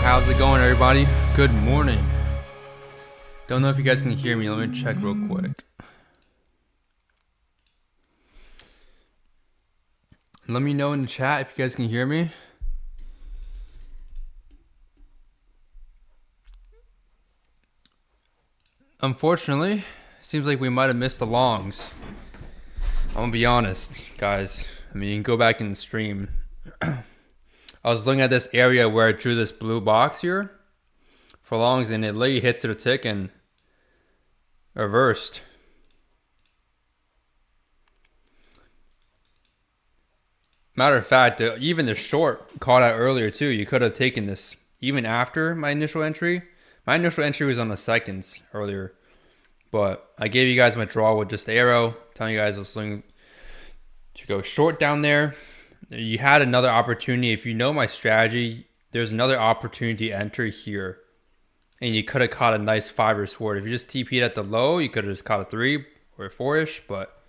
how's it going, everybody? Good morning. Don't know if you guys can hear me. Let me check real quick. Let me know in the chat if you guys can hear me. Unfortunately, seems like we might have missed the longs. I'm gonna be honest, guys. I mean, you can go back in the stream. I was looking at this area where I drew this blue box here for longs, and it literally hit to the tick and reversed. Matter of fact, even the short caught out earlier too. You could have taken this even after my initial entry. My initial entry was on the seconds earlier, but I gave you guys my draw with just the arrow, telling you guys I was looking to go short down there. You had another opportunity. If you know my strategy, there's another opportunity to enter here, and you could have caught a nice 5 or sword. If you just TP'd at the low, you could have just caught a 3 or a 4-ish, but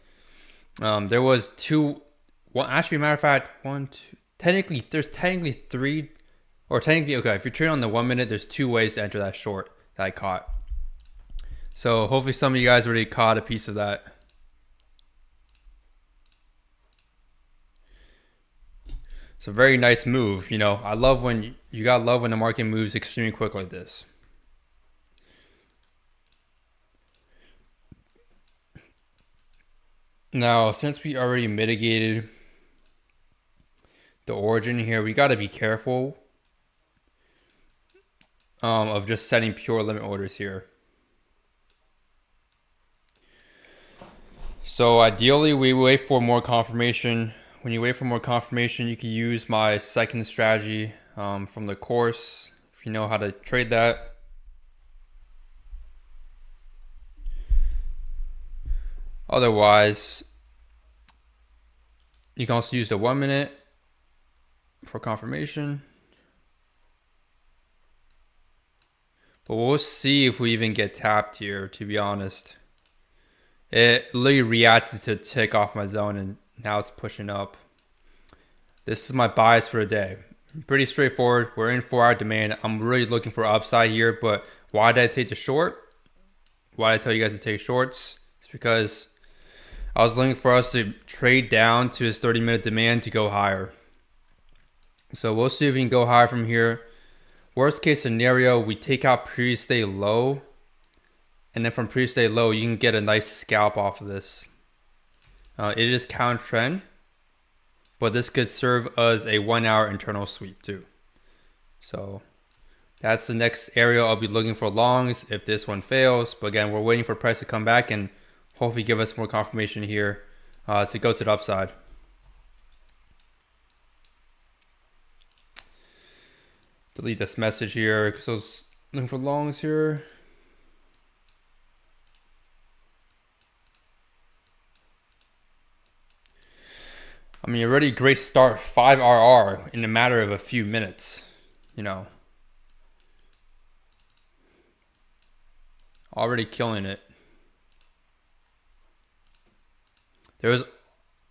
there was two. Well, actually, matter of fact, there's technically 3, or technically, okay, if you're trading on the 1 minute, there's 2 ways to enter that short that I caught. So hopefully some of you guys already caught a piece of that. It's a very nice move. You know, I love when you gotta love when the market moves extremely quick like this. Now, since we already mitigated the origin here, we got to be careful of just setting pure limit orders here. So ideally, we wait for more confirmation. When you wait for more confirmation, you can use my second strategy from the course if you know how to trade that. Otherwise, you can also use the 1 minute for confirmation. But we'll see if we even get tapped here, to be honest. It literally reacted to tick off my zone, and now it's pushing up. This is my bias for the day. Pretty straightforward. We're in 4-hour demand. I'm really looking for upside here, but why did I take the short? Why did I tell you guys to take shorts? It's because I was looking for us to trade down to his 30-minute demand to go higher. So we'll see if we can go higher from here. Worst case scenario, we take out previous day low, and then from previous day low, you can get a nice scalp off of this. It is counter trend, but this could serve as a 1-hour internal sweep too. So that's the next area I'll be looking for longs if this one fails. But again, we're waiting for price to come back and hopefully give us more confirmation here to go to the upside. Delete this message here because I was looking for longs here. I mean, already great start, 5 RR in a matter of a few minutes, you know. Already killing it. There was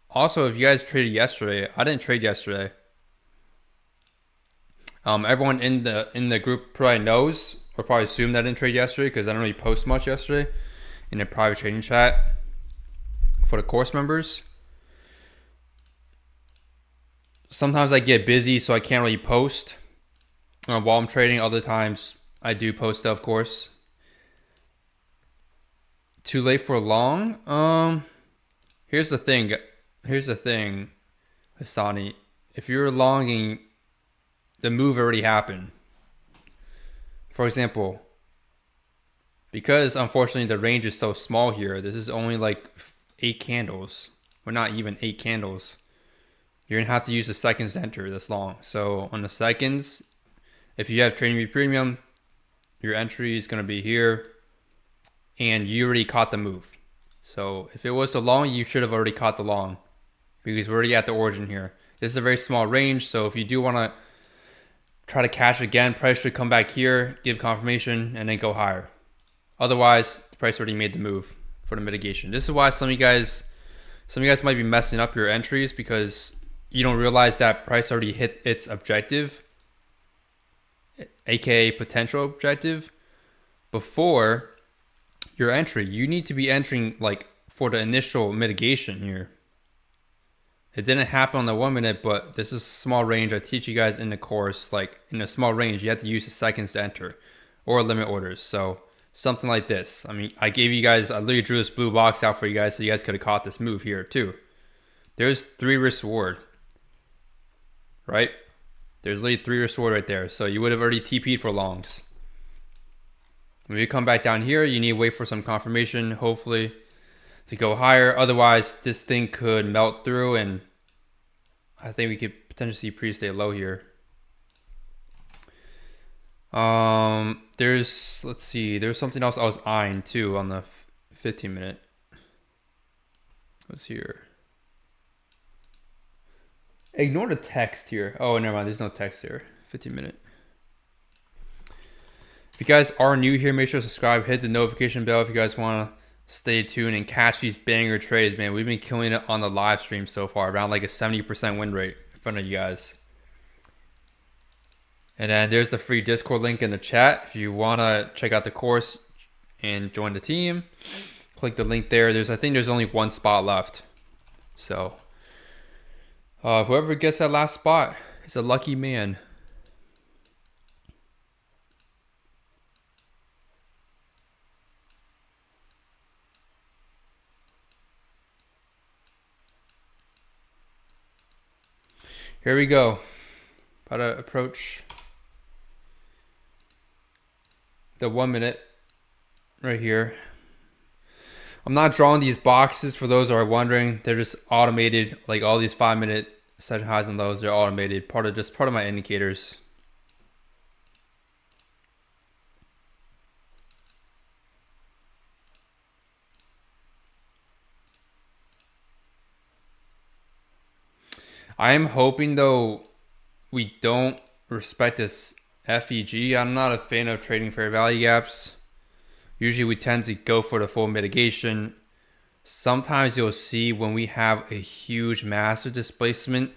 also, if you guys traded yesterday, I didn't trade yesterday. Everyone in the group probably knows, or probably assumed I didn't trade yesterday because I didn't really post much yesterday in the private trading chat for the course members. Sometimes I get busy, so I can't really post while I'm trading. Other times I do post, of course. Too late for long? Here's the thing. Here's the thing, Hassani. If you're longing, the move already happened. For example, because unfortunately the range is so small here, this is only like 8 candles. Or not even 8 candles. You're going to have to use the seconds to enter this long. So on the seconds, if you have TradingView Premium, your entry is going to be here. And you already caught the move. So if it was the long, you should have already caught the long. Because we're already at the origin here. This is a very small range. So if you do want to try to cash again, price should come back here, give confirmation, and then go higher. Otherwise, the price already made the move for the mitigation. This is why some of you guys might be messing up your entries because you don't realize that price already hit its objective aka potential objective, before your entry. You need to be entering like for the initial mitigation here. It didn't happen on the 1 minute, but this is small range. I teach you guys in the course, like in a small range, you have to use the seconds to enter or limit orders. So something like this. I mean, I literally drew this blue box out for you guys so you guys could have caught this move here too. There's 3 risk reward, right? There's literally 3 risk reward right there. So you would have already TP'd for longs. When you come back down here, you need to wait for some confirmation, hopefully, to go higher. Otherwise, this thing could melt through, and I think we could potentially see pre-stay low here. There's something else I was eyeing too on the 15 minute. What's here? Ignore the text here. Oh, never mind. There's no text here. 15 minute. If you guys are new here, make sure to subscribe, hit the notification bell if you guys want to stay tuned and catch these banger trades, man. We've been killing it on the live stream so far, around like a 70% win rate in front of you guys. And then there's the free Discord link in the chat. If you want to check out the course and join the team, click the link there. I think there's only 1 spot left. So whoever gets that last spot is a lucky man. Here we go. About to approach the 1 minute right here. I'm not drawing these boxes for those who are wondering. They're just automated. Like all these 5 minute session highs and lows, they're automated. Part of my indicators. I am hoping though we don't respect this FEG. I'm not a fan of trading fair value gaps. Usually we tend to go for the full mitigation. Sometimes you'll see when we have a huge massive displacement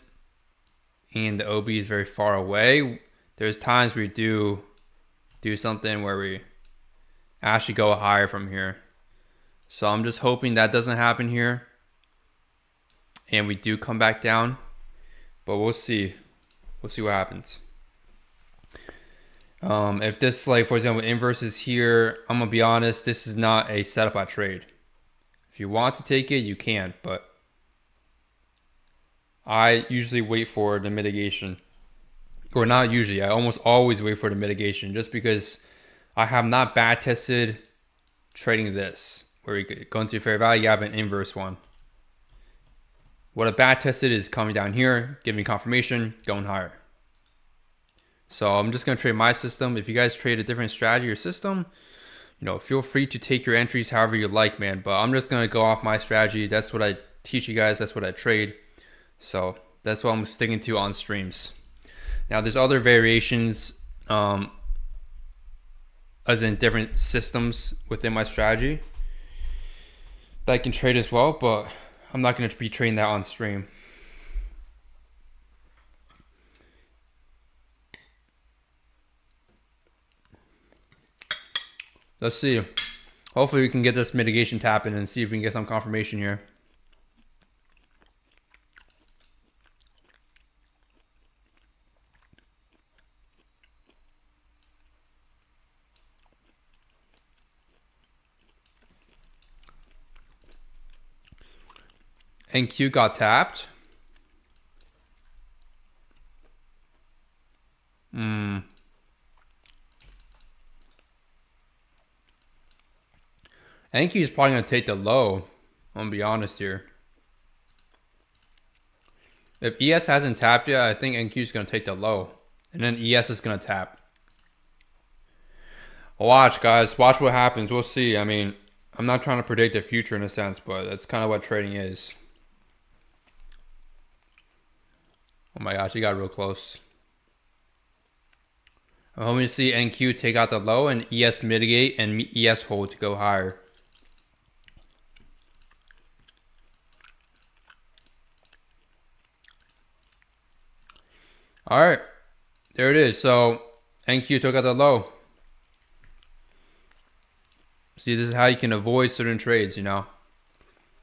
and the OB is very far away, there's times we do something where we actually go higher from here. So I'm just hoping that doesn't happen here and we do come back down, but we'll see. We'll see what happens. If this, like, for example, inverse is here, I'm gonna be honest, this is not a setup I trade. If you want to take it, you can, but I usually wait for the mitigation. Or not usually, I almost always wait for the mitigation just because I have not back tested trading this, where you could go into fair value gap and inverse one. What I back tested is coming down here, giving confirmation, going higher. So I'm just going to trade my system. If you guys trade a different strategy or system, you know, feel free to take your entries however you like, man. But I'm just going to go off my strategy. That's what I teach you guys. That's what I trade. So that's what I'm sticking to on streams. Now there's other variations as in different systems within my strategy that I can trade as well, but I'm not going to be trading that on stream. Let's see. Hopefully we can get this mitigation tapping and see if we can get some confirmation here. NQ got tapped. NQ is probably going to take the low. I'm going to be honest here. If ES hasn't tapped yet, I think NQ is going to take the low. And then ES is going to tap. Watch, guys. Watch what happens. We'll see. I mean, I'm not trying to predict the future in a sense, but that's kind of what trading is. Oh my gosh, he got real close. I'm hoping to see NQ take out the low and ES mitigate and ES hold to go higher. All right, there it is. So NQ took out the low. See, this is how you can avoid certain trades, you know.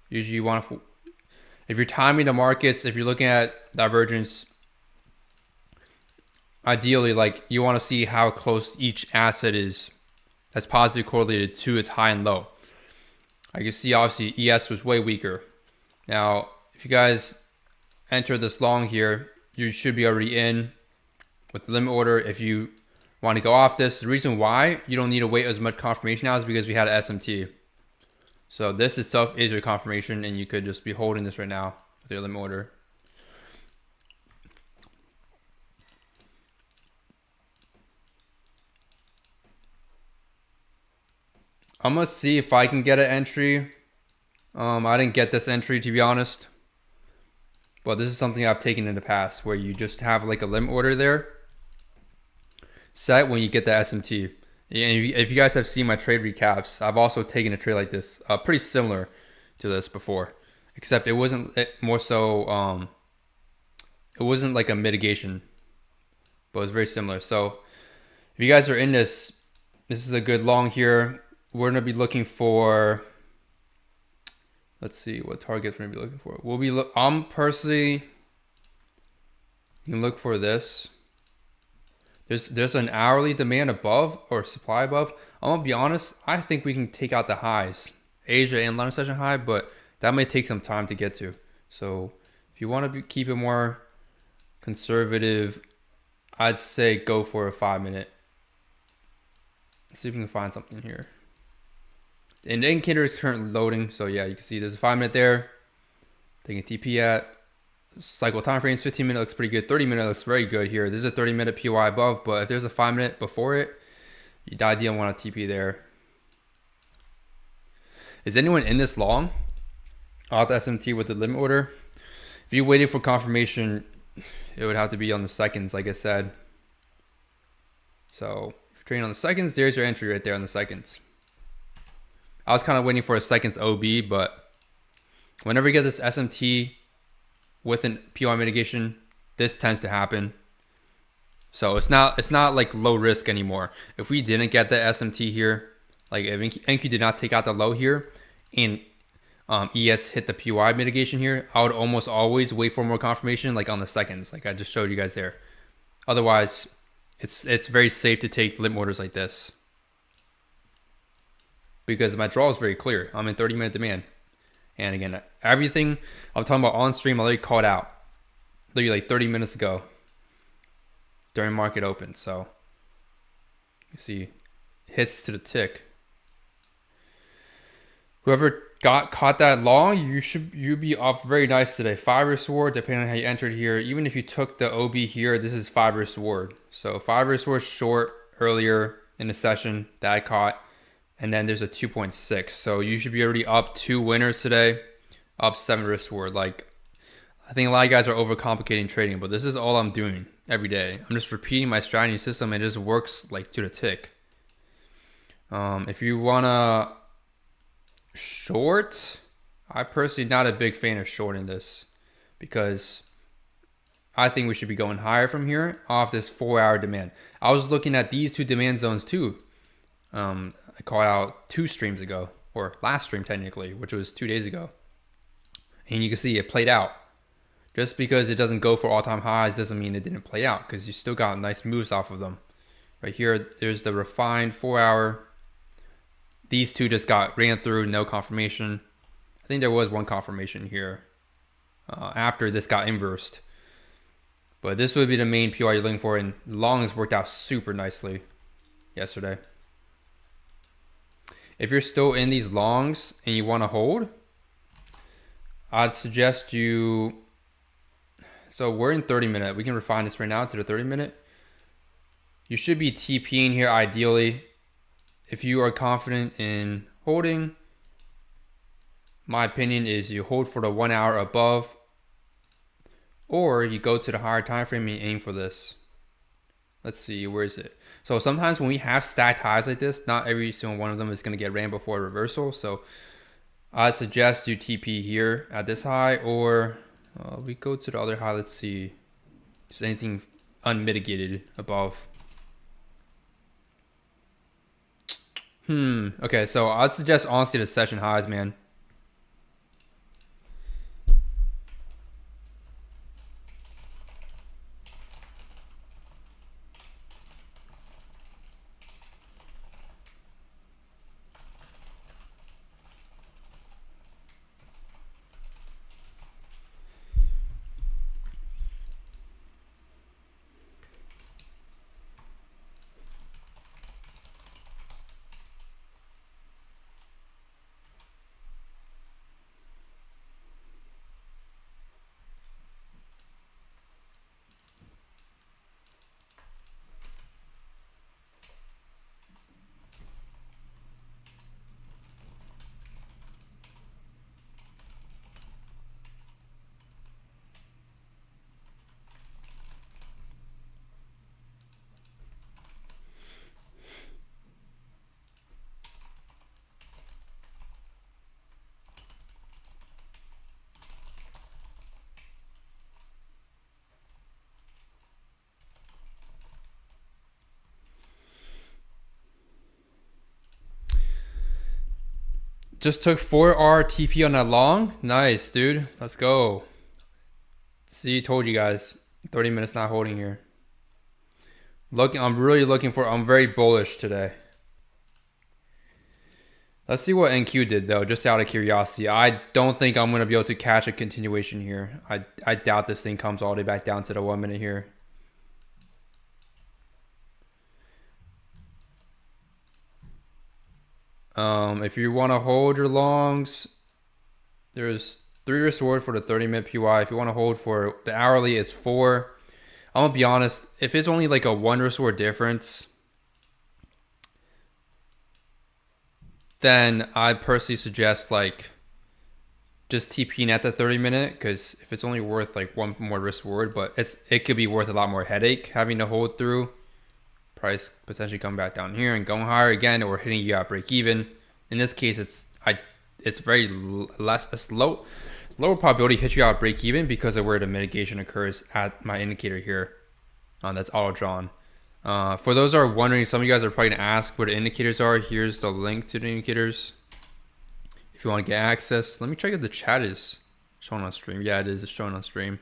Usually you want to, if you're timing the markets, if you're looking at divergence, ideally, like, you want to see how close each asset is that's positively correlated to its high and low. I can see obviously ES was way weaker. Now, if you guys enter this long here, you should be already in with the limit order. If you want to go off this, the reason why you don't need to wait as much confirmation now is because we had an SMT. So this itself is your confirmation, and you could just be holding this right now with your limit order. I'm gonna see if I can get an entry. I didn't get this entry, to be honest, but this is something I've taken in the past where you just have like a limit order there set when you get the SMT. And if you guys have seen my trade recaps, I've also taken a trade like this, pretty similar to this before, except it wasn't more so. It wasn't like a mitigation, but it was very similar. So if you guys are in this, this is a good long here. We're gonna be looking for. Let's see what targets we're gonna be looking for. We'll be. I'm personally. You can look for this. There's an hourly demand above or supply above. I'm gonna be honest. I think we can take out the highs, Asia and London session high, but that may take some time to get to. So if you want to keep it more conservative, I'd say go for a 5-minute. Let's see if we can find something here. And the indicator is currently loading, so yeah, you can see there's a 5-minute there. Taking TP at. Cycle time frames, 15-minute looks pretty good. 30-minute looks very good here. There's a 30-minute POI above, but if there's a 5-minute before it, you'd ideally want a TP there. Is anyone in this long? Off the SMT with the limit order. If you waited for confirmation, it would have to be on the seconds, like I said. So if you're trading on the seconds, there's your entry right there on the seconds. I was kind of waiting for a seconds OB, but whenever you get this SMT with an POI mitigation, this tends to happen. So it's not like low risk anymore. If we didn't get the SMT here, like if NQ did not take out the low here, and ES hit the POI mitigation here, I would almost always wait for more confirmation, like on the seconds, like I just showed you guys there. Otherwise, it's very safe to take limit orders like this because my draw is very clear. I'm in 30-minute demand. And again, everything I'm talking about on stream, I already called out literally like 30 minutes ago during market open. So you see hits to the tick. Whoever caught that long, you'd be up very nice today. 5 risk reward, depending on how you entered here. Even if you took the OB here, this is 5 risk reward. So 5 risk reward short earlier in the session that I caught. And then there's a 2.6. So you should be already up 2 winners today, up 7 risk reward. Like, I think a lot of guys are overcomplicating trading, but this is all I'm doing every day. I'm just repeating my strategy system. It just works like to the tick. If you wanna short, I personally not a big fan of shorting this because I think we should be going higher from here off this 4-hour demand. I was looking at these 2 demand zones too. I called out 2 streams ago, or last stream technically, which was 2 days ago. And you can see it played out. Just because it doesn't go for all-time highs doesn't mean it didn't play out, because you still got nice moves off of them. Right here, there's the refined 4-hour. These 2 just ran through, no confirmation. I think there was one confirmation here after this got inversed. But this would be the main POI you're looking for, and longs worked out super nicely yesterday. If you're still in these longs and you want to hold, I'd suggest you. So we're in 30-minute. We can refine this right now to the 30-minute. You should be TPing here ideally. If you are confident in holding, my opinion is you hold for the 1 hour above, or you go to the higher time frame and aim for this. Let's see, where is it? So sometimes when we have stacked highs like this, not every single one of them is going to get ran before a reversal. So I'd suggest you TP here at this high, or we go to the other high. Let's see, just anything unmitigated above. Okay, so I'd suggest honestly the session highs, man. Just took 4R TP on that long. Nice, dude. Let's go. See, told you guys. 30 minutes not holding here. I'm really looking for. I'm very bullish today. Let's see what NQ did though, just out of curiosity. I don't think I'm gonna be able to catch a continuation here. I doubt this thing comes all the way back down to the 1 minute here. If you want to hold your longs, there's 3 reward for the 30-minute PY. If you want to hold for the hourly, it's 4. I'm gonna be honest. If it's only like a 1 reward difference, then I personally suggest like just TPing at the 30-minute, because if it's only worth like 1 more risk reward, but it could be worth a lot more headache having to hold through. Price potentially come back down here and going higher again, or hitting you at break even. In this case, it's very less. It's lower probability to hit you out break even because of where the mitigation occurs at my indicator here. That's auto drawn. For those who are wondering, some of you guys are probably gonna ask where the indicators are. Here's the link to the indicators. If you want to get access, let me check if the chat is showing on stream. Yeah, it is. It's showing on stream.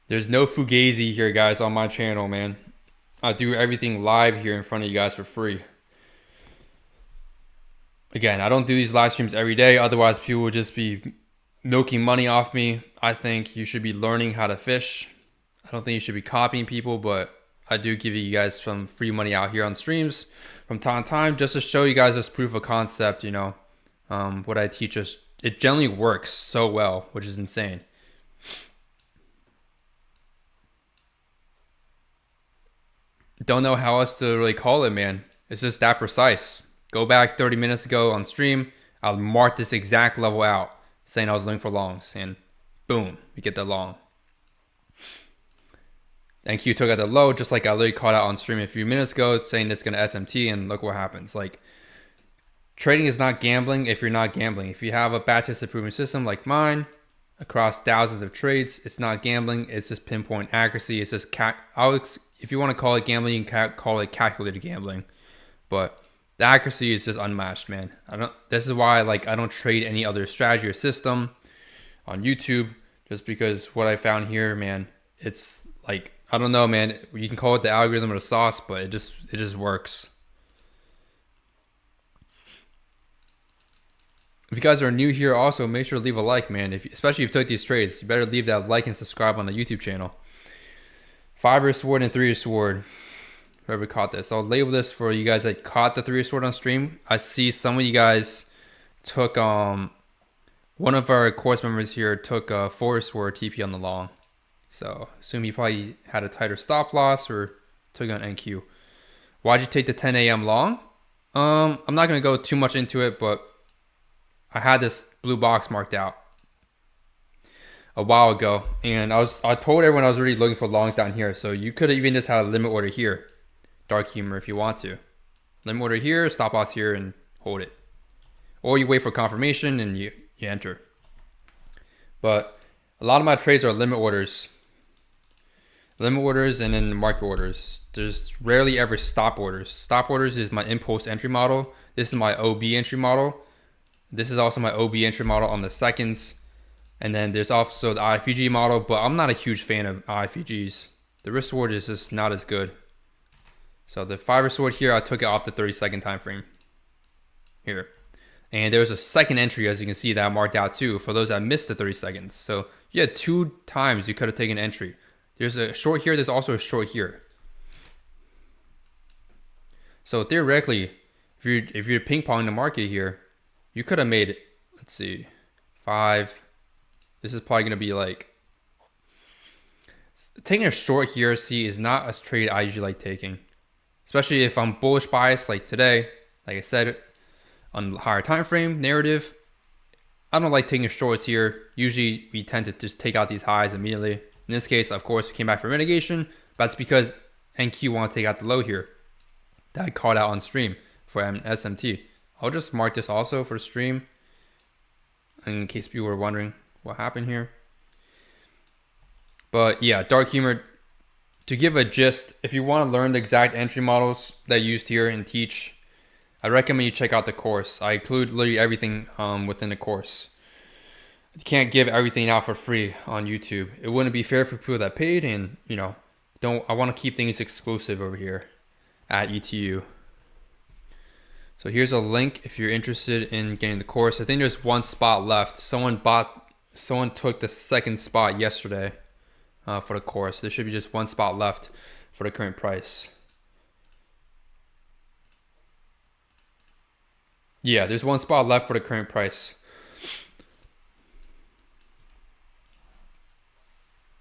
There's no fugazi here, guys, on my channel, man. I do everything live here in front of you guys for free. Again, I don't do these live streams every day. Otherwise, people would just be milking money off me. I think you should be learning how to fish. I don't think you should be copying people, but I do give you guys some free money out here on streams from time to time, just to show you guys this proof of concept, you know. What I teach us, it generally works so well, which is insane. Don't know how else to really call it, man. It's just that precise. Go back 30 minutes ago on stream, I'll mark this exact level out, saying I was looking for longs, and boom, we get the long. And Q took out the low, just like I literally called out on stream a few minutes ago, saying it's going to SMT, and look what happens. Like, trading is not gambling if you're not gambling. If you have a batch test improvement system like mine, across thousands of trades, it's not gambling. It's just pinpoint accuracy. It's just if you want to call it gambling, you can call it calculated gambling. But the accuracy is just unmatched, man. This is why I don't trade any other strategy or system on YouTube, just because what I found here, man, it's like, I don't know, man. You can call it the algorithm or the sauce, but it just works. If you guys are new here, also make sure to leave a like, man. Especially if you took these trades, you better leave that like and subscribe on the YouTube channel. 5 sword and 3 sword. Whoever caught this, I'll label this for you guys that caught the 3 sword on stream. I see some of you guys took one of our course members here took a 4 sword TP on the long. So assume he probably had a tighter stop loss or took on NQ. Why'd you take the 10 a.m. long? I'm not gonna go too much into it, but I had this blue box marked out a while ago, and I told everyone I was really looking for longs down here. So you could have even just had a limit order here, dark humor, if you want to. Limit order here, stop loss here, and hold it. Or you wait for confirmation and you enter. But a lot of my trades are limit orders. Limit orders and then market orders. There's rarely ever stop orders. Stop orders is my impulse entry model. This is my OB entry model. This is also my OB entry model on the seconds. And then there's also the IFG model, but I'm not a huge fan of IFGs. The risk reward is just not as good. So the 5 risk reward here, I took it off the 30-second time frame here. And there's a second entry, as you can see, that I marked out too for those that missed the 30 seconds. So you had 2 times you could have taken entry. There's a short here, there's also a short here. So theoretically, if you're ping-ponging the market here, you could have made it, let's see, 5. This is probably going to be like, taking a short here, see, is not a trade I usually like taking. Especially if I'm bullish biased like today, like I said, on higher time frame narrative. I don't like taking shorts here. Usually we tend to just take out these highs immediately. In this case, of course, we came back for mitigation. That's because NQ want to take out the low here that I called out on stream for SMT. I'll just mark this also for stream in case people were wondering what happened here. But yeah, dark humor. To give a gist, if you want to learn the exact entry models that I used here and teach, I recommend you check out the course. I include literally everything within the course. You can't give everything out for free on YouTube. It wouldn't be fair for people that paid, and I want to keep things exclusive over here at ETU. So here's a link if you're interested in getting the course. I think there's 1 spot left. Someone took the second spot yesterday for the course. There should be just 1 spot left for the current price. Yeah, there's 1 spot left for the current price.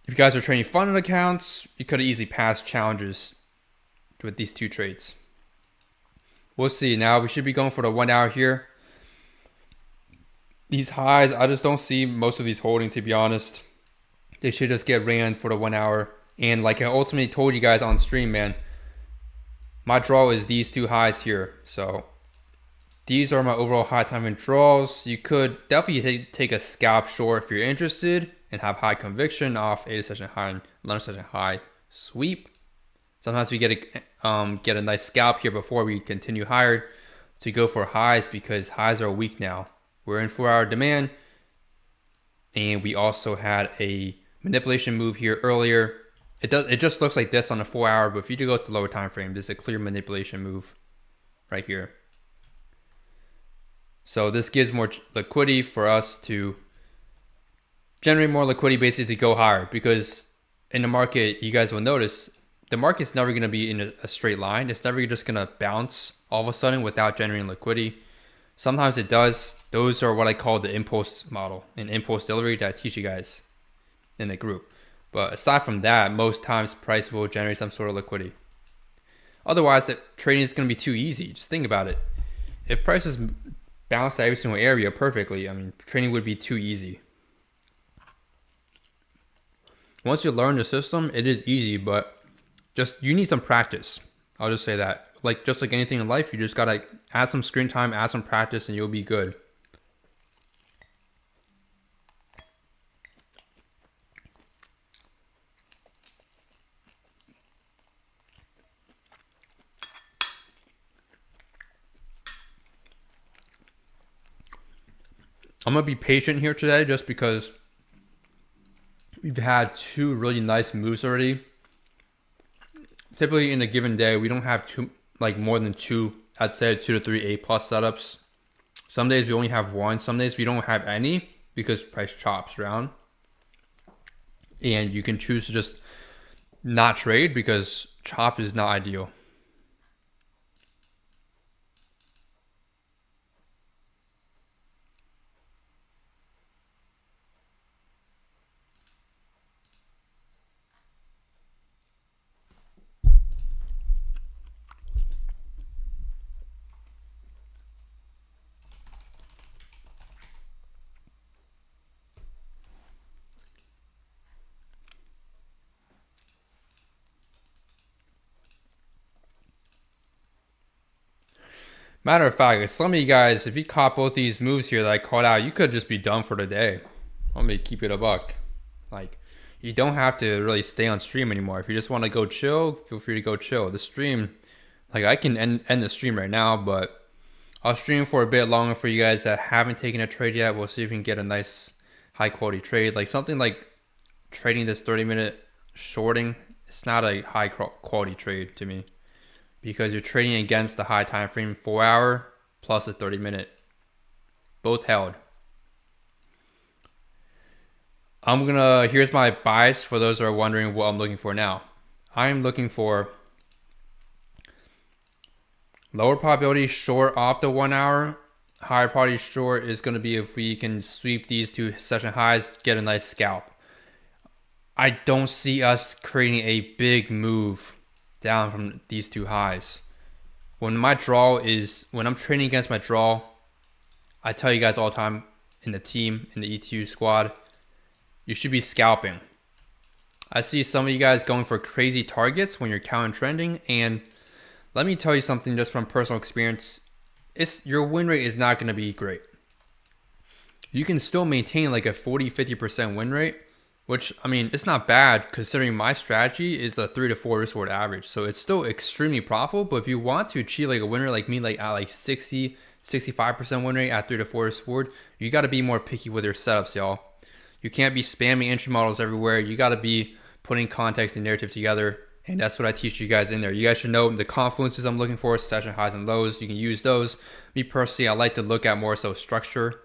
If you guys are trading funded accounts, you could have easily passed challenges with these 2 trades. We'll see. Now we should be going for the 1 hour here. These highs, I just don't see most of these holding, to be honest. They should just get ran for the 1 hour. And like I ultimately told you guys on stream, man, my draw is these 2 highs here. So these are my overall high time frame draws. You could definitely take a scalp short if you're interested and have high conviction off 8 session high and 11 session high sweep. Sometimes we get a nice scalp here before we continue higher to go for highs, because highs are weak now. We're in 4 hour demand, and we also had a manipulation move here earlier. It just looks like this on a 4 hour, but if you do go to the lower time frame, this is a clear manipulation move right here. So this gives more liquidity for us to generate more liquidity, basically to go higher, because in the market, you guys will notice the market's never going to be in a straight line. It's never just going to bounce all of a sudden without generating liquidity. Sometimes it does. Those are what I call the impulse model and impulse delivery that I teach you guys in the group. But aside from that, most times price will generate some sort of liquidity. Otherwise, trading is going to be too easy. Just think about it. If prices balanced every single area perfectly, I mean, trading would be too easy. Once you learn the system, it is easy, but you need some practice. I'll just say that. Just like anything in life, you just gotta add some screen time, add some practice, and you'll be good. I'm gonna be patient here today just because we've had 2 really nice moves already. Typically in a given day, we don't have more than 2, I'd say 2 to 3 A+ setups. Some days we only have 1. Some days we don't have any because price chops around. And you can choose to just not trade because chop is not ideal. Matter of fact, some of you guys, if you caught both these moves here that I called out, you could just be done for the day. I'm gonna keep it a buck. Like, you don't have to really stay on stream anymore. If you just want to go chill, feel free to go chill. The stream, like I can end the stream right now, but I'll stream for a bit longer for you guys that haven't taken a trade yet. We'll see if we can get a nice high quality trade. Like something like trading this 30-minute shorting, it's not a high quality trade to me because you're trading against the high time frame 4 hour plus a 30-minute. Both held. Here's my bias for those who are wondering what I'm looking for now. I'm looking for lower probability short off the 1 hour. Higher probability short is going to be if we can sweep these two session highs, get a nice scalp. I don't see us creating a big move down from these two highs. When I'm trading against my draw, I tell you guys all the time in the team, in the ETU squad, you should be scalping. I see some of you guys going for crazy targets when you're counter trending, and let me tell you something just from personal experience. Your win rate is not going to be great. You can still maintain like a 40-50% win rate, which, I mean, it's not bad considering my strategy is a 3 to 4 risk reward average. So it's still extremely profitable, but if you want to achieve like a win rate like me, like at like 60-65% win rate at 3 to 4 risk reward, you got to be more picky with your setups, y'all. You can't be spamming entry models everywhere. You got to be putting context and narrative together. And that's what I teach you guys in there. You guys should know the confluences I'm looking for, session highs and lows. You can use those. Me personally, I like to look at more so structure.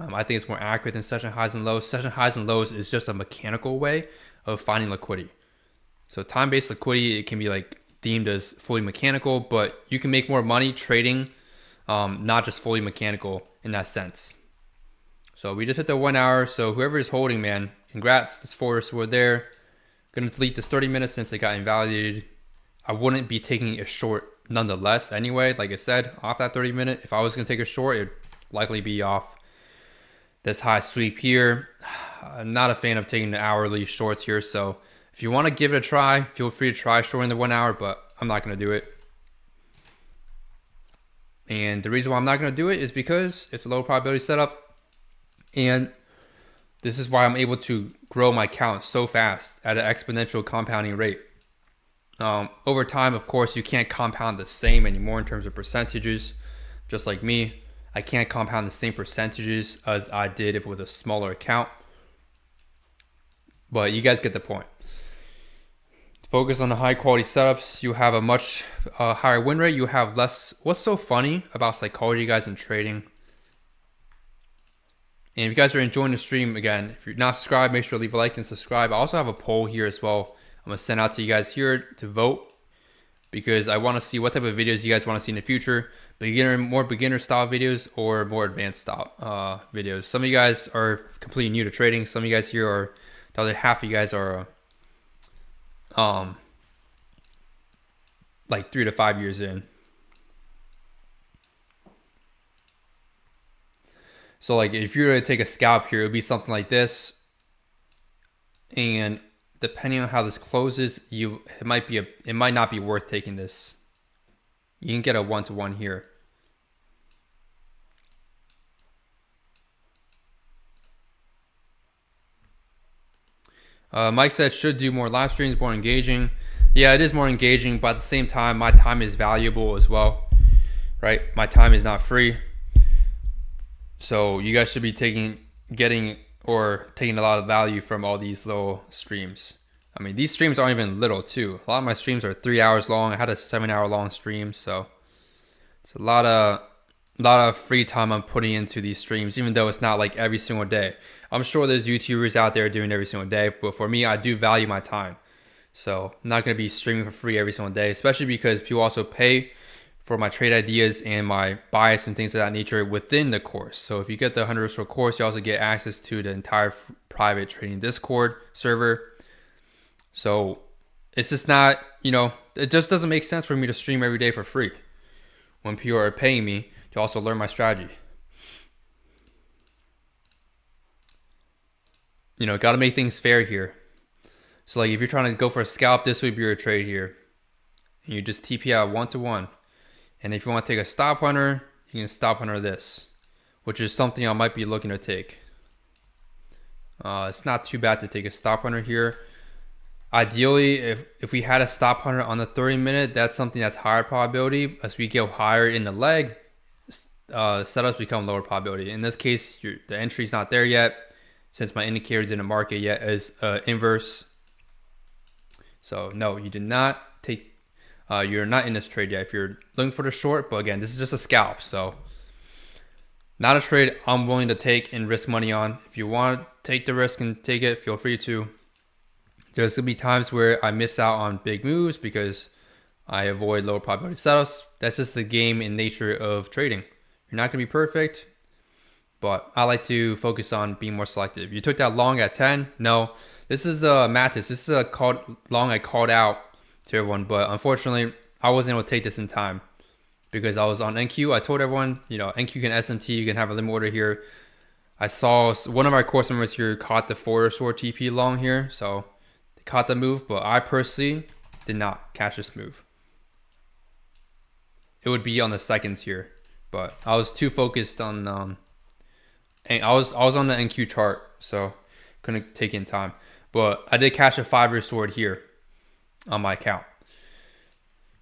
I think it's more accurate than session highs and lows. Session highs and lows is just a mechanical way of finding liquidity. So time-based liquidity, it can be like deemed as fully mechanical, but you can make more money trading, not just fully mechanical in that sense. So we just hit the 1 hour. So whoever is holding, man, congrats. This forest were there. Gonna delete this 30 minutes since it got invalidated. I wouldn't be taking a short nonetheless anyway. Like I said, off that 30 minute. If I was gonna take a short, it'd likely be off this high sweep here. I'm not a fan of taking the hourly shorts here. So if you want to give it a try, feel free to try shorting the 1 hour, but I'm not gonna do it. And the reason why I'm not gonna do it is because it's a low probability setup. And this is why I'm able to grow my count so fast at an exponential compounding rate. Over time, of course, you can't compound the same anymore in terms of percentages. Just like me, I can't compound the same percentages as I did if it was a smaller account. But you guys get the point. Focus on the high quality setups. You have a much higher win rate. You have less. What's so funny about psychology, guys, and trading? And if you guys are enjoying the stream, again, if you're not subscribed, make sure to leave a like and subscribe. I also have a poll here as well. I'm going to send out to you guys here to vote because I want to see what type of videos you guys want to see in the future. More beginner style videos or more advanced style videos. Some of you guys are completely new to trading. Some of you guys here are, the other half of you guys are like 3 to 5 years in. So like if you were to take a scalp here, it would be something like this. And depending on how this closes, it might not be worth taking this. You can get a 1-to-1 here. Mike said should do more live streams, more engaging. Yeah, it is more engaging, but at the same time, my time is valuable as well, right? My time is not free. So you guys should be getting a lot of value from all these little streams. I mean, these streams aren't even little too. A lot of my streams are 3 hours long. I had a 7-hour long stream, so it's a lot of free time I'm putting into these streams, even though it's not like every single day. I'm sure there's YouTubers out there doing every single day, but for me, I do value my time. So I'm not going to be streaming for free every single day, especially because people also pay for my trade ideas and my bias and things of that nature within the course. So if you get the 100 Risk course, you also get access to the entire private trading Discord server. So it's just not, it just doesn't make sense for me to stream every day for free when people are paying me to also learn my strategy. Got to make things fair here. So like if you're trying to go for a scalp, this would be your trade here. And you just TP out 1-to-1. And if you want to take a stop hunter, you can stop hunter this, which is something I might be looking to take. It's not too bad to take a stop hunter here. Ideally, if we had a stop hunter on the 30-minute, that's something that's higher probability. As we go higher in the leg, setups become lower probability. In this case, the entry's not there yet, since my indicator didn't mark it yet as inverse. So no, you did not take. You're not in this trade yet. If you're looking for the short, but again, this is just a scalp, so not a trade I'm willing to take and risk money on. If you want to take the risk and take it, feel free to. There's gonna be times where I miss out on big moves because I avoid lower probability setups. That's just the game in nature of trading. You're not gonna be perfect, but I like to focus on being more selective. You took that long at 10. No, this is a Mattis. This is a long I called out to everyone, but unfortunately, I wasn't able to take this in time because I was on NQ. I told everyone, NQ can SMT, you can have a limit order here. I saw one of our course members here caught the forward sword TP long here, so they caught the move, but I personally did not catch this move. It would be on the seconds here, but I was too focused on and I was on the NQ chart, so couldn't take in time. But I did catch a 5-year sword here on my account.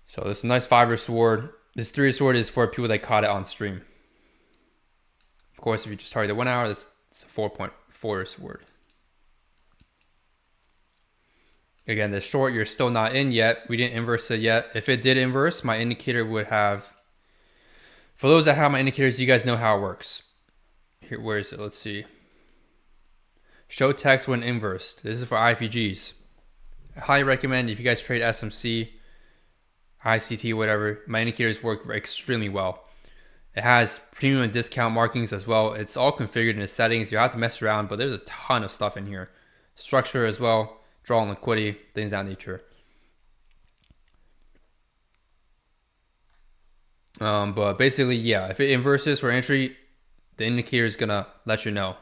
So this is a nice 5-year sword. This 3-year sword is for people that caught it on stream. Of course, if you just target the 1 hour, it's a 4.4 sword. Again, the short you're still not in yet. We didn't inverse it yet. If it did inverse, my indicator would have. For those that have my indicators, you guys know how it works. Here, where is it? Let's see. Show text when inversed. This is for IFEGs. I highly recommend if you guys trade SMC, ICT, whatever, my indicators work extremely well. It has premium and discount markings as well. It's all configured in the settings. You have to mess around, but there's a ton of stuff in here. Structure as well, draw on liquidity, things of that nature. But basically, yeah, if it inverses for entry, the indicator is gonna let you know.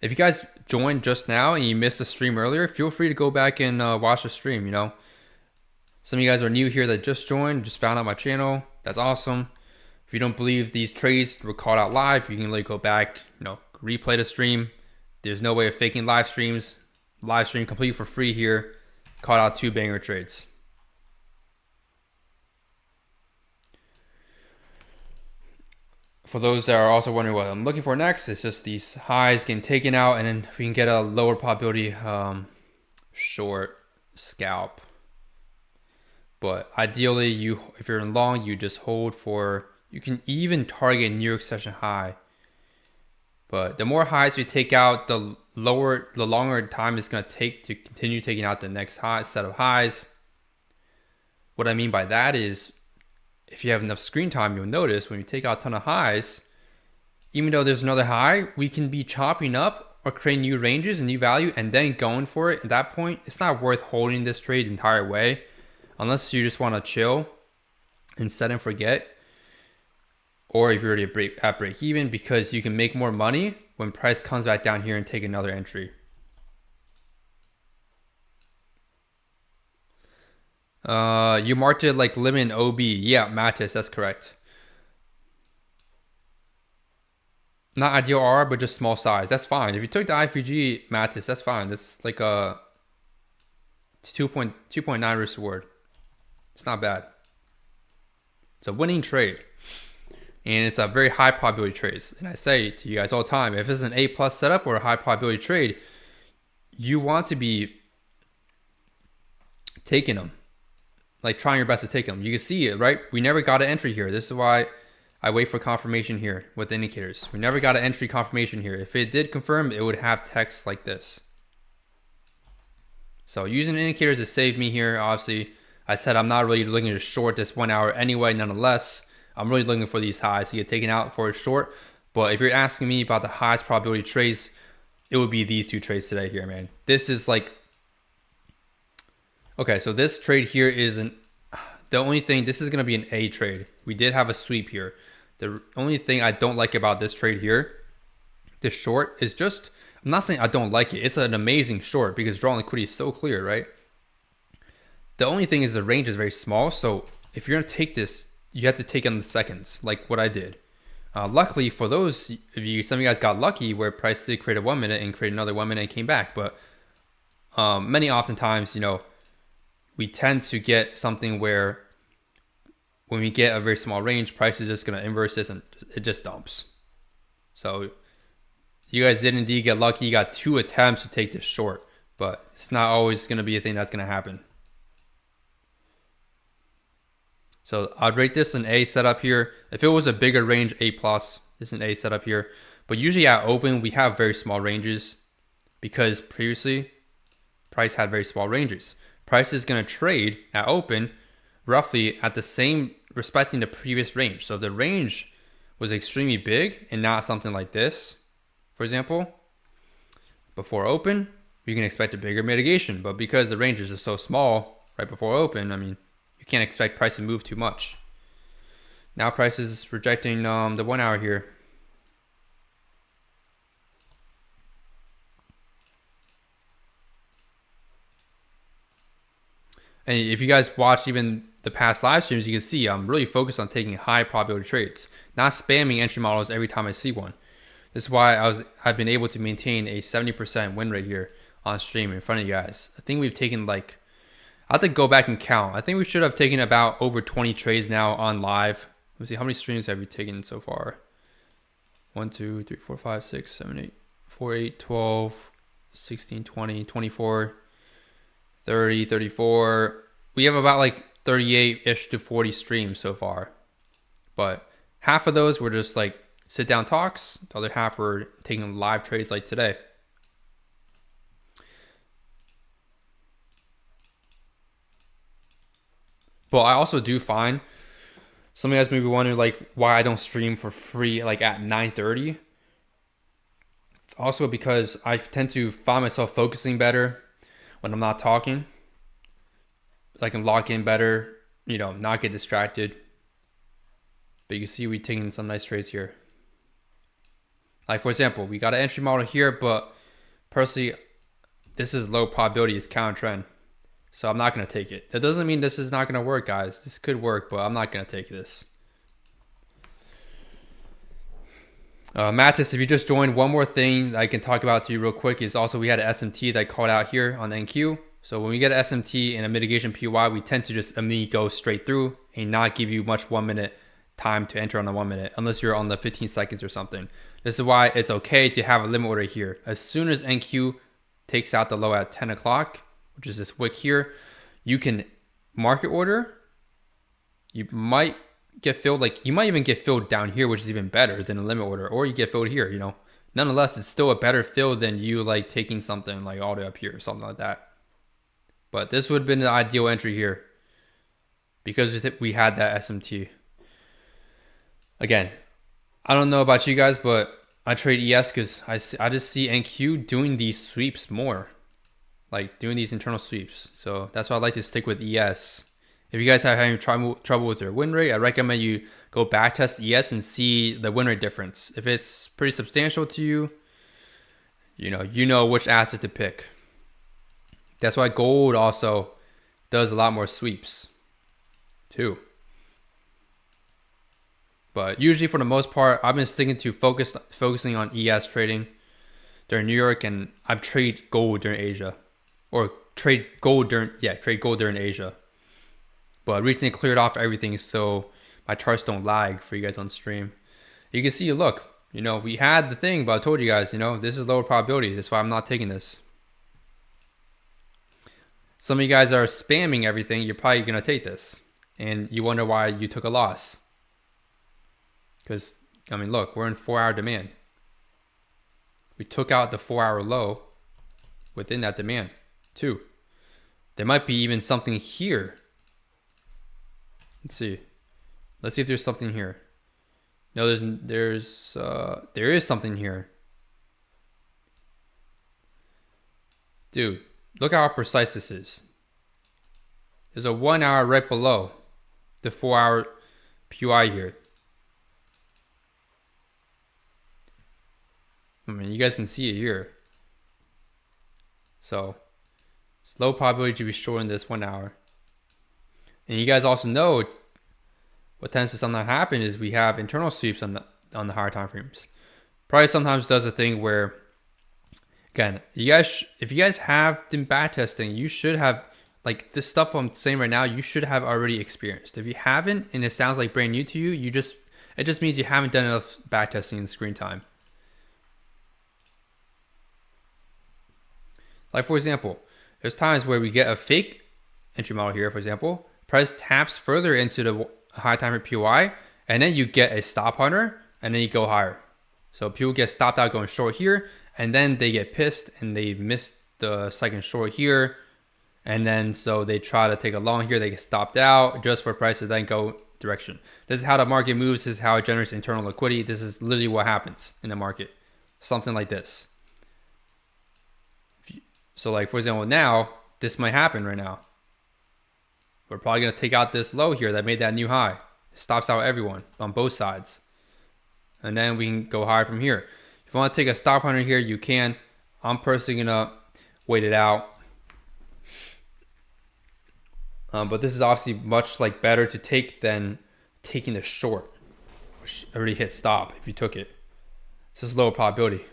If you guys joined just now and you missed the stream earlier, feel free to go back and watch the stream. Some of you guys are new here that just joined, just found out my channel. That's awesome. If you don't believe these trades were called out live, you can like go back, replay the stream. There's no way of faking live streams. Live stream completely for free here. Called out 2 banger trades. For those that are also wondering what I'm looking for next, it's just these highs getting taken out, and then we can get a lower probability short scalp. But ideally, if you're in long, you just hold for. You can even target New York session high. But the more highs we take out, the longer time it's going to take to continue taking out the next set of highs. What I mean by that is, if you have enough screen time, you'll notice when you take out a ton of highs, even though there's another high, we can be chopping up or creating new ranges and new value and then going for it. At that point, it's not worth holding this trade the entire way unless you just want to chill and set and forget. Or if you're already at break even, because you can make more money when price comes back down here and take another entry. You marked it like limit in OB. Yeah, Mattis, that's correct. Not ideal R, but just small size. That's fine. If you took the IFG Mattis, that's fine. That's like a 2.9 risk reward. It's not bad. It's a winning trade. And it's a very high probability trade. And I say to you guys all the time, if it's an A+ setup or a high probability trade, you want to be taking them. Like trying your best to take them. You can see it, right? We never got an entry here. This is why I wait for confirmation here with the indicators. We never got an entry confirmation here. If it did confirm, it would have text like this. So using indicators to save me here, obviously, I said I'm not really looking to short this 1 hour anyway. Nonetheless, I'm really looking for these highs to get taken out for a short. But if you're asking me about the highest probability trades, it would be these 2 trades today here, man. This is like, okay, so this trade here isn't, the only thing, this is going to be an A trade. We did have a sweep here. The only thing I don't like about this trade here, this short, is just I'm not saying I don't like it. It's an amazing short because draw liquidity is so clear, right? The only thing is the range is very small. So if you're going to take this, you have to take in the seconds, like what I did. Luckily for those of you, some of you guys got lucky where price did create a 1 minute and create another 1 minute and came back. But many oftentimes, we tend to get something where when we get a very small range, price is just going to inverse this and it just dumps. So you guys did indeed get lucky. You got 2 attempts to take this short, but it's not always going to be a thing that's going to happen. So I'd rate this an A setup here. If it was a bigger range, A+, this is an A setup here. But usually at open, we have very small ranges because previously price had very small ranges. Price is going to trade at open roughly at the same, respecting the previous range. So if the range was extremely big and not something like this, for example, before open, you can expect a bigger mitigation. But because the ranges are so small right before open, I mean, you can't expect price to move too much. Now price is rejecting the 1 hour here. And if you guys watch even the past live streams, you can see I'm really focused on taking high probability trades, not spamming entry models every time I see one. This is why I've been able to maintain a 70% win rate here on stream in front of you guys. I think we've taken like, I have to go back and count. I think we should have taken about over 20 trades now on live. Let's see, how many streams have we taken so far? 1, 2, 3, 4, 5, 6, 7, 8, 4, 8, 12, 16, 20, 24, 30, 34. We have about like 38-ish to 40 streams so far. But half of those were just like sit down talks. The other half were taking live trades like today. But I also do find some of you guys may be wondering like why I don't stream for free like at 9:30. It's also because I tend to find myself focusing better when I'm not talking. I can lock in better, not get distracted. But you can see we're taking some nice trades here. Like for example, we got an entry model here, but personally, this is low probability, it's counter trend. So I'm not going to take it. That doesn't mean this is not going to work, guys. This could work, but I'm not going to take this. Mattis, if you just joined, one more thing I can talk about to you real quick is also we had an SMT that I called out here on NQ. So when we get an SMT and a mitigation PY, we tend to just immediately go straight through and not give you much 1 minute time to enter on the 1 minute, unless you're on the 15 seconds or something. This is why it's okay to have a limit order here. As soon as NQ takes out the low at 10 o'clock, which is this wick here, you can market order. You might get filled, like you might even get filled down here, which is even better than a limit order, or you get filled here, Nonetheless, it's still a better fill than you like taking something like all the way up here or something like that. But this would have been the ideal entry here because we had that SMT. Again, I don't know about you guys, but I trade ES because I just see NQ doing these sweeps more. Like doing these internal sweeps. So that's why I like to stick with ES. If you guys have any trouble with your win rate, I recommend you go back test ES and see the win rate difference. If it's pretty substantial to you, you know which asset to pick. That's why gold also does a lot more sweeps too. But usually for the most part, I've been sticking to focusing on ES trading during New York, and I've traded gold during Asia. Or trade gold during Asia. But recently cleared off everything so my charts don't lag for you guys on stream. You can see, look, we had the thing, but I told you guys, this is lower probability. That's why I'm not taking this. Some of you guys are spamming everything. You're probably going to take this. And you wonder why you took a loss. Because, look, we're in 4-hour demand. We took out the 4-hour low within that demand. Too. There might be even something here. Let's see. Let's see if there's something here. No, there is something here. Dude, look how precise this is. There's a 1 hour right below the 4-hour PY here. You guys can see it here. So it's low probability to be short in this 1 hour. And you guys also know what tends to sometimes happen is we have internal sweeps on the higher time frames. Price sometimes does a thing where, again, if you guys have been backtesting, you should have, like this stuff I'm saying right now, you should have already experienced. If you haven't, and it sounds like brand new to you, it just means you haven't done enough backtesting in screen time. Like for example, there's times where we get a fake entry model here, for example, price taps further into the high time for POI, and then you get a stop hunter, and then you go higher. So people get stopped out going short here, and then they get pissed and they miss the second short here. And then so they try to take a long here, they get stopped out just for price to then go direction. This is how the market moves, this is how it generates internal liquidity. This is literally what happens in the market. Something like this. So like for example, now this might happen right now. We're probably gonna take out this low here that made that new high. It stops out everyone on both sides. And then we can go higher from here. If you want to take a stop hunter here, you can. I'm personally gonna wait it out. But this is obviously much like better to take than taking the short, which already hit stop if you took it. It's just lower probability.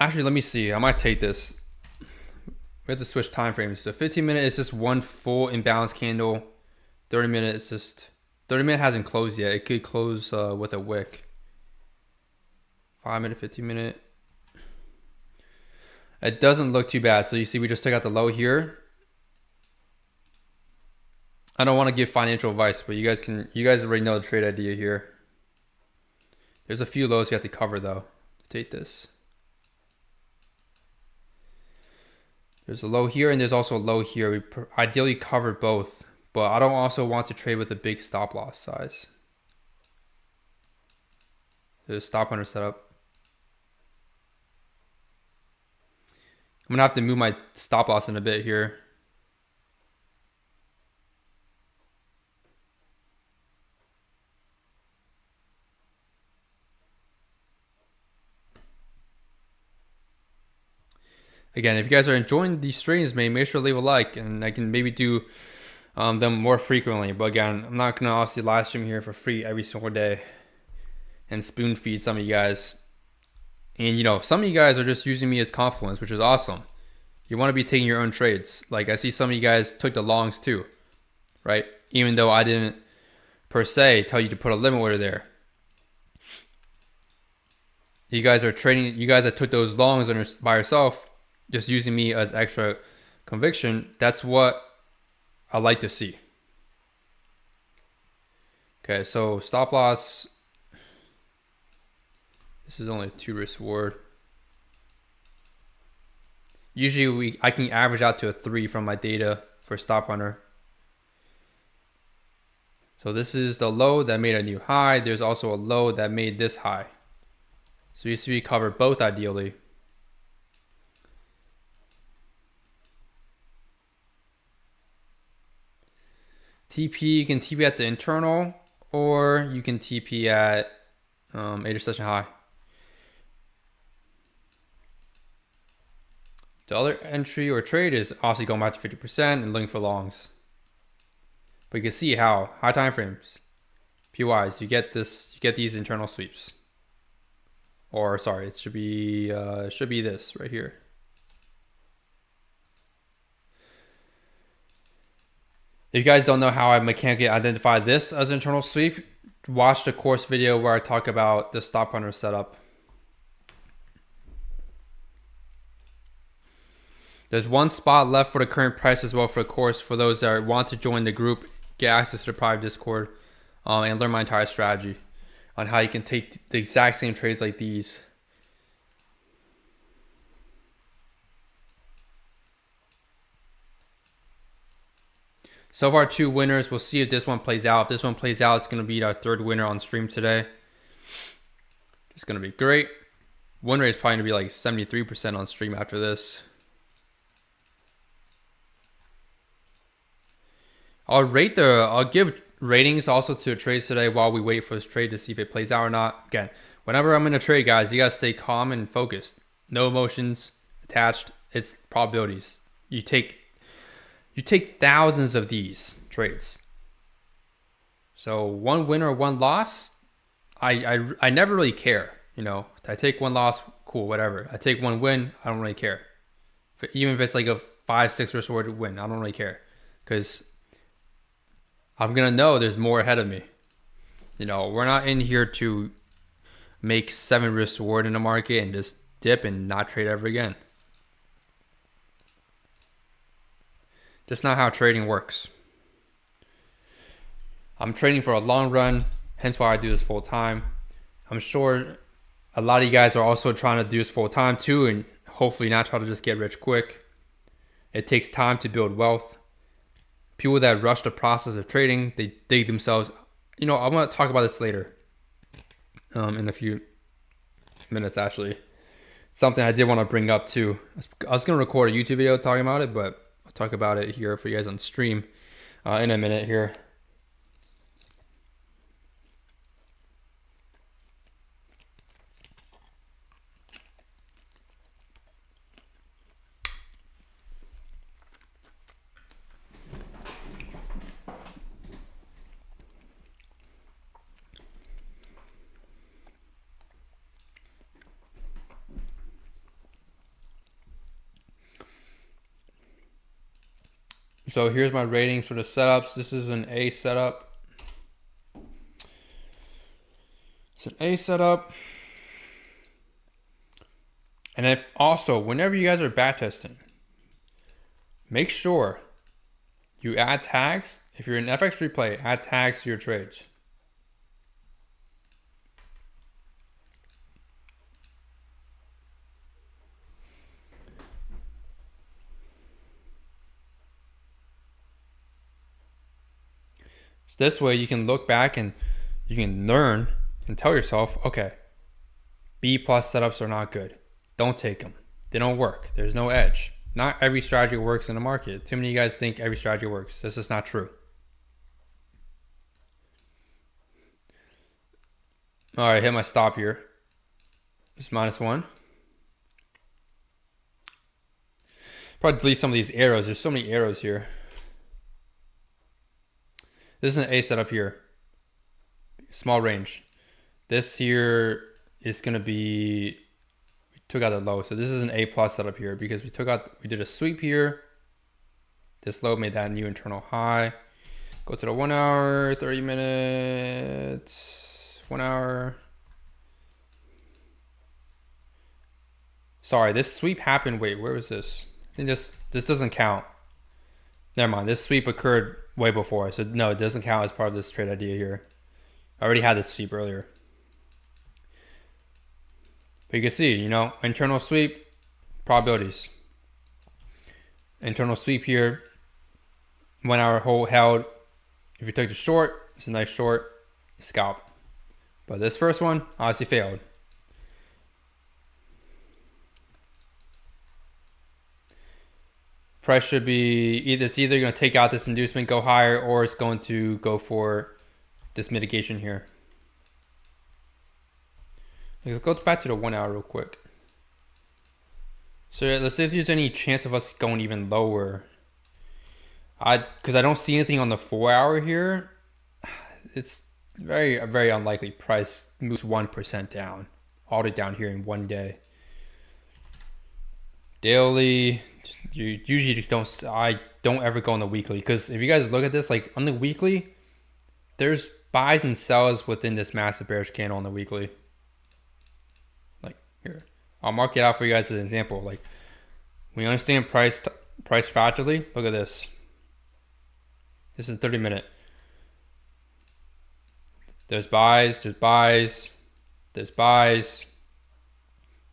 Actually, let me see. I might take this. We have to switch time frames. So 15 minute is just one full imbalance candle. 30 minute is just 30 minute hasn't closed yet. It could close with a wick. 5 minute, 15 minute. It doesn't look too bad. So you see, we just took out the low here. I don't want to give financial advice, but you guys already know the trade idea here. There's a few lows you have to cover though to take this. There's a low here and there's also a low here. We ideally covered both, but I don't also want to trade with a big stop loss size. There's a stop hunter setup. I'm gonna have to move my stop loss in a bit here. Again, if you guys are enjoying these streams, make sure to leave a like, and I can maybe do them more frequently. But again, I'm not gonna obviously live stream here for free every single day and spoon feed some of you guys. And you know, some of you guys are just using me as confluence, which is awesome. You want to be taking your own trades. Like I see some of you guys took the longs too, right? Even though I didn't per se tell you to put a limit order there. You guys are trading. You guys that took those longs by yourself, just using me as extra conviction, that's what I like to see. Okay, so stop loss. This is only a 2 risk reward. Usually I can average out to a 3 from my data for stop hunter. So this is the low that made a new high. There's also a low that made this high. So you see we cover both ideally. TP, you can TP at the internal, or you can TP at age of session high. The other entry or trade is obviously going back to 50% and looking for longs. But you can see how high time frames, PYs, you get these internal sweeps. Or sorry, it should be this right here. If you guys don't know how I mechanically identify this as internal sweep, watch the course video where I talk about the stop hunter setup. There's one spot left for the current price as well for the course for those that want to join the group, get access to the private Discord, and learn my entire strategy on how you can take the exact same trades like these. So far 2 winners. We'll see if this one plays out. If this one plays out, it's going to be our 3rd winner on stream today. It's going to be great. Win rate is probably going to be like 73% on stream after this. I'll give ratings also to the trades today while we wait for this trade to see if it plays out or not. Again, whenever I'm in a trade, guys, you gotta stay calm and focused. No emotions attached. It's probabilities. You take thousands of these trades. So one win or one loss, I never really care. You know, I take one loss, cool, whatever. I take one win, I don't really care. Even if it's like a 5-6 risk reward win, I don't really care, because I'm gonna know there's more ahead of me. You know, we're not in here to make 7 risk reward in the market and just dip and not trade ever again. Just not how trading works. I'm trading for a long run, hence why I do this full time. I'm sure a lot of you guys are also trying to do this full time too, and hopefully not try to just get rich quick. It takes time to build wealth. People that rush the process of trading, they dig themselves. You know, I'm going to talk about this later in a few minutes, actually. Something I did want to bring up too. I was going to record a YouTube video talking about it, but I'll talk about it here for you guys on stream in a minute here. So here's my ratings for the setups. This is an A setup. It's an A setup. And if also, whenever you guys are backtesting, make sure you add tags. If you're in FX replay, add tags to your trades. This way you can look back and you can learn and tell yourself, okay, B plus setups are not good. Don't take them. They don't work. There's no edge. Not every strategy works in the market. Too many of you guys think every strategy works. This is not true. All right, hit my stop here. It's -1. Probably delete some of these arrows. There's so many arrows here. This is an A setup here. Small range. This here is going to be, we took out the low. So this is an A plus setup here because we did a sweep here. This low made that new internal high. Go to the 1 hour, 30 minutes, 1 hour. Sorry, this sweep happened. Wait, where was this? I think this doesn't count. Never mind. This sweep occurred way before. So no, it doesn't count as part of this trade idea here. I already had this sweep earlier. But you can see, you know, internal sweep, probabilities. Internal sweep here, 1 hour hold held. If you took the short, it's a nice short, scalp. But this first one obviously failed. Price should be it's either going to take out this inducement, go higher, or it's going to go for this mitigation here. Let's go back to the 1 hour real quick. So let's see if there's any chance of us going even lower. Because I don't see anything on the 4 hour here. It's very unlikely price moves 1% down, all the way down here in 1 day. Daily, you usually I don't ever go on the weekly, because if you guys look at this, like on the weekly, there's buys and sells within this massive bearish candle on the weekly. Like here, I'll mark it out for you guys as an example. Like when you understand price factorly, look at this. This is 30 minute. There's buys, there's buys, there's buys,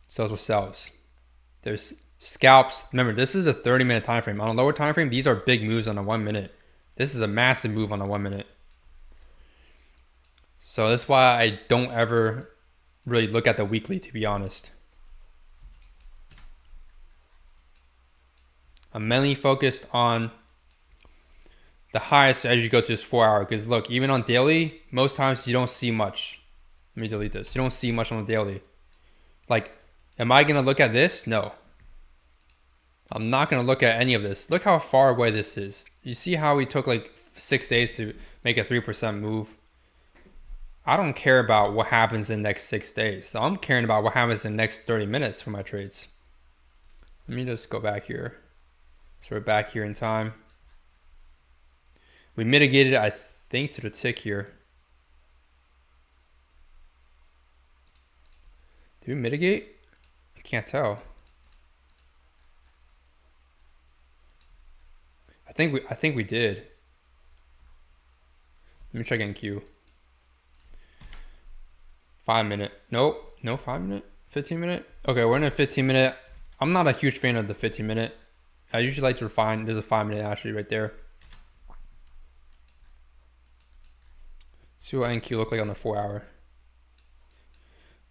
sells with sells. There's scalps. Remember, this is a 30-minute time frame. On a lower time frame, these are big moves on a 1 minute. This is a massive move on a 1 minute. So that's why I don't ever really look at the weekly, to be honest. I'm mainly focused on the highest as you go to this 4 hour. Because look, even on daily, most times you don't see much. Let me delete this. You don't see much on the daily. Like, am I gonna look at this? No. I'm not gonna look at any of this. Look how far away this is. You see how we took like 6 days to make a 3% move? I don't care about what happens in the next 6 days. I'm caring about what happens in the next 30 minutes for my trades. Let me just go back here. So we're back here in time. We mitigated, I think, to the tick here. Did we mitigate? I can't tell. I think we did. Let me check NQ. 5 minute. Nope. No 5 minute. 15 minute. Okay, we're in a 15 minute. I'm not a huge fan of the 15 minute. I usually like to refine. There's a 5 minute actually right there. See what NQ look like on the 4 hour.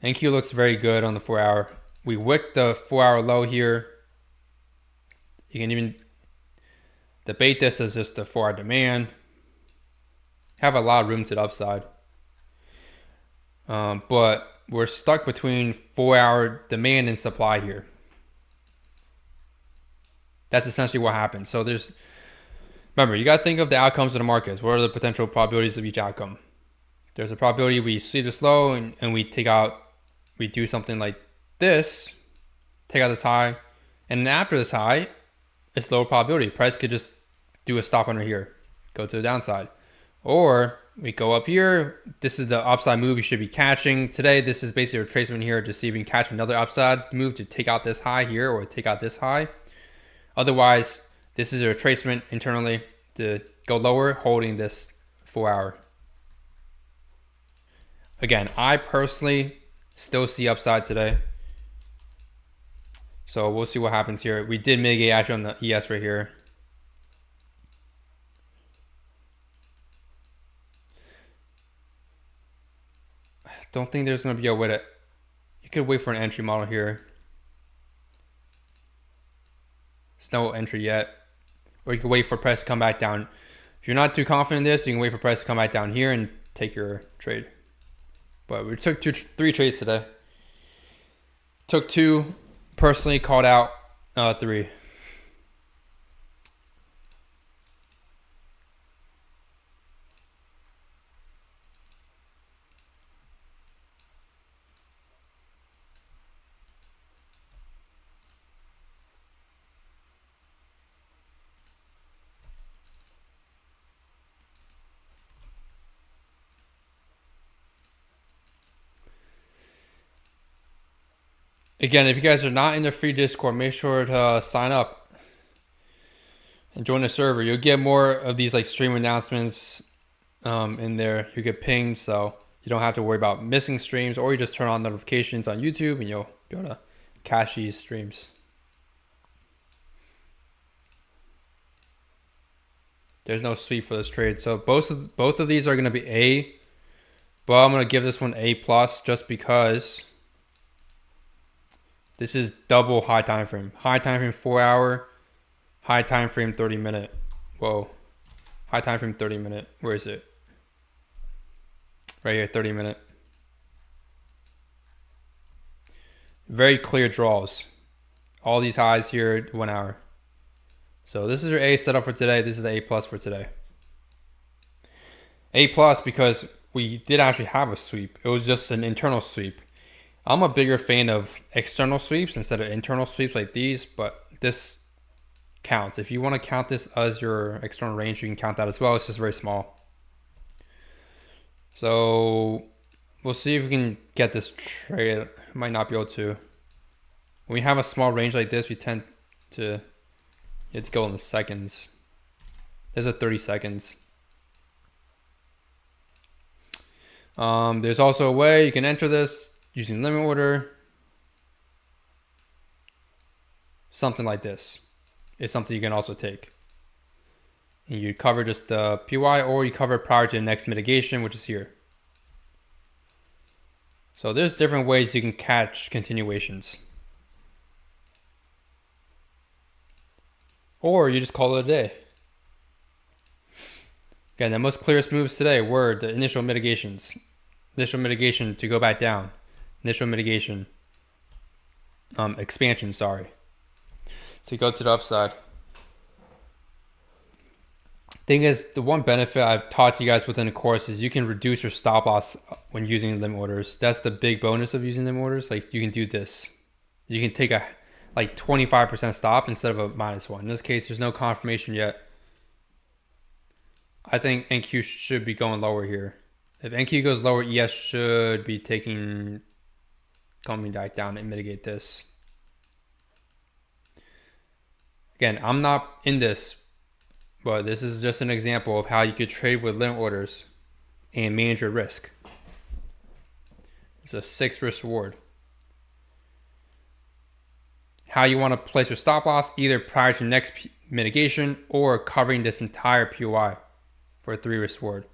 NQ looks very good on the 4 hour. We wicked the 4 hour low here. You can even debate this as just the 4 hour demand. Have a lot of room to the upside. But we're stuck between 4 hour demand and supply here. That's essentially what happens. So remember, you got to think of the outcomes of the markets. What are the potential probabilities of each outcome? There's a probability we see this low and we do something like this, take out this high, and after this high, it's lower probability. Price could just do a stop under here, go to the downside. Or we go up here. This is the upside move you should be catching. Today, this is basically a retracement here to see if we can catch another upside move to take out this high here or take out this high. Otherwise, this is a retracement internally to go lower, holding this 4 hour. Again, I personally still see upside today. So we'll see what happens here. We did mitigate actually on the ES right here. I don't think there's going to be a way to... You could wait for an entry model here. There's no entry yet. Or you can wait for price to come back down. If you're not too confident in this, you can wait for price to come back down here and take your trade. But we took 3 trades today. Took 2. Personally called out 3. Again, if you guys are not in the free Discord, make sure to sign up and join the server. You'll get more of these like stream announcements in there. You get pinged, so you don't have to worry about missing streams, or you just turn on notifications on YouTube and you'll be able to catch these streams. There's no sweep for this trade. So both of these are going to be A, but I'm going to give this one A plus just because this is double high time frame. High time frame 4 hour, high time frame 30 minute. Whoa. High time frame 30 minute. Where is it? Right here, 30 minute. Very clear draws. All these highs here, 1 hour. So this is your A setup for today. This is the A plus for today. A plus because we did actually have a sweep. It was just an internal sweep. I'm a bigger fan of external sweeps instead of internal sweeps like these, but this counts. If you want to count this as your external range, you can count that as well. It's just very small. So we'll see if we can get this trade. Might not be able to. When we have a small range like this, we tend to, you have to go in the seconds. There's a 30 seconds. There's also a way you can enter this using limit order. Something like this is something you can also take. And you cover just the PY, or you cover prior to the next mitigation, which is here. So there's different ways you can catch continuations. Or you just call it a day. Again, the most clearest moves today were the initial mitigations. Initial mitigation to go back down. Initial mitigation. Expansion, sorry. To go to the upside. Thing is, the one benefit I've taught you guys within the course is you can reduce your stop loss when using limit orders. That's the big bonus of using limit orders. Like, you can do this. You can take a like 25% stop instead of a -1. In this case, there's no confirmation yet. I think NQ should be going lower here. If NQ goes lower, ES should be coming back down and mitigate this. Again, I'm not in this, but this is just an example of how you could trade with limit orders and manage your risk. It's a 6 risk reward. How you want to place your stop loss, either prior to next mitigation or covering this entire POI for a 3 risk reward.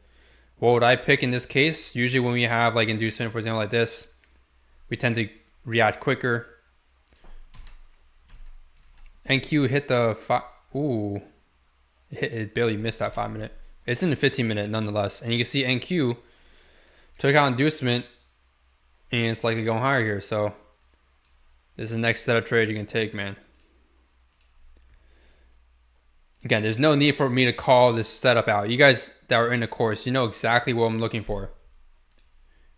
What would I pick in this case? Usually when we have like inducement, for example, like this, we tend to react quicker. NQ hit the ooh, it barely missed that 5 minute. It's in the 15 minute nonetheless. And you can see NQ took out inducement and it's likely going higher here. So this is the next set of trades you can take, man. Again, there's no need for me to call this setup out. You guys that are in the course, you know exactly what I'm looking for.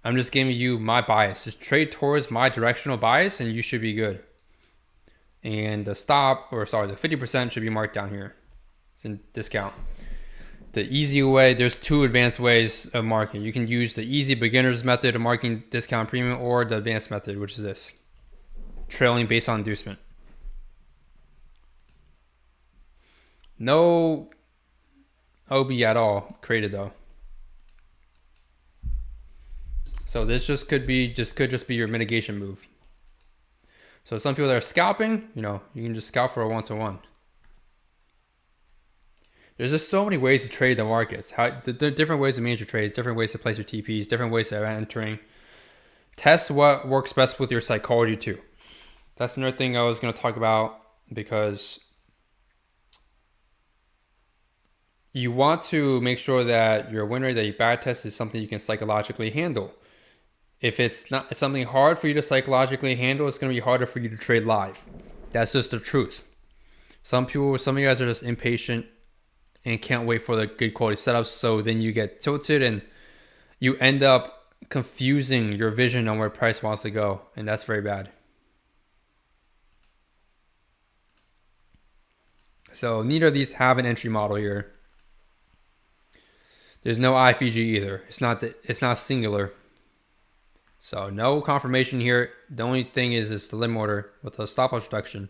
I'm just giving you my bias. Just trade towards my directional bias and you should be good. And the stop, or sorry, the 50% should be marked down here. It's in discount. The easy way, there's 2 advanced ways of marking. You can use the easy beginner's method of marking discount premium or the advanced method, which is this. Trailing based on inducement. No OB at all created though. So this could just be your mitigation move. So some people that are scalping, you can just scalp for a 1-to-1. There's just so many ways to trade the markets. The different ways to manage your trades, different ways to place your TPs, different ways of entering. Test what works best with your psychology too. That's another thing I was going to talk about, because you want to make sure that your win rate that you backtest is something you can psychologically handle. If it's something hard for you to psychologically handle, it's going to be harder for you to trade live. That's just the truth. Some of you guys are just impatient and can't wait for the good quality setups. So then you get tilted and you end up confusing your vision on where price wants to go. And that's very bad. So neither of these have an entry model here. There's no IFEG either. It's not singular. So no confirmation here. The only thing is the limit order with a stop loss reduction.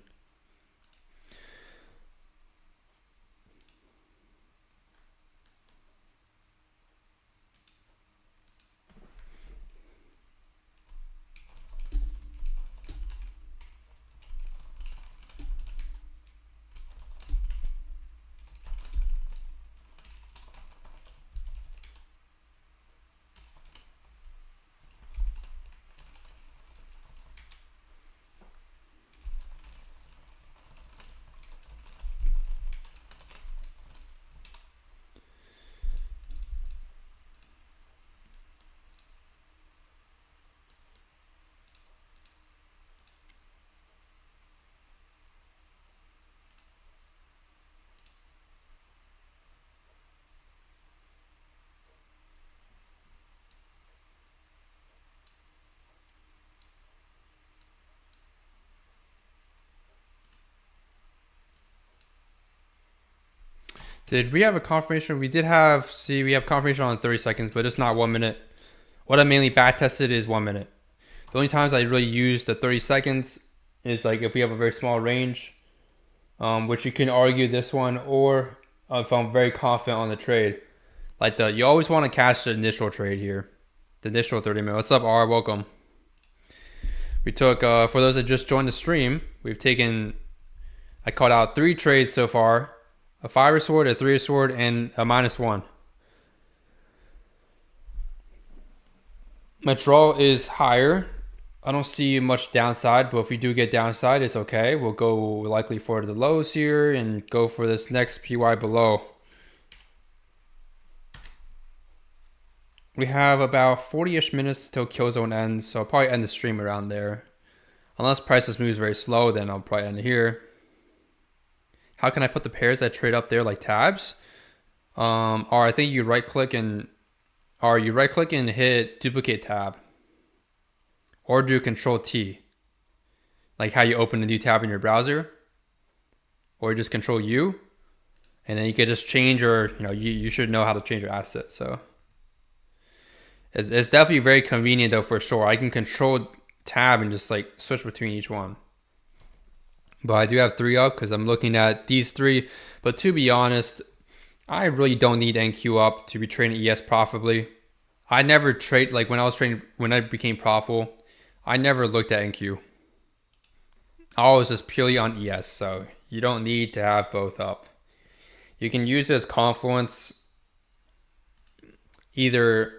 Did we have a confirmation? We have confirmation on 30 seconds, but it's not 1 minute. What I mainly back tested is 1 minute. The only times I really use the 30 seconds is like if we have a very small range, which you can argue this one, or if I'm very confident on the trade. Like you always want to catch the initial trade here. The initial 30 minute. What's up, R? Welcome. We took, for those that just joined the stream, I called out 3 trades so far. A 5 sword, a 3 sword, and a -1. My draw is higher. I don't see much downside, but if we do get downside, it's okay. We'll go likely for the lows here and go for this next PY below. We have about 40-ish minutes till kill zone ends, so I'll probably end the stream around there. Unless prices moves very slow, then I'll probably end it here. How can I put the pairs that trade up there like tabs? Or I think you right click and hit duplicate tab. Or do Control T. Like how you open a new tab in your browser. Or just Control U. And then you can just change your, you should know how to change your assets. So it's definitely very convenient though, for sure. I can Control tab and just like switch between each one. But I do have 3 up because I'm looking at these 3. But to be honest, I really don't need NQ up to be trading ES profitably. I never trade, like when I became profitable, I never looked at NQ. I was just purely on ES, so you don't need to have both up. You can use it as confluence, either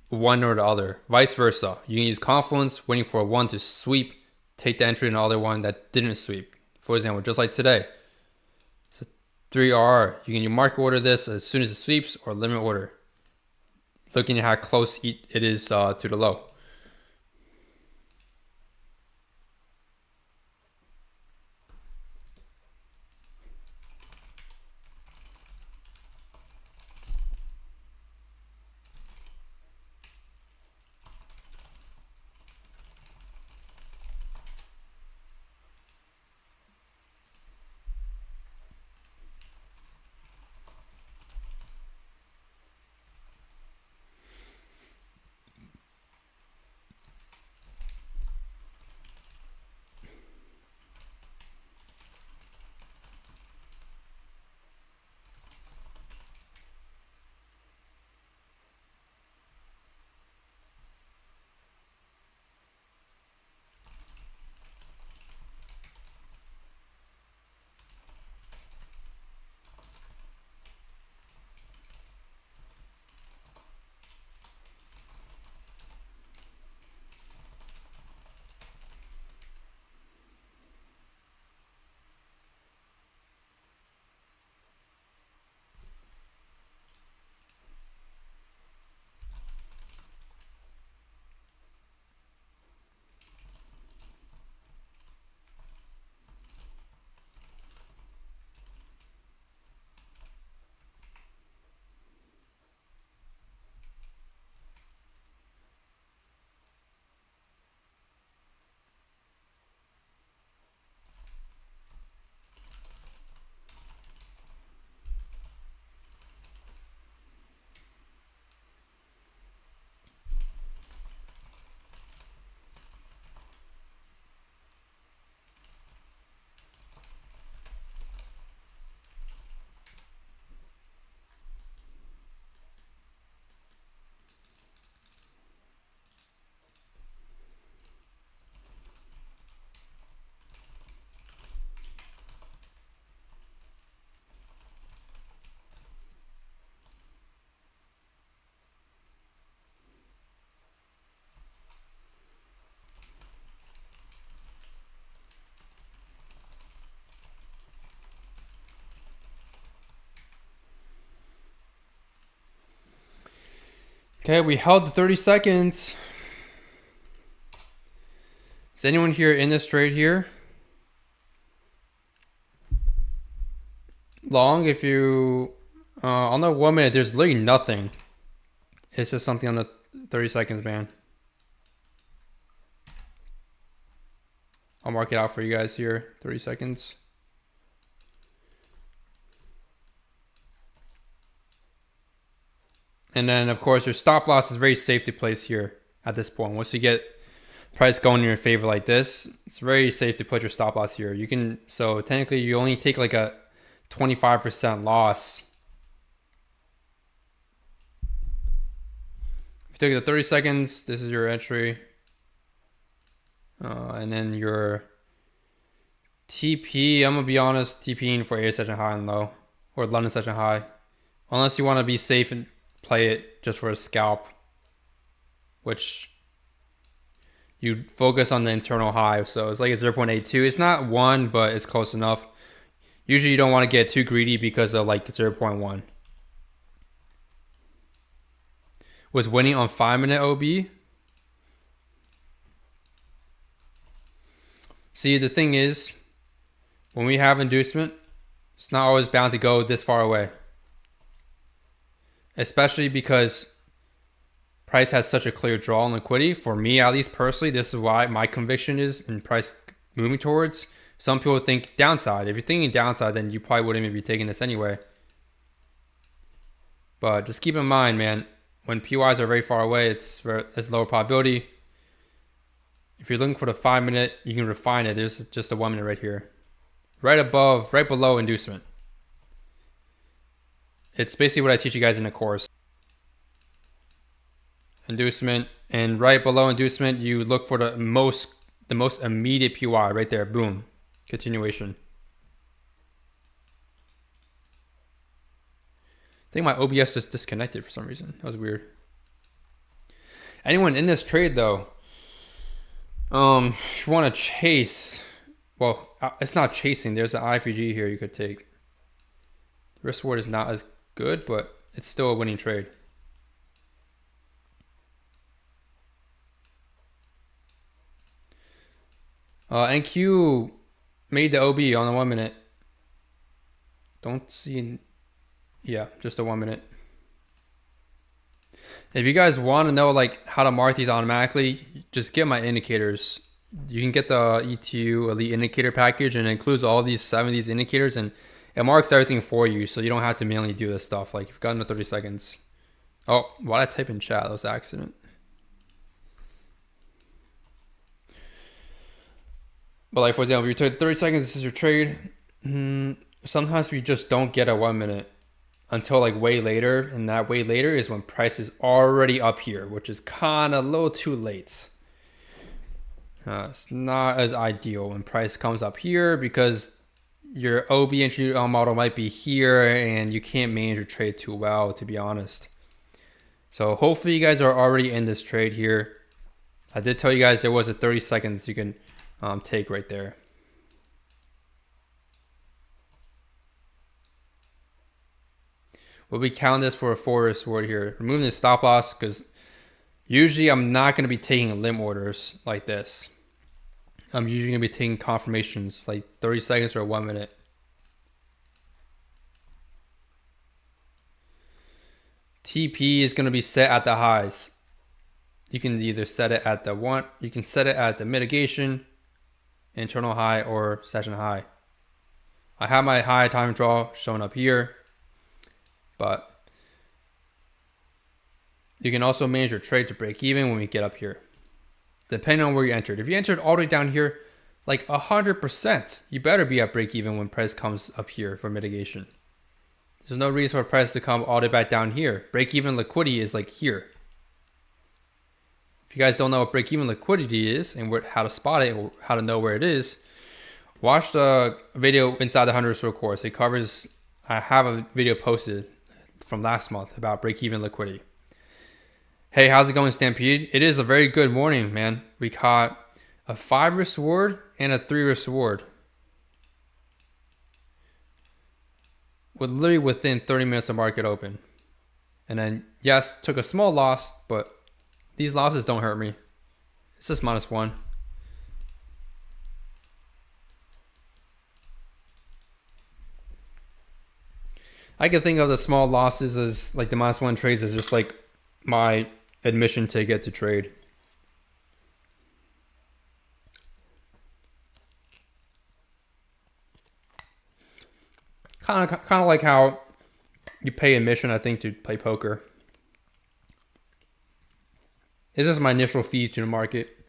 one or the other, vice versa. You can use confluence, waiting for one to sweep, take the entry in the other one that didn't sweep. For example, just like today. So 3R, you can market order this as soon as it sweeps or limit order. Looking at how close it is to the low. Okay, we held the 30 seconds. Is anyone here in this trade here? Long, if you... on the 1 minute, there's literally nothing. It's just something on the 30 seconds, man. I'll mark it out for you guys here. 30 seconds. And then, of course, your stop loss is very safe to place here at this point. Once you get price going in your favor like this, it's very safe to put your stop loss here. You can, so technically you only take like a 25% loss. If you take the 30 seconds, this is your entry. And then your TP, I'm gonna be honest, TPing for A session high and low, or London session high. Unless you want to be safe and play it just for a scalp, which you focus on the internal high. So it's like a 0.82. It's not 1, but it's close enough. Usually you don't want to get too greedy because of like 0.1. was winning on 5-minute OB. See, the thing is, when we have inducement, it's not always bound to go this far away. Especially because price has such a clear draw on liquidity. For me, at least personally, this is why my conviction is in price moving towards. Some people think downside. If you're thinking downside, then you probably wouldn't even be taking this anyway. But just keep in mind, man, when PYs are very far away, it's lower probability. If you're looking for the 5-minute, you can refine it. There's just a 1-minute right here. Right below inducement. It's basically what I teach you guys in the course. Inducement, and right below inducement, you look for the most immediate PY right there. Boom. Continuation. I think my OBS just disconnected for some reason. That was weird. Anyone in this trade though, if you want to chase, well, it's not chasing. There's an IFG here you could take. Risk reward is not as good, but it's still a winning trade. NQ made the OB on the 1-minute. Don't see, yeah, just a 1-minute. If you guys want to know like how to mark these automatically, just get my indicators. You can get the ETU Elite Indicator package, and it includes all these 70s indicators, and it marks everything for you, so you don't have to manually do this stuff. Like, you've got under 30 seconds. Oh, why did I type in chat? That was an accident. But like, for example, if you took 30 seconds, this is your trade. Sometimes we just don't get a 1-minute until like way later, and that way later is when price is already up here, which is kind of a little too late. It's not as ideal when price comes up here because your OB entry model might be here and you can't manage your trade too well, to be honest. So hopefully you guys are already in this trade here. I did tell you guys there was a 30 seconds you can take right there. We'll be counting this for a 4 risk reward here. Removing the stop loss because usually I'm not going to be taking limb orders like this. I'm usually going to be taking confirmations like 30 seconds or 1-minute. TP is going to be set at the highs. You can either set it at you can set it at the mitigation, internal high, or session high. I have my high time draw showing up here, but you can also manage your trade to break even when we get up here, depending on where you entered. If you entered all the way down here, like 100%, you better be at break even when price comes up here for mitigation. There's no reason for price to come all the way back down here. Break even liquidity is like here. If you guys don't know what break even liquidity is and how to spot it or how to know where it is, watch the video inside the 100 Risk course. It covers, I have a video posted from last month about break even liquidity. Hey, how's it going, Stampede? It is a very good morning, man. We caught a 5 risk reward and a 3 risk reward. Literally within 30 minutes of market open. And then, yes, took a small loss, but these losses don't hurt me. It's just -1. I can think of the small losses as like the -1 trades as just like my admission ticket to trade. Kind of like how you pay admission, I think, to play poker. It's just my initial fee to the market.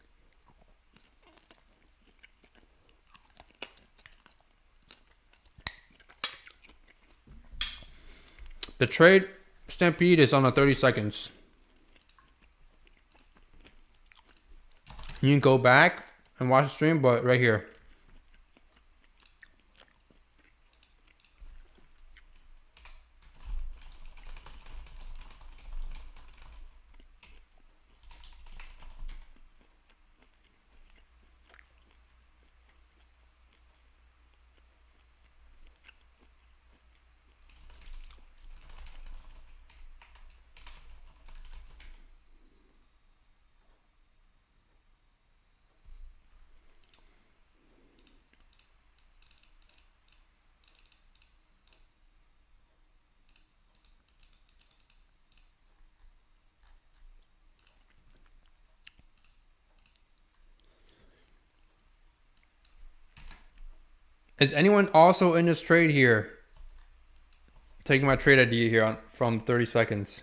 The trade, Stampede, is on the 30 seconds. You can go back and watch the stream, but right here. Is anyone also in this trade here? Taking my trade idea here from 30 seconds.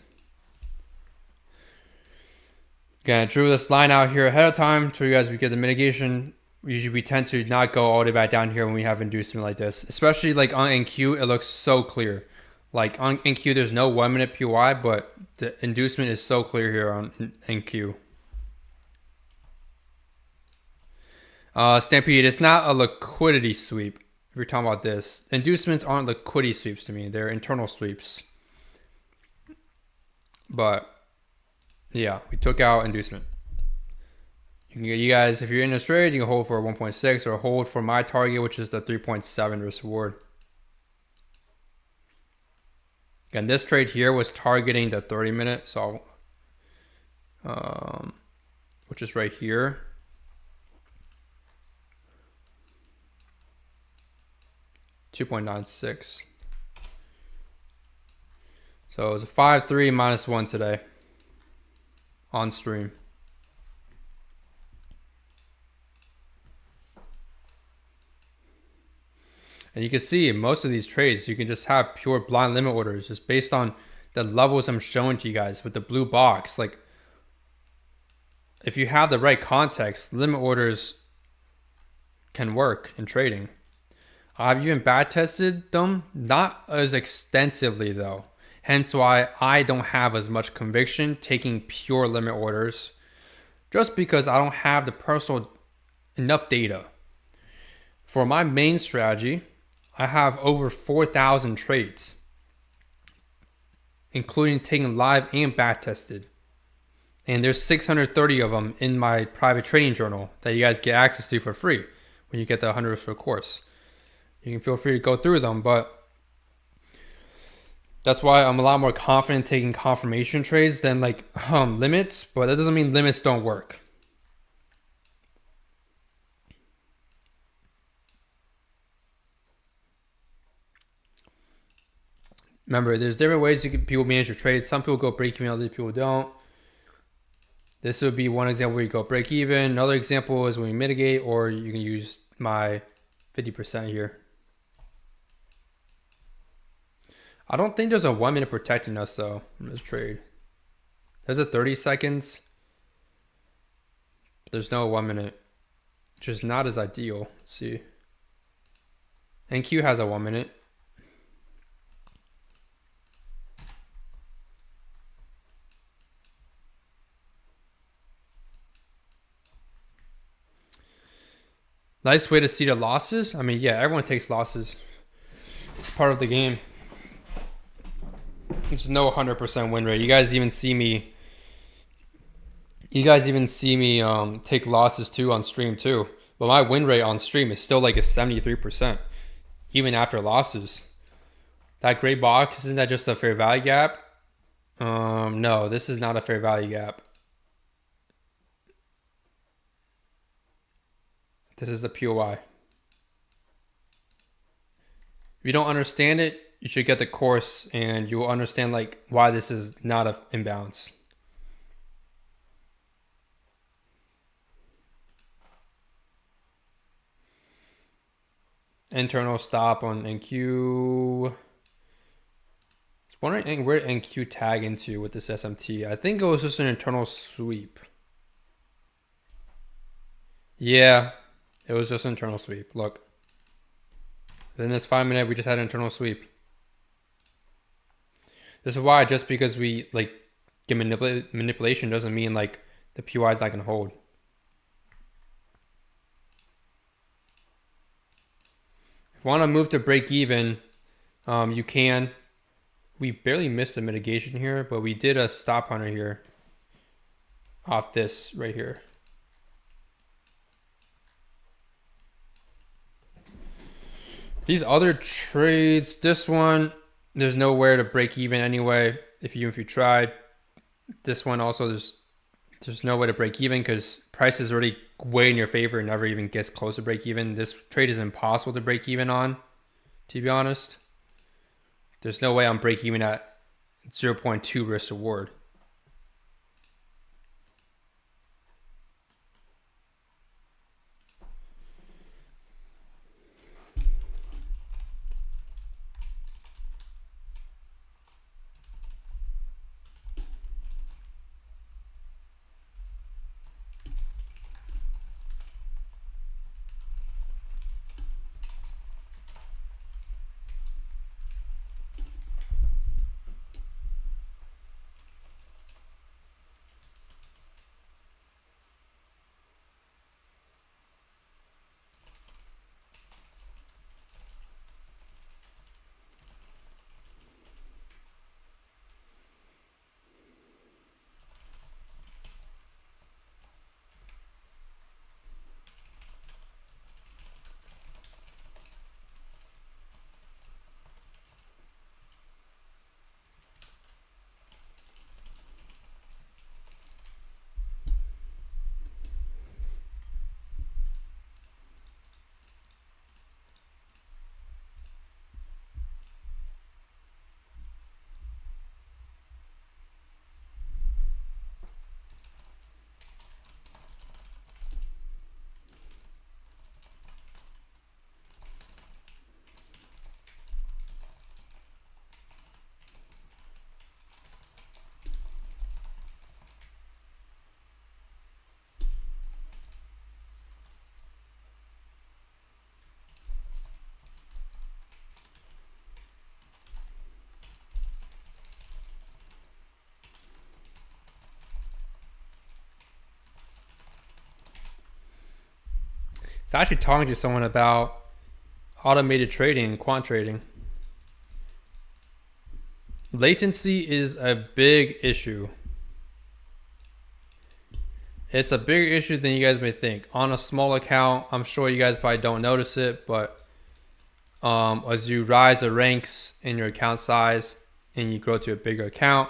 Again, I drew this line out here ahead of time so you guys would get the mitigation. Usually we tend to not go all the way back down here when we have inducement like this. Especially like on NQ, it looks so clear. Like on NQ, there's no 1 minute PY, but the inducement is so clear here on NQ. Stampede, it's not a liquidity sweep. If you're talking about this, inducements aren't liquidity sweeps to me. They're internal sweeps. But yeah, we took out inducement. You guys, if you're in this trade, you can hold for 1.6 or hold for my target, which is the 3.7 risk reward. Again, this trade here was targeting the 30 minute, so which is right here. $2.96. So it was a 5.3 minus 1 today on stream. And you can see in most of these trades, you can just have pure blind limit orders just based on the levels I'm showing to you guys with the blue box. Like, if you have the right context, limit orders can work in trading. I've even back tested them, not as extensively though. Hence why I don't have as much conviction taking pure limit orders, just because I don't have the personal enough data. For my main strategy, I have over 4,000 trades, including taking live and back tested. And there's 630 of them in my private trading journal that you guys get access to for free when you get the 100 for course. You can feel free to go through them, but that's why I'm a lot more confident taking confirmation trades than like limits, but that doesn't mean limits don't work. Remember, there's different ways people manage your trades. Some people go break even, other people don't. This would be one example where you go break even. Another example is when you mitigate, or you can use my 50% here. I don't think there's a 1 minute protecting us though in this trade. There's a 30 seconds. But there's no 1 minute, which is not as ideal. Let's see. NQ has a 1 minute. Nice way to see the losses. I mean, yeah, everyone takes losses. It's part of the game. There's no 100% win rate. You guys even see me take losses too on stream too. But my win rate on stream is still like a 73%, even after losses. That gray box, isn't that just a fair value gap? No, this is not a fair value gap. This is the POI. If you don't understand it, you should get the course and you will understand like why this is not an imbalance. Internal stop on NQ. I was wondering where NQ tag into with this SMT. I think it was just an internal sweep. Yeah, it was just an internal sweep. Look. Then this 5 minute, we just had an internal sweep. This is why just because we like get manipulation doesn't mean like the PY is not gonna hold. If you want to move to break even, you can. We barely missed a mitigation here, but we did a stop hunter here off this right here. These other trades, this one, there's nowhere to break even anyway. If you tried, this one also there's no way to break even because price is already way in your favor and never even gets close to break even. This trade is impossible to break even on, to be honest. There's no way I'm break even at 0.2 risk reward. was actually talking to someone about automated trading, quant trading. Latency is a big issue. It's a bigger issue than you guys may think. On a small account, I'm sure you guys probably don't notice it, but as you rise the ranks in your account size and you grow to a bigger account,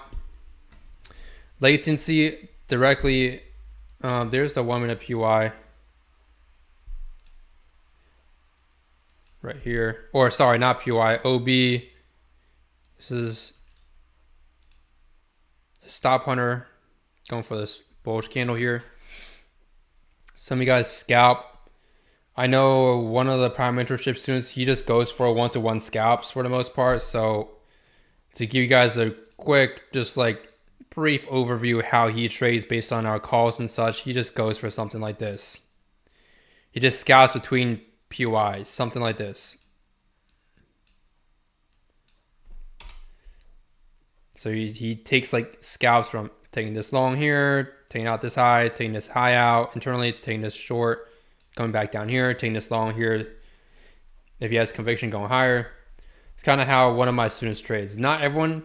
latency directly, there's the 1 minute PY right here, or sorry, not PY, OB. This is Stop Hunter going for this bullish candle here. Some of you guys scalp. I know one of the prime mentorship students, he just goes for one-to-one scalps for the most part. So to give you guys a quick, just like brief overview how he trades based on our calls and such, he just goes for something like this. He just scalps between POIs, something like this. So he takes like scalps from taking this long here, taking out this high, taking this high out internally, taking this short, coming back down here, taking this long here. If he has conviction, going higher. It's kind of how one of my students trades. Not everyone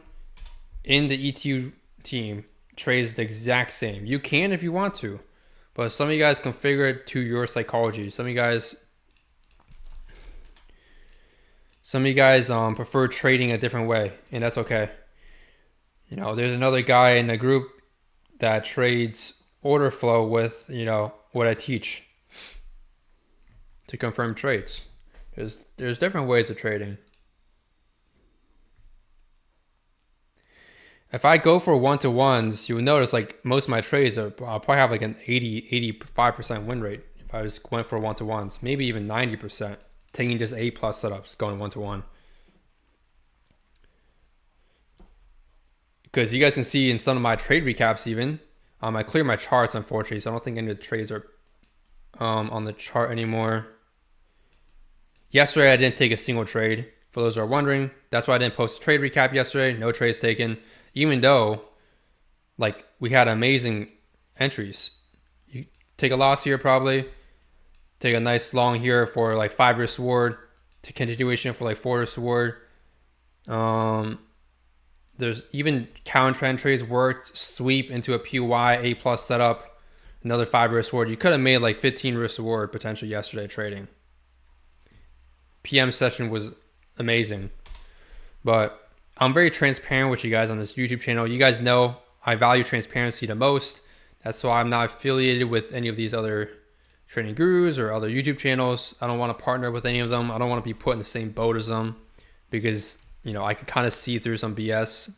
in the ETU team trades the exact same. You can if you want to, but some of you guys configure it to your psychology. Some of you guys prefer trading a different way, and that's okay. You know, there's another guy in the group that trades order flow with, you know, what I teach to confirm trades. There's different ways of trading. If I go for one-to-ones, you will notice like most of my trades I'll probably have like an 85% win rate if I just went for one-to-ones, maybe even 90%, taking just A+ setups going one-to-one. Because you guys can see in some of my trade recaps even, I clear my charts unfortunately, so I don't think any of the trades are on the chart anymore. Yesterday I didn't take a single trade. For those who are wondering, that's why I didn't post a trade recap yesterday. No trades taken, even though like we had amazing entries. You take a loss here probably, take a nice long here for like 5 risk reward, to continuation for like 4 risk reward. There's even counter trend trades worked, sweep into a PY A+ setup, another 5 risk reward. You could have made like 15 risk reward potential yesterday trading. PM session was amazing, but I'm very transparent with you guys on this YouTube channel. You guys know I value transparency the most. That's why I'm not affiliated with any of these other trading gurus or other YouTube channels. I don't want to partner with any of them. I don't want to be put in the same boat as them, because you know, I can kind of see through some BS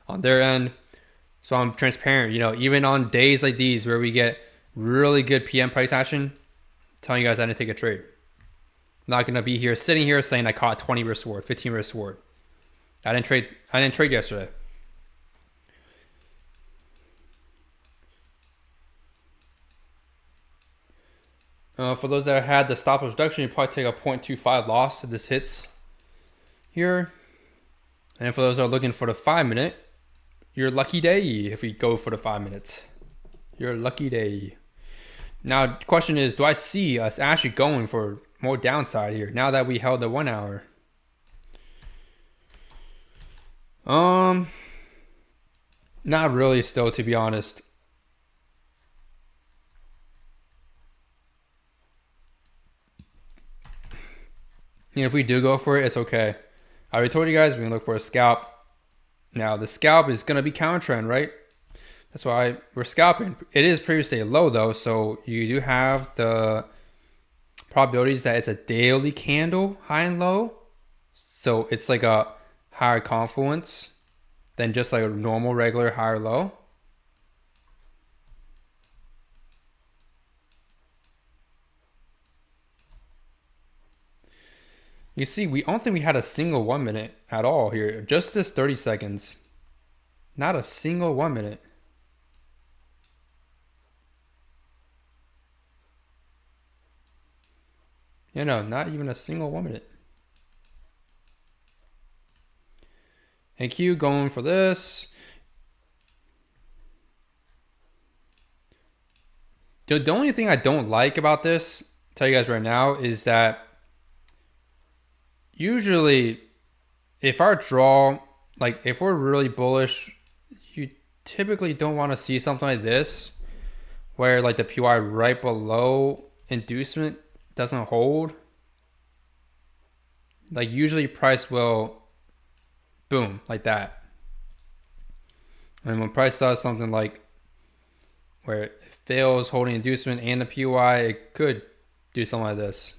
on their end. So I'm transparent, you know, even on days like these where we get really good PM price action, I'm telling you guys I didn't take a trade. I'm not going to be here sitting here saying I caught 20 risk reward, 15 risk reward. I didn't trade yesterday. For those that had the stop loss reduction, you probably take a 0.25 loss if this hits here. And for those that are looking for the 5 minute, your lucky day if we go for the 5 minutes. Your lucky day. Now, the question is, do I see us actually going for more downside here now that we held the 1 hour? Not really still, to be honest. You know, if we do go for it, it's okay. I already told you guys we're gonna look for a scalp. Now the scalp is gonna be counter trend, right? That's why we're scalping. It is previously low though, so you do have the probabilities that it's a daily candle, high and low. So it's like a higher confluence than just like a normal regular high or low. You see, I don't think we had a single 1 minute at all here. Just this 30 seconds. Not a single 1 minute. You know, not even a single 1 minute. And Q going for this. The only thing I don't like about this, tell you guys right now is that usually if our draw, like if we're really bullish, you typically don't want to see something like this where like the PY right below inducement doesn't hold. Like usually price will boom like that. And when price does something like where it fails holding inducement and the PY, it could do something like this.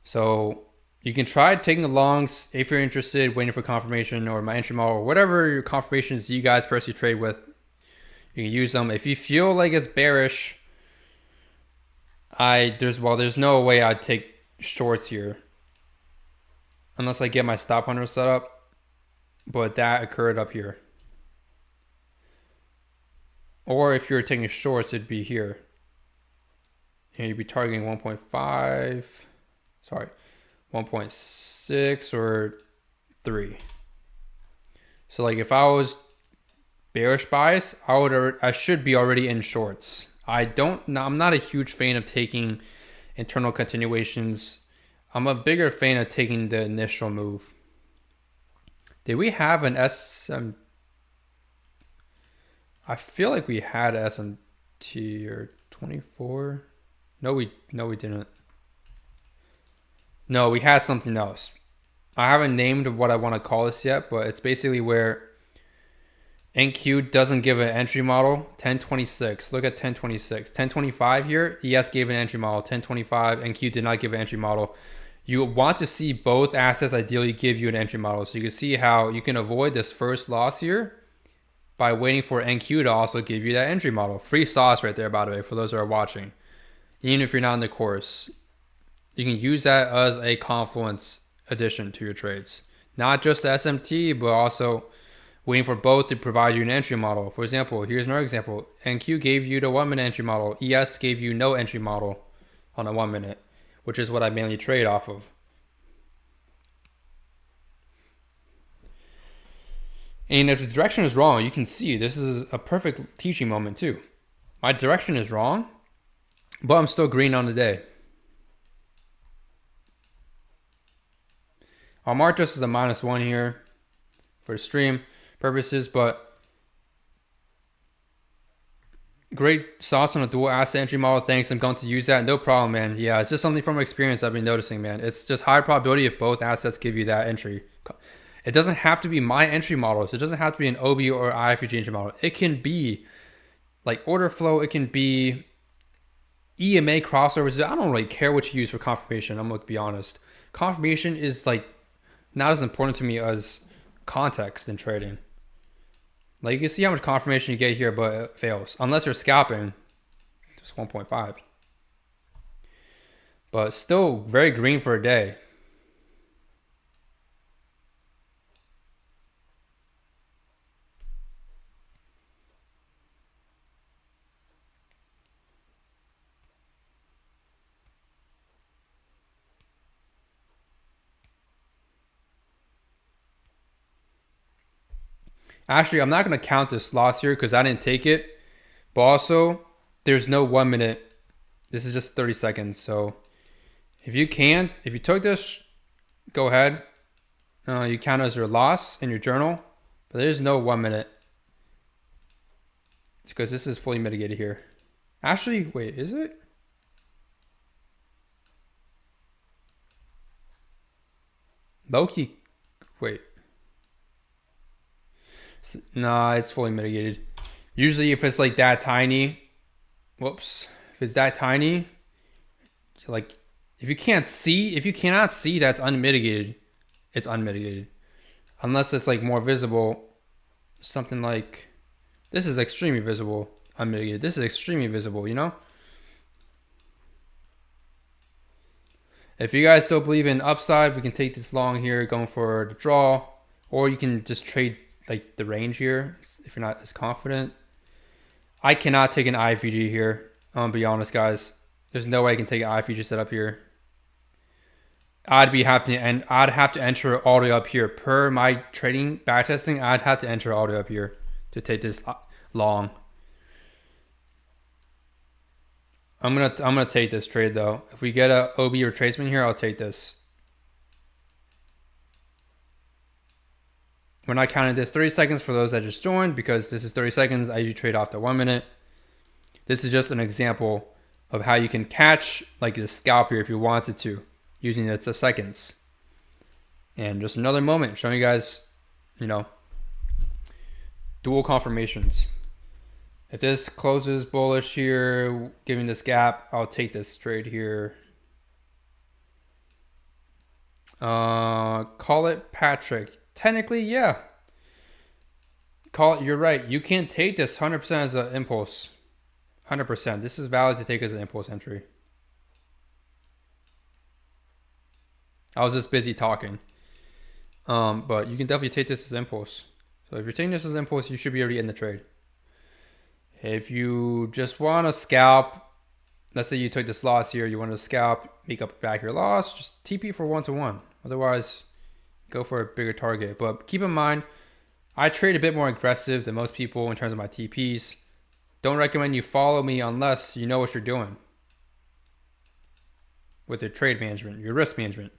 So you can try taking longs if you're interested, waiting for confirmation or my entry model or whatever your confirmations you guys personally trade with. You can use them. If you feel like it's bearish, there's no way I'd take shorts here unless I get my stop hunter set up. But that occurred up here. Or if you're taking shorts, it'd be here. And you'd be targeting 1.5, sorry, 1.6 or 3. So like if I was bearish bias, I should be already in shorts. I'm not a huge fan of taking internal continuations. I'm a bigger fan of taking the initial move. Did we have an SM? I feel like we had SMT or 24. No, we didn't. No, we had something else. I haven't named what I want to call this yet, but it's basically where NQ doesn't give an entry model. 1026. Look at 1026. 1025 here. ES gave an entry model. 1025. NQ did not give an entry model. You want to see both assets ideally give you an entry model. So you can see how you can avoid this first loss here by waiting for NQ to also give you that entry model. Free sauce right there, by the way, for those that are watching. Even if you're not in the course, you can use that as a confluence addition to your trades. Not just the SMT, but also waiting for both to provide you an entry model. For example, here's another example. NQ gave you the 1 minute entry model. ES gave you no entry model on a 1 minute, which is what I mainly trade off of. And if the direction is wrong, you can see this is a perfect teaching moment too. My direction is wrong, but I'm still green on the day. I'll mark this as a -1 here for stream purposes, but great sauce on a dual asset entry model. Thanks, I'm going to use that. No problem, man. Yeah, it's just something from experience I've been noticing, man. It's just high probability if both assets give you that entry. It doesn't have to be my entry models. It doesn't have to be an OB or IFUG entry model. It can be like order flow. It can be EMA crossovers. I don't really care what you use for confirmation. I'm going to be honest. Confirmation is like not as important to me as context in trading. Like you can see how much confirmation you get here, but it fails. Unless you're scalping, just 1.5. But still very green for a day. Actually, I'm not going to count this loss here because I didn't take it. But also, there's no 1 minute. This is just 30 seconds. So if you took this, go ahead. You count it as your loss in your journal. But there's no 1 minute. It's because this is fully mitigated here. Actually, wait, is it? Low-key, wait. Nah, it's fully mitigated. Usually if it's like that tiny, if it's that tiny, like if you cannot see that's unmitigated, it's unmitigated. Unless it's like more visible, something like this is extremely visible, unmitigated. This is extremely visible, you know? If you guys still believe in upside, we can take this long here going for the draw, or you can just trade like the range here if you're not as confident. I cannot take an IFUG here. I'm gonna be honest, guys. There's no way I can take an IFUG setup here. I'd have to enter all the way up here per my trading backtesting. I'd have to enter all the way up here to take this long. I'm gonna take this trade though. If we get a OB retracement here, I'll take this. We're not counting this 30 seconds for those that just joined because this is 30 seconds. I usually trade off to 1 minute. This is just an example of how you can catch like the scalp here if you wanted to, using it to seconds. And just another moment showing you guys, you know, dual confirmations. If this closes bullish here, giving this gap, I'll take this trade here. Call it Patrick. Technically, yeah. Call it, you're right. You can't take this 100% as an impulse. 100%. This is valid to take as an impulse entry. I was just busy talking. But you can definitely take this as impulse. So if you're taking this as impulse, you should be already in the trade. If you just want to scalp, let's say you took this loss here, you want to scalp, make up back your loss, just TP for 1-to-1. Otherwise, go for a bigger target. But keep in mind, I trade a bit more aggressive than most people in terms of my TPs. Don't recommend you follow me unless you know what you're doing with your trade management, your risk management.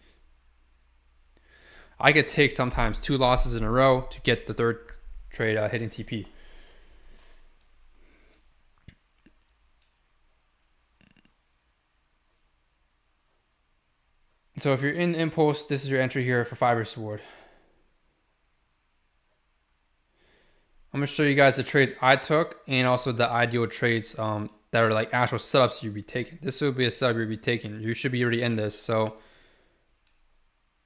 I could take sometimes 2 losses in a row to get the third trade hitting TP. So if you're in impulse, this is your entry here for 5 risk reward. I'm going to show you guys the trades I took and also the ideal trades that are like actual setups you'd be taking. This would be a setup you'd be taking. You should be already in this. So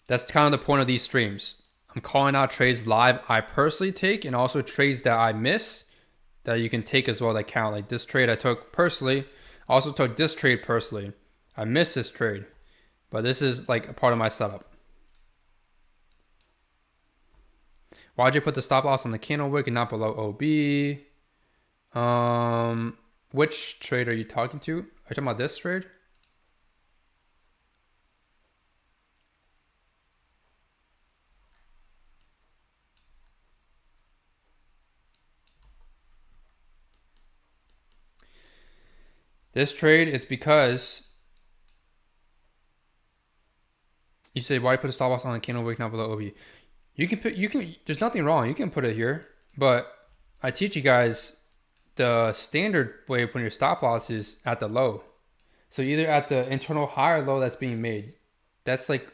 that's kind of the point of these streams. I'm calling out trades live I personally take and also trades that I miss that you can take as well that count. Like this trade I took personally. I also took this trade personally. I missed this trade, but this is like a part of my setup. Why'd you put the stop loss on the candle wick and not below OB? Which trade are you talking to? Are you talking about this trade? This trade is because you say, why put a stop loss on the candle wick not below OB? There's nothing wrong. You can put it here, but I teach you guys the standard way of putting your stop loss is at the low. So either at the internal high or low that's being made. That's like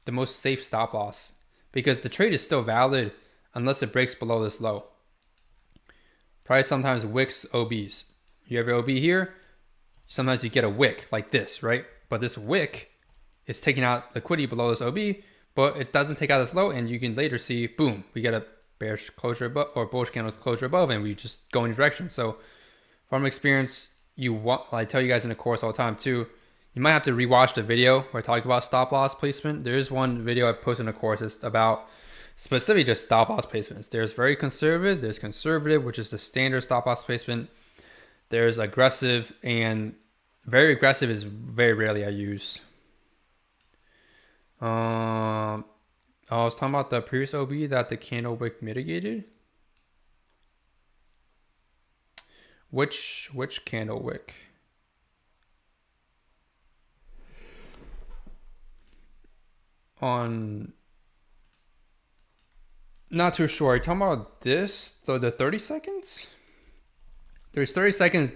the most safe stop loss because the trade is still valid unless it breaks below this low. Probably sometimes wicks OBs. You have your OB here. Sometimes you get a wick like this, right? But this wick is taking out liquidity below this OB, but it doesn't take out this low, and you can later see, boom, we get a bearish closure above or bullish candle closure above, and we just go in a direction. So from experience, I tell you guys in the course all the time too, you might have to rewatch the video where I talk about stop loss placement. There is one video I posted in the course it's about specifically just stop loss placements. There's very conservative, there's conservative, which is the standard stop loss placement. There's aggressive, and very aggressive is very rarely I use. I was talking about the previous OB that the candle wick mitigated. Which candle wick? Not too sure. Are you talking about this? The 30 seconds? There's 30 seconds.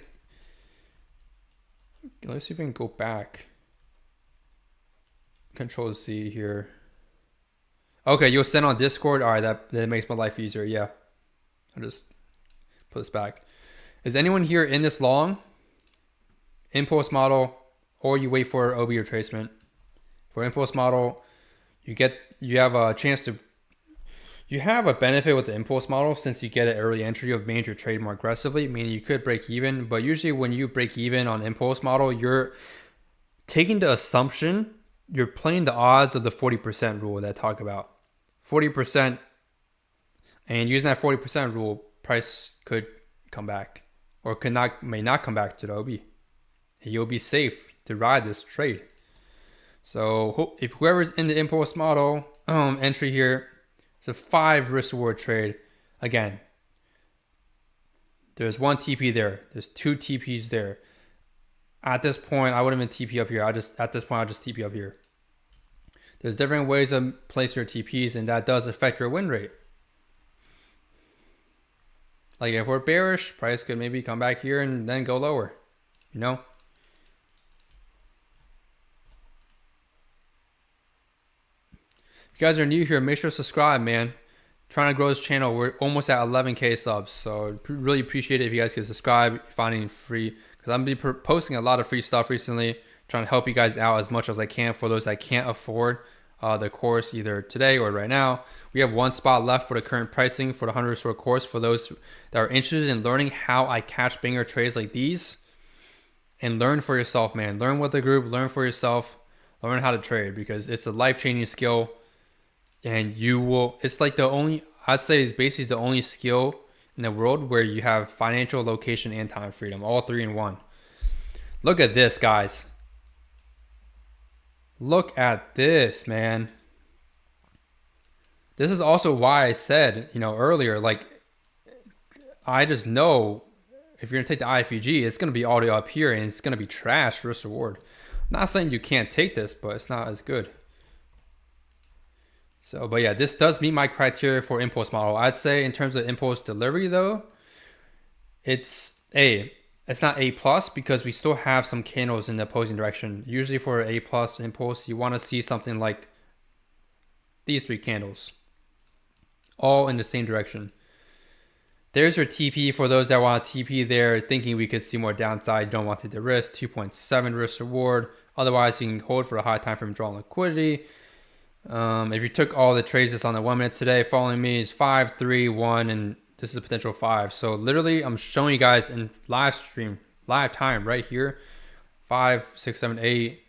Let's see if we can go back. Control C here. Okay, you'll send on Discord. All right, that makes my life easier. Yeah, I'll just put this back. Is anyone here in this long impulse model, or you wait for OB retracement? For impulse model, you have a chance to. You have a benefit with the impulse model since you get an early entry of made your trade more aggressively, meaning you could break even. But usually when you break even on impulse model, you're taking the assumption, you're playing the odds of the 40% rule that I talk about. 40%, and using that 40% rule, price could come back or may not come back to the OB. And you'll be safe to ride this trade. So if whoever's in the impulse model entry here, it's a 5 risk reward trade. Again, there's 1 TP there. There's 2 TPs there. At this point, I wouldn't even TP up here. At this point, I'll just TP up here. There's different ways of placing your TPs, and that does affect your win rate. Like if we're bearish, price could maybe come back here and then go lower, you know? If you guys are new here, make sure to subscribe, man. Trying to grow this channel. We're almost at 11K subs, so really appreciate it if you guys can subscribe, finding free, because I'm been posting a lot of free stuff recently, trying to help you guys out as much as I can for those that can't afford the course either today or right now. We have one spot left for the current pricing for the 100 short course for those that are interested in learning how I catch banger trades like these. And learn for yourself, man. Learn with the group, learn for yourself, learn how to trade, because it's a life-changing skill. And you will, it's like the only, I'd say it's basically the only skill in the world where you have financial, location, and time freedom, all three in one. Look at this, guys. Look at this, man. This is also why I said, earlier, like, I just know if you're going to take the IFEG, it's going to be all the way up here, and it's going to be trash risk reward. I'm not saying you can't take this, but it's not as good. So, but yeah, this does meet my criteria for impulse model. I'd say in terms of impulse delivery though, it's A. It's not A plus because we still have some candles in the opposing direction. Usually for A plus impulse, you want to see something like these three candles, all in the same direction. There's your TP for those that want to TP there, thinking we could see more downside. Don't want to take the risk. 2.7 risk reward. Otherwise, you can hold for a high time frame draw liquidity. If you took all the trades just on the 1 minute today, following me is 5, 3, 1, and this is a potential 5. So literally, I'm showing you guys in live stream, live time right here. 5, 6, 7, 8,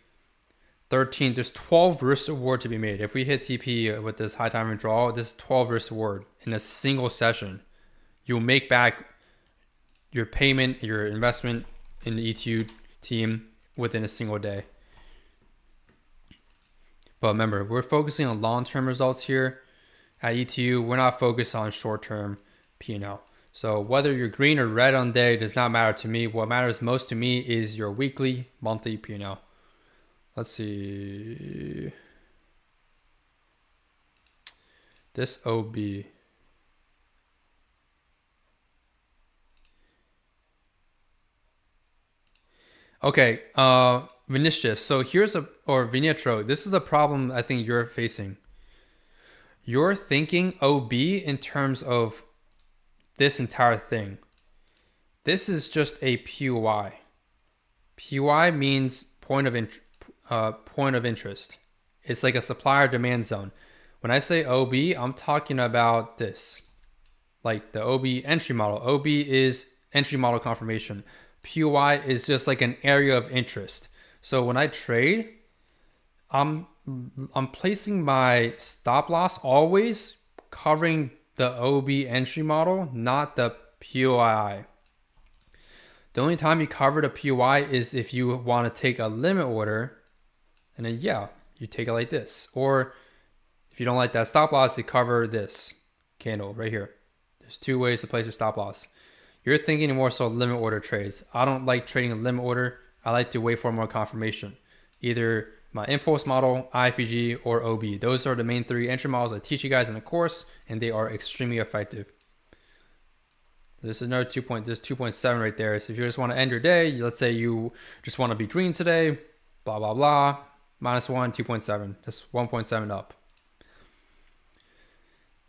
13. There's 12 risk reward to be made. If we hit TP with this high time and draw, this is 12 risk reward in a single session. You'll make back your payment, your investment in the ETU team within a single day. But remember, we're focusing on long-term results here at ETU. We're not focused on short-term P&L. So whether you're green or red on day does not matter to me. What matters most to me is your weekly, monthly P&L. Let's see. This OB. Okay, Vinicius. So here's or Vinitro. This is a problem I think you're facing. You're thinking OB in terms of this entire thing. This is just a POI. POI means point of interest. It's like a supplier demand zone. When I say OB, I'm talking about this, like the OB entry model. OB is entry model confirmation. POI is just like an area of interest. So when I trade, I'm placing my stop loss always covering the OB entry model, not the POI. The only time you cover the POI is if you want to take a limit order, and then you take it like this. Or if you don't like that stop loss, you cover this candle right here. There's two ways to place your stop loss. You're thinking more so limit order trades. I don't like trading a limit order. I like to wait for more confirmation. Either my impulse model, IFEG, or OB. Those are the main three entry models I teach you guys in the course, and they are extremely effective. This is another 2.7 right there. So if you just want to end your day, let's say you just want to be green today, blah, blah, blah, -1, 2.7. That's 1.7 up.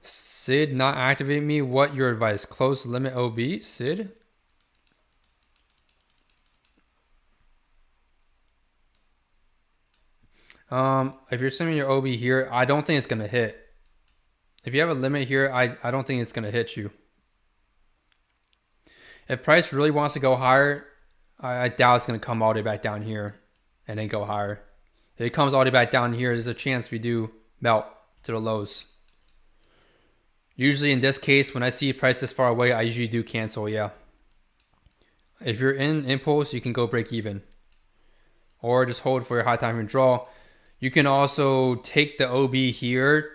Sid, not activate me. What your advice? Close limit OB, Sid? If you're sending your OB here, I don't think it's going to hit. If you have a limit here, I don't think it's going to hit you. If price really wants to go higher, I doubt it's going to come all the way back down here and then go higher. If it comes all the way back down here, there's a chance we do melt to the lows. Usually in this case, when I see price this far away, I usually do cancel, yeah. If you're in impulse, you can go break even. Or just hold for your high time and draw. You can also take the OB here,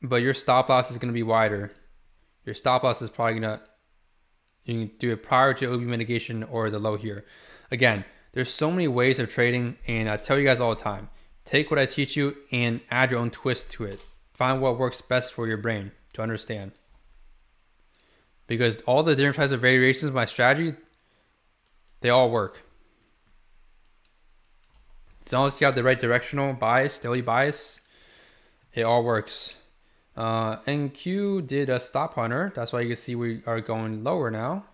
but your stop loss is going to be wider. Your stop loss is probably going to, you can do it prior to OB mitigation or the low here. Again, There's so many ways of trading, and I tell you guys all the time, take what I teach you and add your own twist to it. Find what works best for your brain to understand. Because all the different types of variations of my strategy, they all work. As long as you have the right directional bias, daily bias, it all works. And Q did a stop hunter. That's why you can see we are going lower now.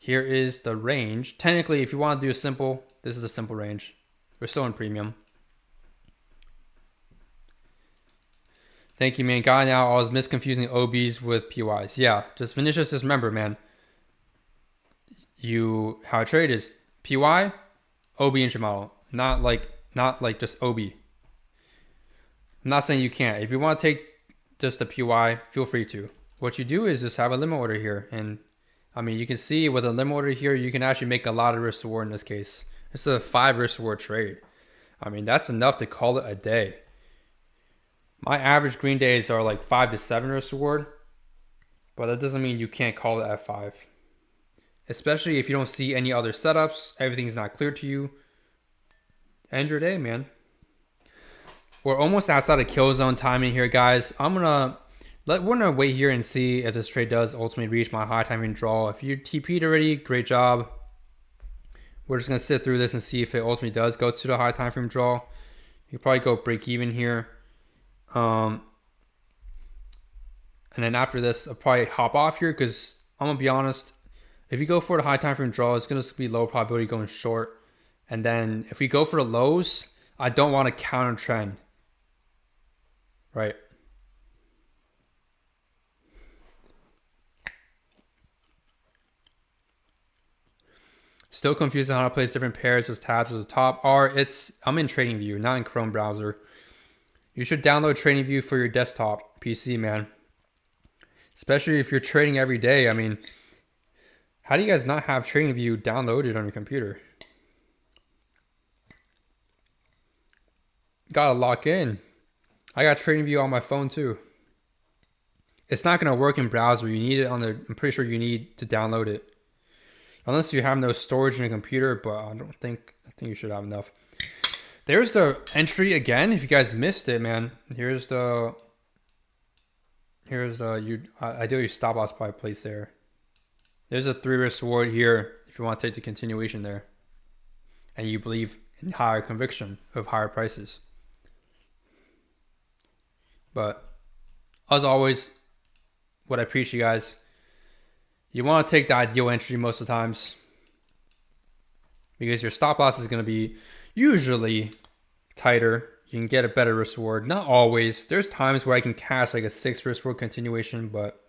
Here is the range. Technically, if you want to do a simple, this is the simple range. We're still in premium. Thank you, man. Guy, now I was misconfusing OBs with PYs. Yeah, just Vinicius, just remember, man. How I trade is PY, OB entry model, not like just OB. I'm not saying you can't. If you want to take just the PY, feel free to. What you do is just have a limit order here, and I mean, you can see with a limit order here, you can actually make a lot of risk reward in this case. It's a 5 risk reward trade. I mean, that's enough to call it a day. My average green days are like 5 to 7 risk reward, but that doesn't mean you can't call it at 5. Especially if you don't see any other setups, everything's not clear to you. End your day, man. We're almost outside of kill zone timing here, guys. We're gonna wait here and see if this trade does ultimately reach my high timing draw. If you TP'd already, great job. We're just gonna sit through this and see if it ultimately does go to the high time frame draw. You probably go break even here. And then after this, I'll probably hop off here because I'm gonna be honest. If you go for the high time frame draw, it's gonna be low probability going short. And then if we go for the lows, I don't want to counter trend. Right. Still confused on how to place different pairs as tabs as the top are. I'm in TradingView, not in Chrome browser. You should download TradingView for your desktop PC, man. Especially if you're trading every day. I mean, how do you guys not have TradingView downloaded on your computer? Gotta lock in. I got TradingView on my phone too. It's not gonna work in browser. You need it I'm pretty sure you need to download it. Unless you have no storage in your computer, but I think you should have enough. There's the entry again. If you guys missed it, man. Ideally stop loss probably placed there. There's a 3 risk reward here if you want to take the continuation there. And you believe in higher conviction of higher prices. But as always, what I preach you guys, you want to take the ideal entry most of the times because your stop loss is going to be usually tighter. You can get a better risk reward. Not always. There's times where I can catch like a 6 risk reward continuation, but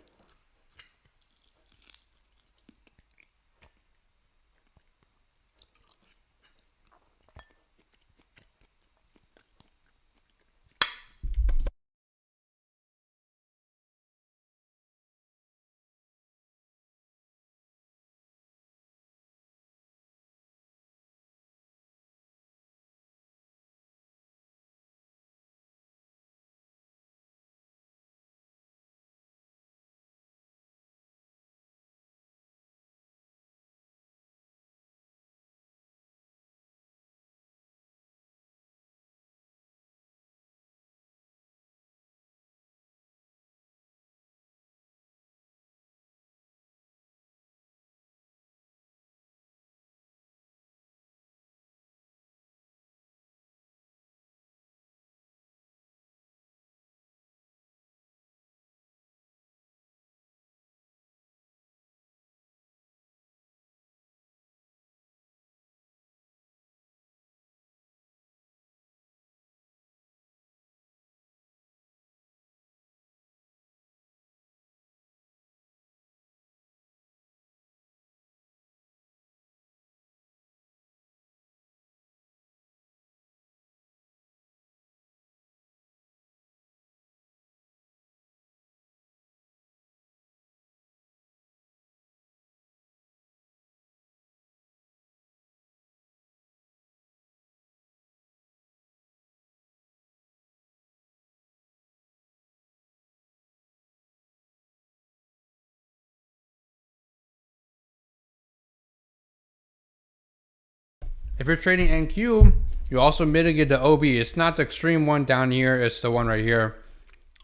If you're trading NQ, you also mitigate the OB. It's not the extreme one down here, it's the one right here.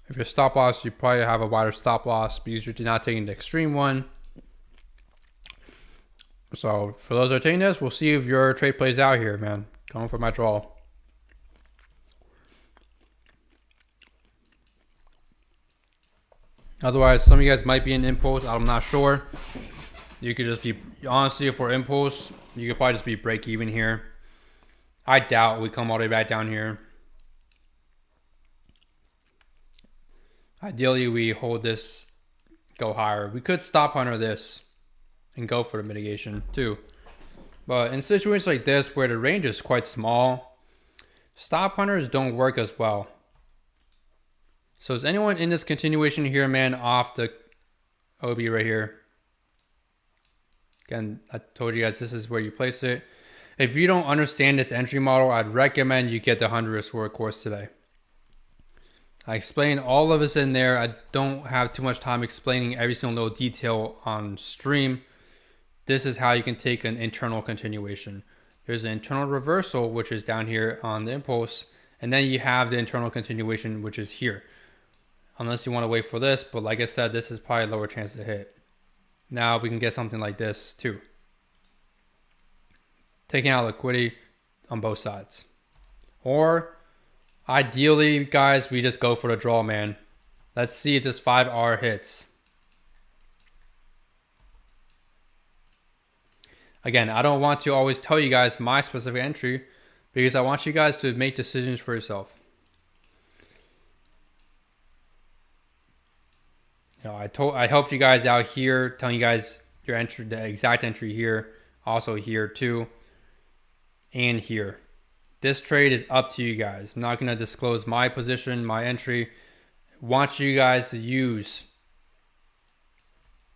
If you're stop loss, you probably have a wider stop loss because you're not taking the extreme one. So for those that are taking this, we'll see if your trade plays out here, man. Going for my draw. Otherwise, some of you guys might be in impulse. I'm not sure. You could just be, honestly, for impulse, you could probably just be break even here. I doubt we come all the way back down here. Ideally, we hold this, go higher. We could stop hunter this and go for the mitigation too. But in situations like this where the range is quite small, stop hunters don't work as well. So is anyone in this continuation here, man, off the OB right here? Again, I told you guys this is where you place it. If you don't understand this entry model, I'd recommend you get the 100 Sword course today. I explained all of this in there. I don't have too much time explaining every single little detail on stream. This is how you can take an internal continuation. There's an internal reversal, which is down here on the impulse. And then you have the internal continuation, which is here. Unless you want to wait for this. But like I said, this is probably a lower chance to hit. Now we can get something like this too. Taking out liquidity on both sides. Or ideally, guys, we just go for the draw, man. Let's see if this 5R hits. Again, I don't want to always tell you guys my specific entry because I want you guys to make decisions for yourself. You know, I helped you guys out here, telling you guys your entry, the exact entry here, also here too, and here. This trade is up to you guys. I'm not going to disclose my position, my entry. I want you guys to use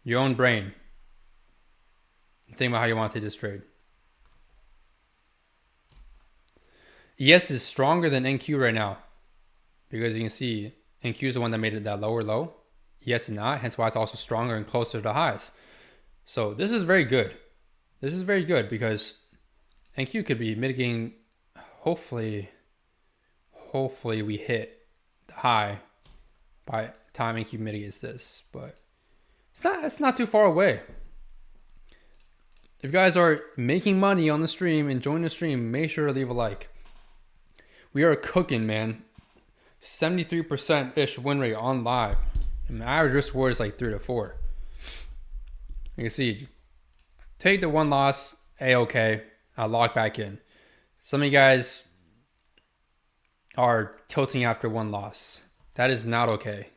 your own brain. Think about how you want to take this trade. ES is stronger than NQ right now because you can see NQ is the one that made it that lower low. ES is not, hence why it's also stronger and closer to the highs. So this is very good. This is very good because NQ could be mitigating. Hopefully we hit the high by the time NQ mitigates this, but it's not too far away. If you guys are making money on the stream, enjoying the stream, make sure to leave a like. We are cooking, man. 73%-ish win rate on live. And my average risk reward is like 3 to 4. You can see, take the one loss, A-okay. I'll lock back in. Some of you guys are tilting after one loss. That is not okay.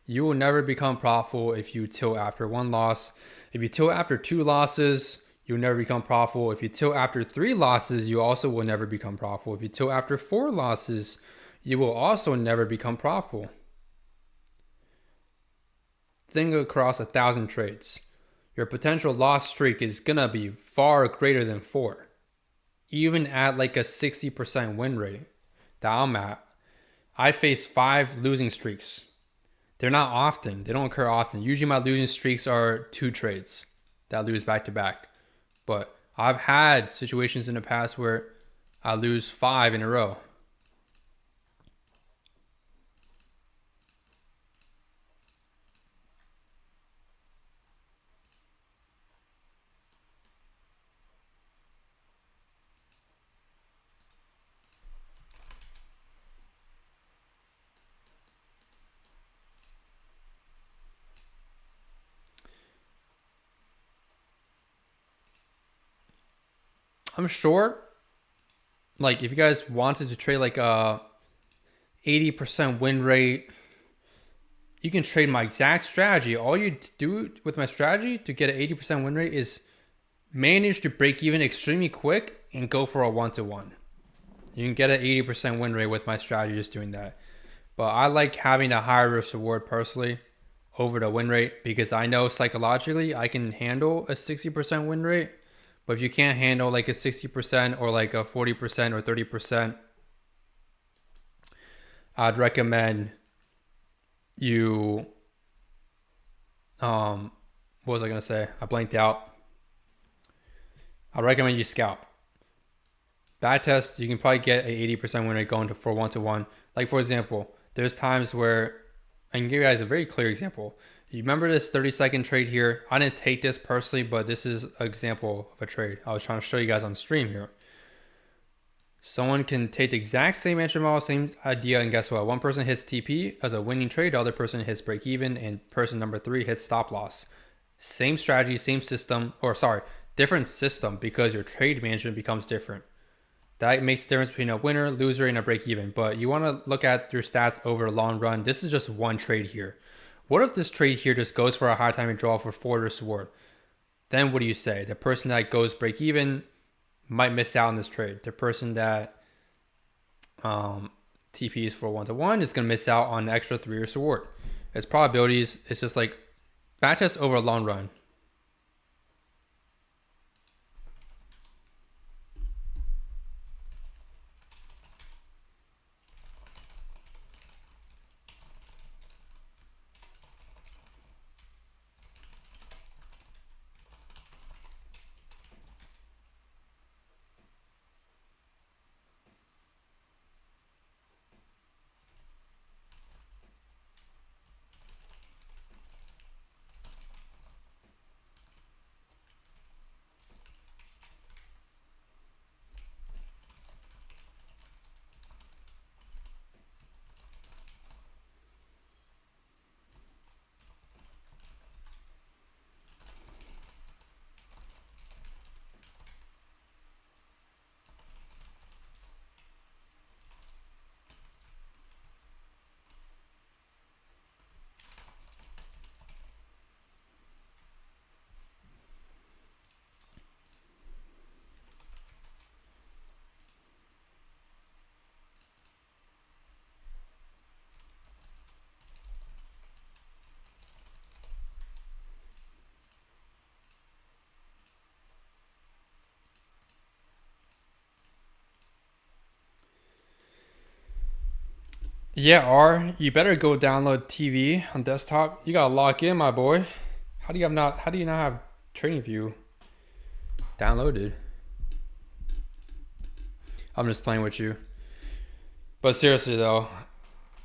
You will never become profitable if you tilt after one loss. If you tilt after 2 losses, you'll never become profitable. If you tilt after 3 losses, you also will never become profitable. If you tilt after 4 losses, you will also never become profitable. Think across 1,000 trades. Your potential loss streak is gonna be far greater than 4. Even at like a 60% win rate that I'm at, I face 5 losing streaks. They're not often. They don't occur often. Usually my losing streaks are 2 trades that I lose back to back. But I've had situations in the past where I lose 5 in a row. I'm sure, like if you guys wanted to trade like a 80% win rate, you can trade my exact strategy. All you do with my strategy to get an 80% win rate is manage to break even extremely quick and go for a 1-to-1. You can get an 80% win rate with my strategy just doing that. But I like having a higher risk reward personally over the win rate because I know psychologically I can handle a 60% win rate. But if you can't handle like a 60% or like a 40% or 30%, I'd recommend you, what was I going to say? I blanked out. I recommend you scalp. Bad test, you can probably get a 80% win rate going to for 1-to-1. Like for example, there's times where I can give you guys a very clear example. You remember this 30-second trade here? I didn't take this personally, but this is an example of a trade I was trying to show you guys on stream here. Someone can take the exact same entry model, same idea, and guess what? One person hits TP as a winning trade, the other person hits break even, and person number 3 hits stop loss. Same strategy, same system, or sorry, different system because your trade management becomes different. That makes the difference between a winner, loser, and a break even. But you want to look at your stats over the long run. This is just one trade here. What if this trade here just goes for a high time and draw for 4 sword? Then what do you say? The person that goes break even might miss out on this trade. The person that TPs for 1-to-1 is going to miss out on an extra 3 sword. Its probabilities, it's just like backtest over a long run. Yeah, R, you better go download TV on desktop. You gotta log in, my boy. How do you not have TradingView downloaded? I'm just playing with you. But seriously though,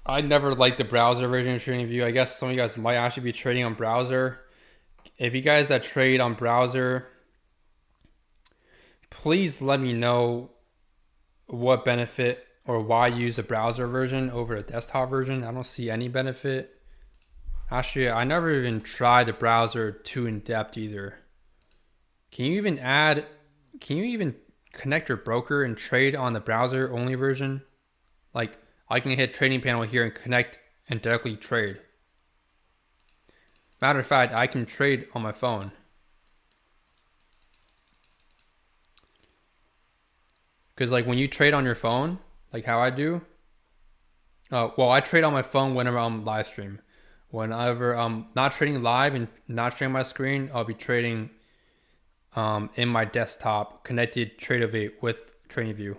I never liked the browser version of TradingView. I guess some of you guys might actually be trading on browser. If you guys that trade on browser, please let me know what benefit or why use a browser version over a desktop version. I don't see any benefit. Actually, I never even tried the browser too in depth either. Can you even connect your broker and trade on the browser only version? Like I can hit trading panel here and connect and directly trade. Matter of fact, I can trade on my phone. Because like when you trade on your phone, like how I do, well, I trade on my phone whenever I'm live stream. Whenever I'm not trading live and not sharing my screen, I'll be trading in my desktop connected Tradeovate with TradingView.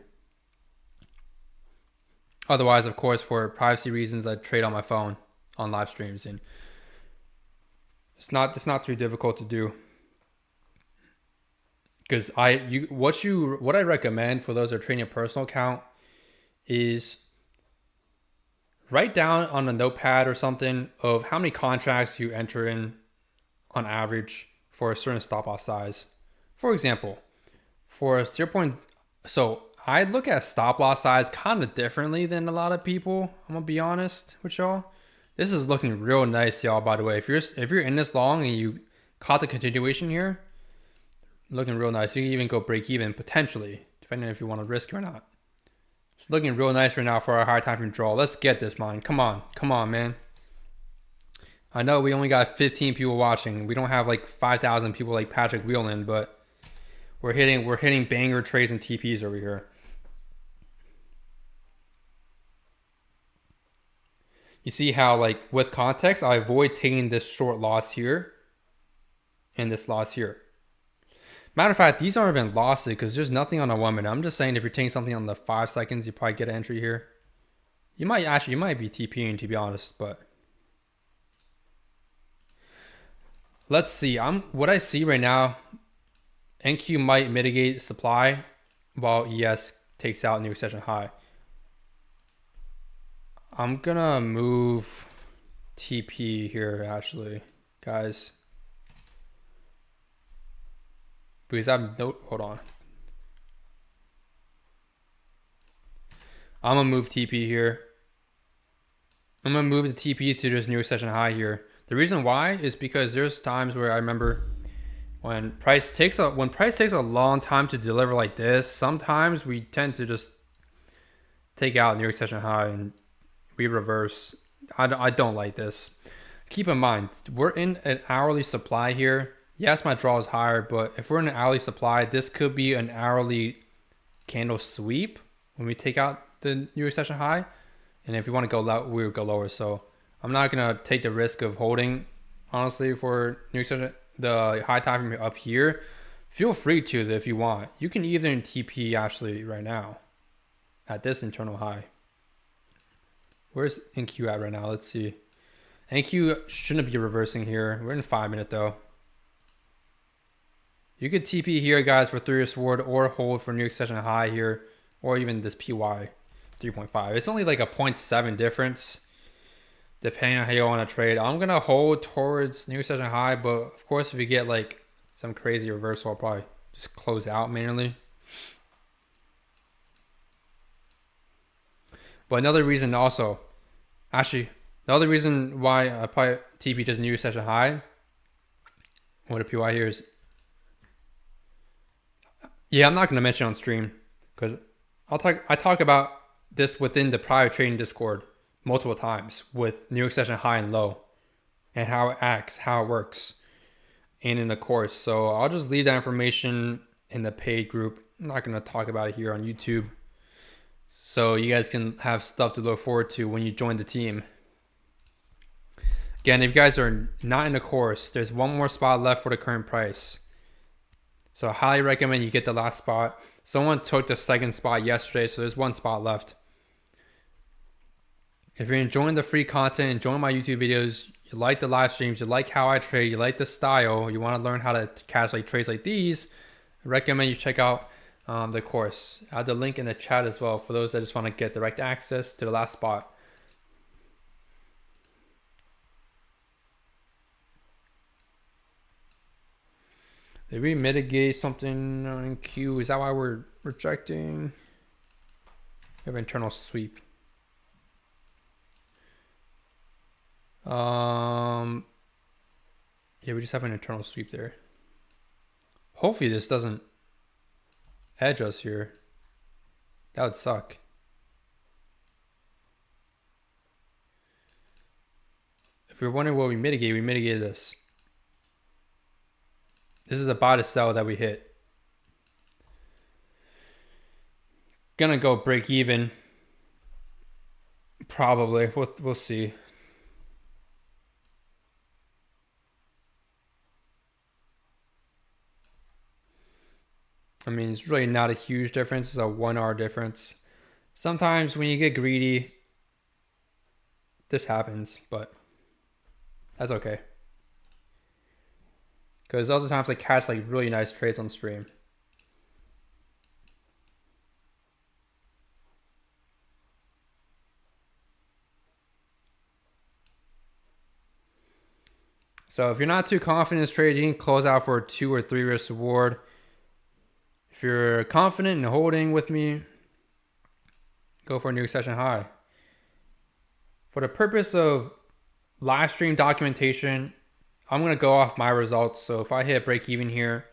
Otherwise, of course, for privacy reasons, I trade on my phone on live streams, and it's not too difficult to do. Because what I recommend for those that are trading a personal account is write down on a notepad or something of how many contracts you enter in on average for a certain stop loss size. For example, for a 0. So I look at stop loss size kind of differently than a lot of people. I'm gonna be honest with y'all. This is looking real nice, y'all. By the way, if you're in this long and you caught the continuation here, looking real nice. You can even go break even potentially, depending on if you want to risk or not. It's looking real nice right now for our high time frame draw. Let's get this, man. Come on, man. I know we only got 15 people watching. We don't have like 5,000 people like Patrick Wheelan, but we're hitting banger trades and TPs over here. You see how like with context, I avoid taking this short loss here and this loss here. Matter of fact, these aren't even losses because there's nothing on a 1 minute. I'm just saying if you're taking something on the 5 seconds, you probably get an entry here. You might be TPing, to be honest, but let's see. What I see right now, NQ might mitigate supply while ES takes out new extension high. I'm gonna move TP here actually, guys, because hold on. I'm gonna move TP here. I'm gonna move the TP to this new extension high here. The reason why is because there's times where I remember when price takes a long time to deliver like this, sometimes we tend to just take out new extension high and we reverse. I don't like this. Keep in mind, we're in an hourly supply here. Yes, my draw is higher, but if we're in an hourly supply, this could be an hourly candle sweep when we take out the new extension high. And if you want to go low, we would go lower. So I'm not gonna take the risk of holding, honestly, for new extension, the high time frame up here. Feel free to if you want. You can even TP actually right now at this internal high. Where's NQ at right now? Let's see. NQ shouldn't be reversing here. We're in 5 minute though. You could TP here, guys, for 3-year sword, or hold for new extension high here, or even this PY 3.5. It's only like a 0.7 difference, depending on how you want to trade. I'm gonna hold towards new extension high, but of course, if you get like some crazy reversal, I'll probably just close out manually. But another reason also, actually, the other reason why I probably TP does new extension high, what a PY here is, yeah, I'm not going to mention on stream because I talk about this within the private trading Discord multiple times with new extension high and low and how it acts, how it works, and in the course. So I'll just leave that information in the paid group. I'm not going to talk about it here on YouTube. So you guys can have stuff to look forward to when you join the team. Again, if you guys are not in the course, there's one more spot left for the current price. So I highly recommend you get the last spot. Someone took the second spot yesterday, so there's one spot left. If you're enjoying the free content, enjoying my YouTube videos, you like the live streams, you like how I trade, you like the style, you want to learn how to catch like trades like these, I recommend you check out the course. I have the link in the chat as well for those that just want to get direct access to the last spot. Did we mitigate something in Q? Is that why we're rejecting? We have internal sweep. Yeah, we just have an internal sweep there. Hopefully this doesn't edge us here. That would suck. If you're wondering what we mitigated this. This is a buy to sell that we hit. Gonna go break even. Probably. We'll see. I mean, it's really not a huge difference. It's a 1 hour difference. Sometimes when you get greedy, this happens, but that's okay. Because other times I catch like really nice trades on stream. So if you're not too confident in this trade, you can close out for a 2 or 3 risk reward. If you're confident in holding with me, go for a new extension high. For the purpose of live stream documentation, I'm going to go off my results. So if I hit a break even here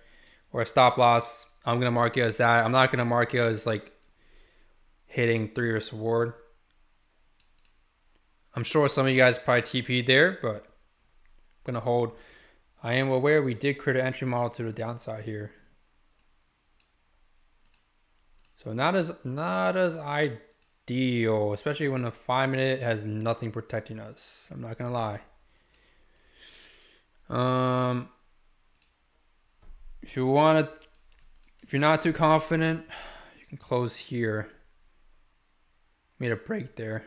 or a stop loss, I'm going to mark it as that. I'm not going to mark it as like hitting 3 risk reward. I'm sure some of you guys probably TP'd there, but I'm going to hold. I am aware we did create an entry model to the downside here. So not as ideal, especially when the 5 minute has nothing protecting us. I'm not going to lie. If you're not too confident, you can close here. Made a break there.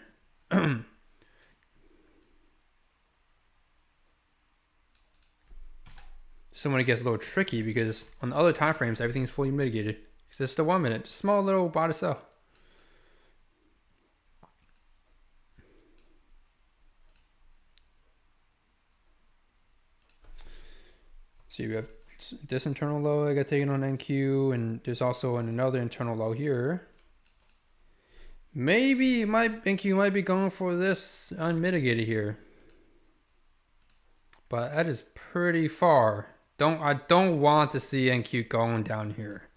So when it gets a little tricky because on the other time frames everything's fully mitigated. It's just the 1 minute, just small little buy to sell. See, we have this internal low I got taken on NQ, and there's also another internal low here. Maybe my NQ might be going for this unmitigated here, but that is pretty far. I don't want to see NQ going down here.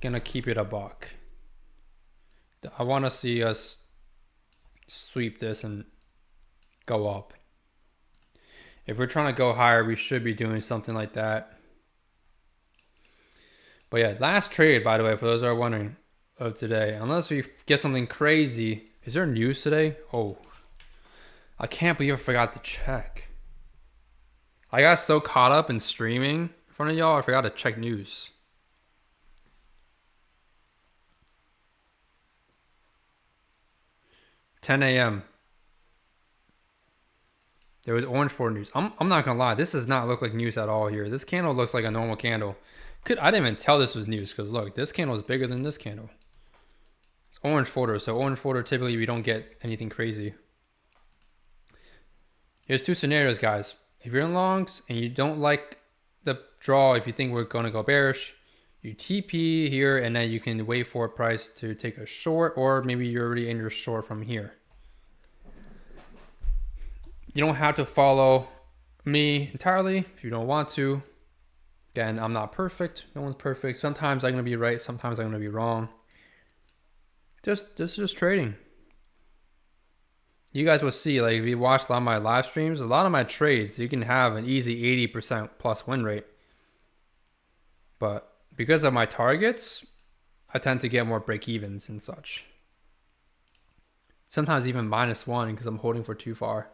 Gonna keep it a buck. I want to see us sweep this and go up. If we're trying to go higher, we should be doing something like that. But yeah, last trade, by the way, for those who are wondering, of today. Unless we get something crazy. Is there news today? Oh, I can't believe I forgot to check. I got so caught up in streaming in front of y'all, I forgot to check news. $10 a.m. There was orange for news. I'm not gonna lie, this does not look like news at all here. This candle looks like a normal candle. I didn't even tell this was news because look, this candle is bigger than this candle. It's orange folder, so orange folder typically we don't get anything crazy. Here's two scenarios, guys. If you're in longs and you don't like the draw, if you think we're gonna go bearish, you TP here and then you can wait for a price to take a short, or maybe you're already in your short from here. You don't have to follow me entirely if you don't want to. Again, I'm not perfect. No one's perfect. Sometimes I'm going to be right. Sometimes I'm going to be wrong. This is just trading. You guys will see, like if you watch a lot of my live streams, a lot of my trades, you can have an easy 80% plus win rate. But because of my targets, I tend to get more break evens and such. Sometimes even -1 because I'm holding for too far.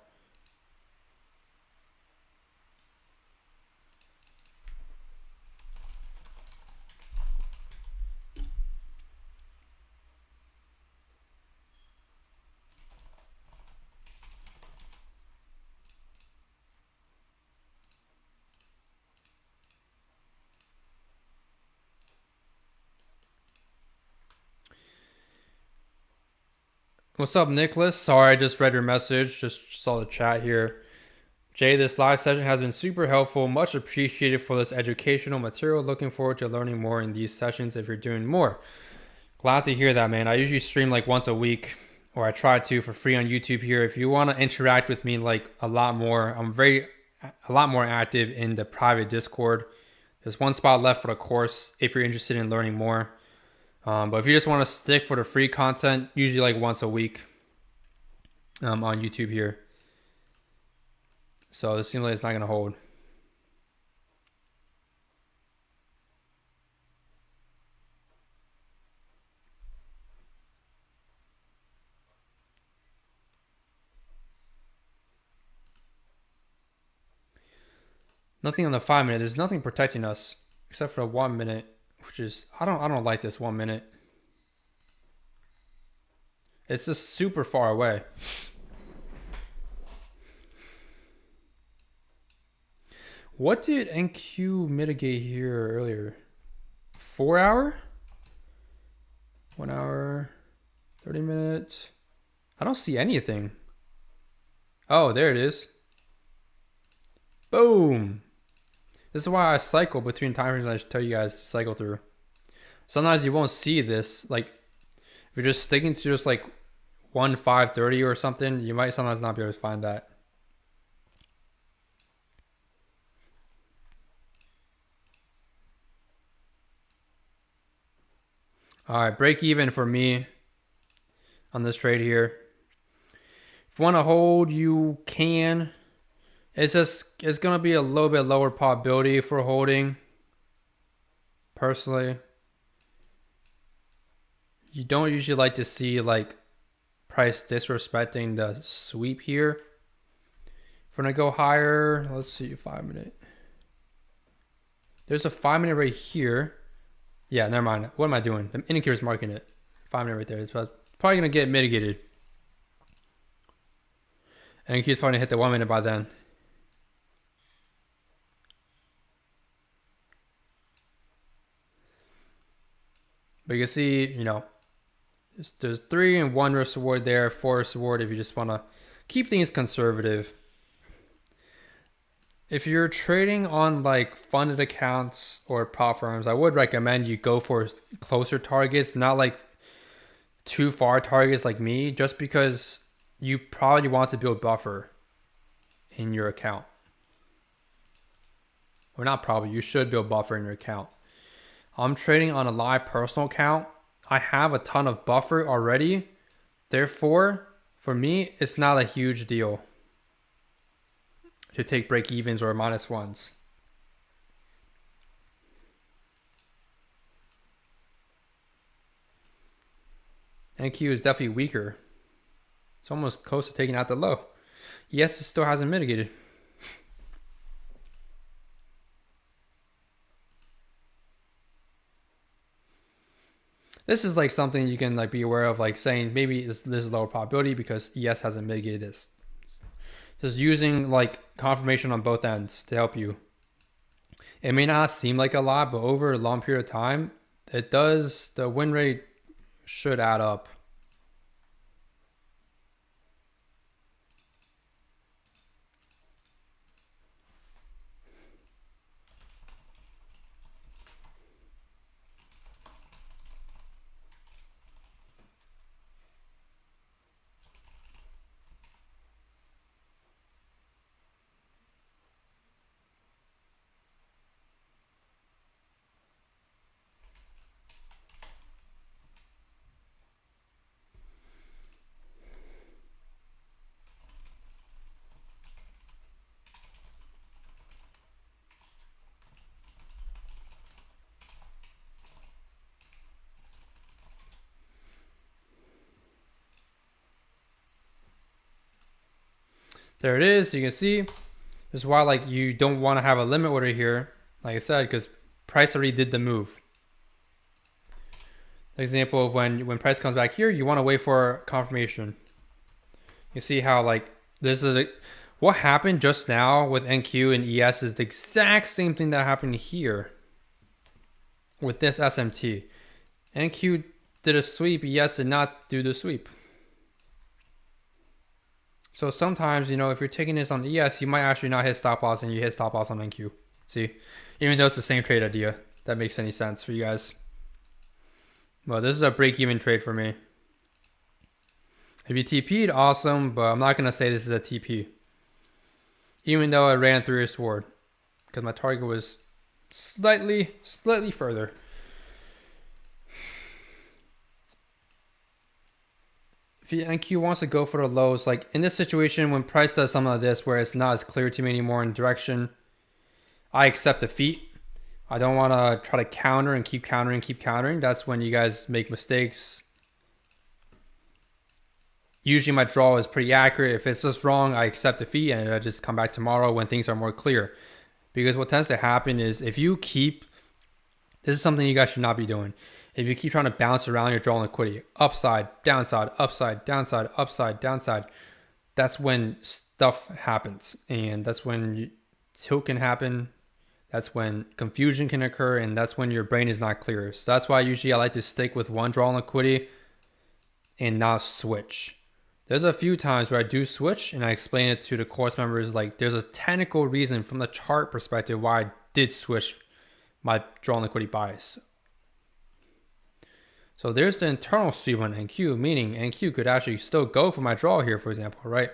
What's up, Nicholas? Sorry, I just read your message. Just saw the chat here. Jay, this live session has been super helpful. Much appreciated for this educational material. Looking forward to learning more in these sessions if you're doing more. Glad to hear that, man. I usually stream like once a week, or I try to for free on YouTube here. If you want to interact with me like a lot more, I'm a lot more active in the private Discord. There's one spot left for the course if you're interested in learning more. But if you just want to stick for the free content, usually like once a week on YouTube here. So this seems like it's not going to hold. Nothing on the 5 minute. There's nothing protecting us except for the 1 minute. Which is, I don't like this 1 minute. It's just super far away. What did NQ mitigate here earlier? 4 hour? 1 hour, 30 minutes. I don't see anything. Oh, there it is. Boom. This is why I cycle between time frames. I should tell you guys to cycle through. Sometimes you won't see this. Like if you're just sticking to just like 1,530 or something, you might sometimes not be able to find that. All right, break even for me on this trade here. If you want to hold, you can. It's going to be a little bit lower probability for holding. Personally, you don't usually like to see like price disrespecting the sweep here. If we're going to go higher, let's see, 5 minute. There's a 5 minute right here. Yeah, never mind. What am I doing? The indicator's marking it. 5 minute right there. It's probably going to get mitigated. And indicator's probably going to hit the 1 minute by then. But you can see, you know, there's 3 and 1 risk reward there, 4 risk reward if you just want to keep things conservative. If you're trading on like funded accounts or prop firms, I would recommend you go for closer targets, not like too far targets like me, just because you probably want to build buffer in your account. Or not probably, you should build buffer in your account. I'm trading on a live personal account. I have a ton of buffer already. Therefore, for me, it's not a huge deal to take break evens or minus ones. NQ is definitely weaker. It's almost close to taking out the low. Yes, it still hasn't mitigated. This is like something you can like be aware of, like saying maybe this is lower probability because ES hasn't mitigated this. Just using like confirmation on both ends to help you. It may not seem like a lot, but over a long period of time, it does. The win rate should add up. There it is. You can see this is why like you don't want to have a limit order here, like I said, because price already did the move. Example of when price comes back here, you want to wait for confirmation. You see how like this is what happened just now with NQ and ES is the exact same thing that happened here with this SMT. NQ did a sweep, ES did not do the sweep. So sometimes, you know, if you're taking this on ES, you might actually not hit stop loss and you hit stop loss on NQ. See, even though it's the same trade idea, that makes any sense for you guys. Well, this is a break-even trade for me. If you TP'd, awesome, but I'm not going to say this is a TP. Even though I ran through his sword. Because my target was slightly further. If NQ wants to go for the lows, like in this situation, when price does something like this, where it's not as clear to me anymore in direction, I accept defeat. I don't want to try to counter and keep countering. That's when you guys make mistakes. Usually my draw is pretty accurate. If it's just wrong, I accept defeat and I just come back tomorrow when things are more clear. Because what tends to happen is if you keep, this is something you guys should not be doing. If you keep trying to bounce around your draw liquidity, upside, downside, upside, downside, upside, downside, that's when stuff happens. And that's when tilt can happen. That's when confusion can occur. And that's when your brain is not clear. So that's why usually I like to stick with one draw liquidity and not switch. There's a few times where I do switch and I explain it to the course members. Like there's a technical reason from the chart perspective why I did switch my draw liquidity bias. So there's the internal sweep on NQ, meaning NQ could actually still go for my draw here, for example, right?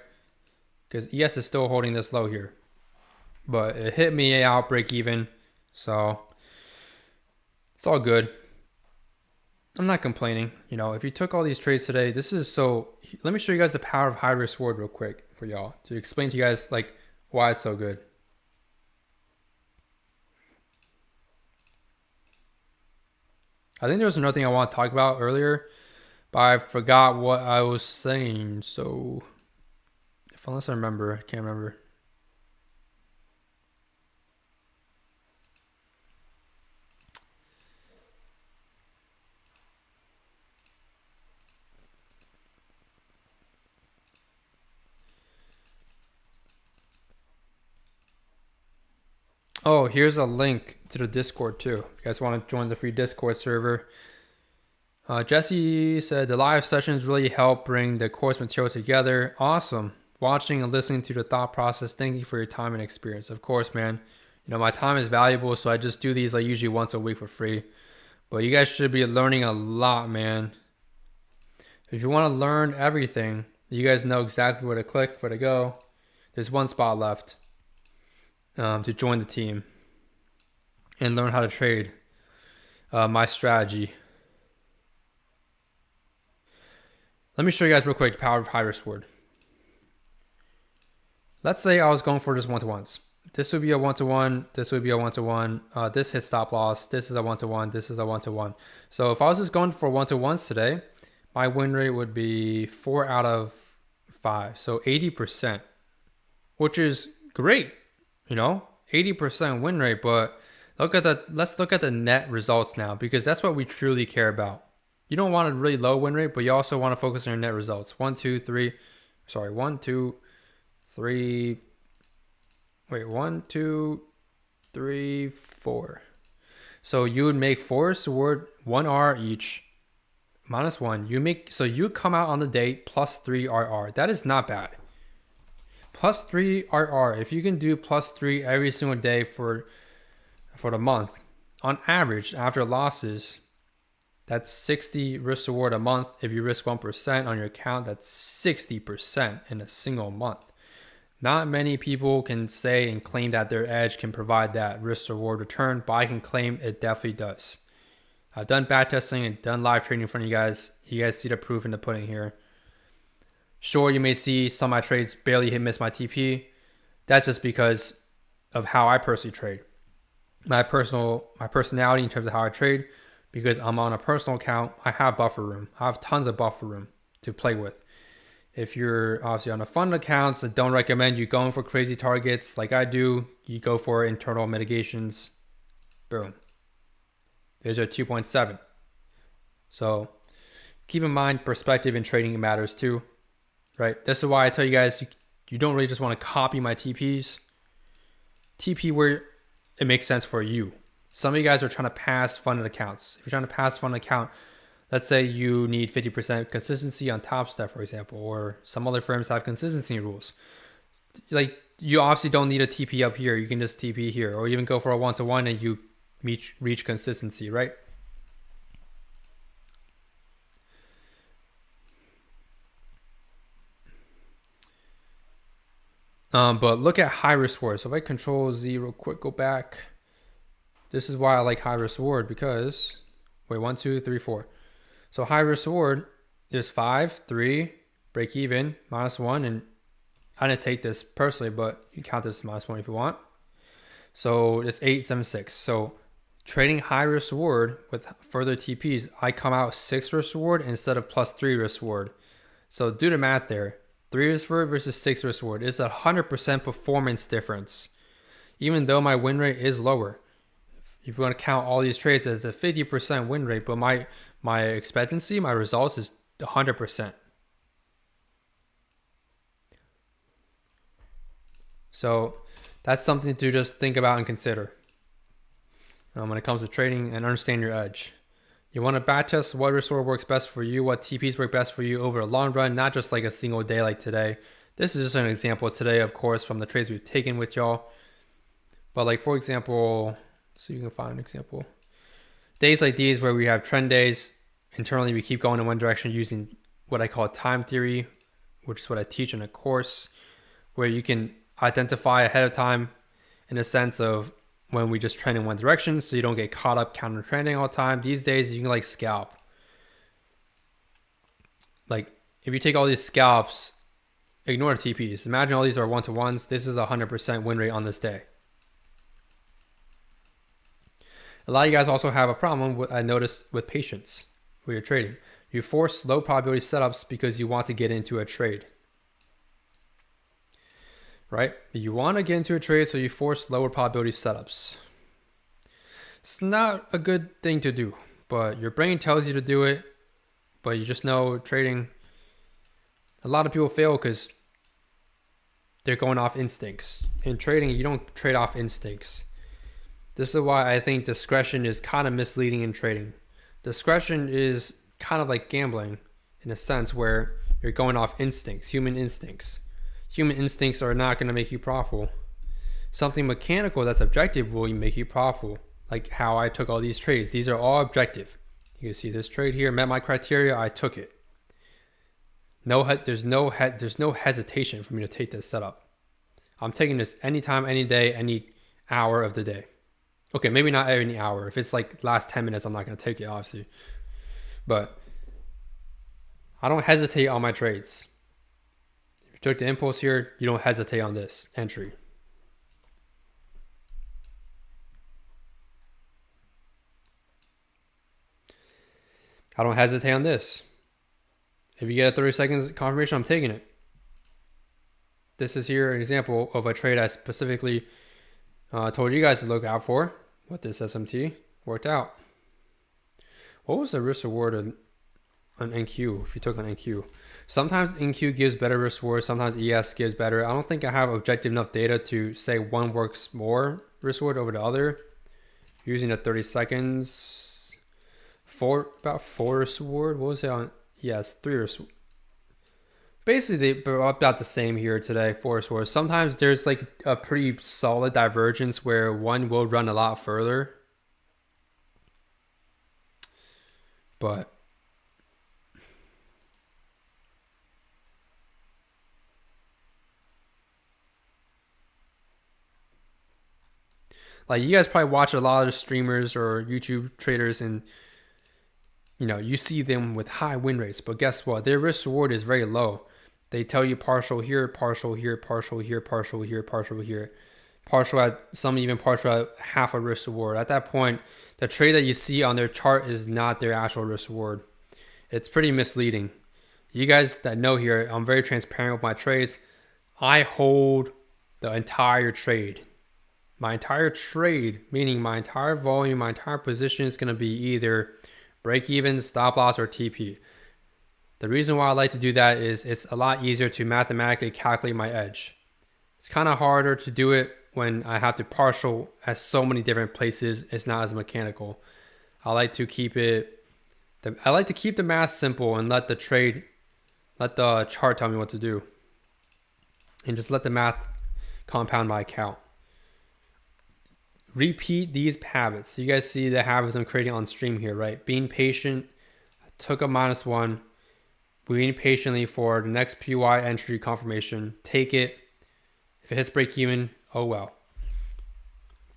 Because ES is still holding this low here. But it hit me out break even. So it's all good. I'm not complaining. You know, if you took all these trades today, this is so... Let me show you guys the power of high risk reward real quick for y'all to explain to you guys like why it's so good. I think there was another thing I want to talk about earlier, but I forgot what I was saying. So, unless I remember, I can't remember. Oh, here's a link to the Discord too. If you guys want to join the free Discord server. Jesse said the live sessions really help bring the course material together. Awesome. watching and listening to the thought process. Thank you for your time and experience. Of course, man. You know, my time is valuable, so I just do these like usually once a week for free. But you guys should be learning a lot, man. If you want to learn everything, you guys know exactly where to click, where to go. There's one spot left to join the team and learn how to trade my strategy. Let me show you guys real quick the power of high risk reward. Let's say I was going for just one-to-ones. This would be a one-to-one. This would be a one-to-one. This hits stop loss. This is a one-to-one. This is a one-to-one. So if I was just going for one-to-ones today, my win rate would be 4 out of 5. So 80%, which is great. You know, 80% win rate. But let's look at the net results now, because that's what we truly care about. You don't want a really low win rate, but you also want to focus on your net results. 1, 2, 3. Sorry, 1, 2, 3. Wait, 1, 2, 3, 4. So you would make 4 reward, 1 R each, -1. So you come out on the day +3 RR. That is not bad. +3 RR. If you can do +3 every single day for the month, on average, after losses, that's 60 risk reward a month. If you risk 1% on your account, that's 60% in a single month. Not many people can say and claim that their edge can provide that risk reward return, but I can claim it definitely does. I've done back testing and done live trading in front of you guys. You guys see the proof in the pudding here. Sure, you may see some of my trades barely miss my TP. That's just because of how I personally trade. My personality in terms of how I trade, because I'm on a personal account, I have buffer room. I have tons of buffer room to play with. If you're obviously on a fund account, I don't recommend you going for crazy targets like I do. You go for internal mitigations. Boom. There's a 2.7. So keep in mind, perspective in trading matters too, right? This is why I tell you guys, you don't really just want to copy my TPs. TP where it makes sense for you. Some of you guys are trying to pass funded accounts. If you're trying to pass a funded account, let's say you need 50% consistency on Top Step, for example, or some other firms have consistency rules. Like, you obviously don't need a TP up here. You can just TP here, or even go for a one-to-one and you reach consistency, right? But look at high risk reward. So if I control Z real quick, go back. This is why I like high risk reward, because, wait, 1, 2, 3, 4. So high risk reward is 5, 3, break even, -1. And I didn't take this personally, but you count this as -1 if you want. So it's 8, 7, 6. So trading high risk reward with further TPs, I come out 6 risk reward instead of +3 risk reward. So do the math there. 3 risk reward versus 6 risk reward is 100% performance difference, even though my win rate is lower. If you want to count all these trades as a 50% win rate, but my expectancy, my results is 100%. So that's something to just think about and consider when it comes to trading and understand your edge. You want to back test what risk reward works best for you, what TPs work best for you over a long run, not just like a single day like today. This is just an example today, of course, from the trades we've taken with y'all. But like, for example, so you can find an example. Days like these where we have trend days, internally we keep going in one direction using what I call time theory, which is what I teach in a course, where you can identify ahead of time in a sense of when we just trend in one direction, so you don't get caught up counter trending all the time. These days you can like scalp. Like if you take all these scalps, ignore the TPs. Imagine all these are one-to-ones. This is 100% win rate on this day. A lot of you guys also have a problem with, I noticed, with patience when you're trading. You force low probability setups because you want to get into a trade, right? You want to get into a trade, so you force lower probability setups. It's not a good thing to do, but your brain tells you to do it, but you just know trading, a lot of people fail because they're going off instincts. In trading, you don't trade off instincts. This is why I think discretion is kind of misleading in trading. Discretion is kind of like gambling in a sense where you're going off instincts, human instincts. Human instincts are not going to make you profitable. Something mechanical that's objective will make you profitable. Like how I took all these trades. These are all objective. You can see this trade here met my criteria. I took it. There's no hesitation for me to take this setup. I'm taking this anytime, any day, any hour of the day. Okay, maybe not every hour. If it's like last 10 minutes, I'm not going to take it, obviously. But I don't hesitate on my trades. If you took the impulse here, you don't hesitate on this entry. I don't hesitate on this. If you get a 30 seconds confirmation, I'm taking it. This is here an example of a trade I specifically told you guys to look out for. What this SMT worked out. What was the risk reward on NQ if you took on NQ? Sometimes NQ gives better risk reward. Sometimes ES gives better. I don't think I have objective enough data to say one works more risk reward over the other. Using the 30 seconds about 4 risk reward. What was it on? Yes, 3 risk. Basically, they're about the same here today, 4 risk reward. Sometimes there's like a pretty solid divergence where one will run a lot further. But like you guys probably watch a lot of streamers or YouTube traders and you see them with high win rates, but guess what? Their risk reward is very low. They tell you partial here, partial here, partial here, partial here, partial here, partial at some, even partial at half a risk reward. At that point, the trade that you see on their chart is not their actual risk reward. It's pretty misleading. You guys that know here, I'm very transparent with my trades. I hold the entire trade. My entire trade, meaning my entire volume, my entire position is going to be either break even, stop loss, or TP. The reason why I like to do that is it's a lot easier to mathematically calculate my edge. It's kind of harder to do it when I have to partial at so many different places. It's not as mechanical. I like to keep the math simple and let the chart tell me what to do. And just let the math compound my account. Repeat these habits. So you guys see the habits I'm creating on stream here, right? Being patient. I took a -1. Waiting patiently for the next PY entry confirmation. Take it. If it hits break even, oh well.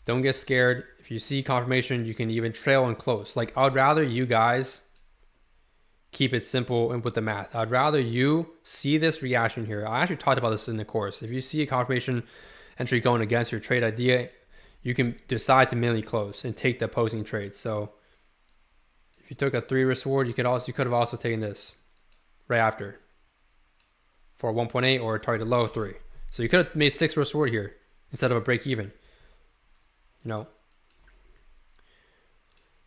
Don't get scared. If you see confirmation, you can even trail and close. Like, I'd rather you guys keep it simple and with the math. I'd rather you see this reaction here. I actually talked about this in the course. If you see a confirmation entry going against your trade idea, you can decide to manually close and take the opposing trade. So if you took a 3 risk reward, you could have also taken this right after for 1.8 or target low 3. So you could have made 6 risk reward here instead of a break even. The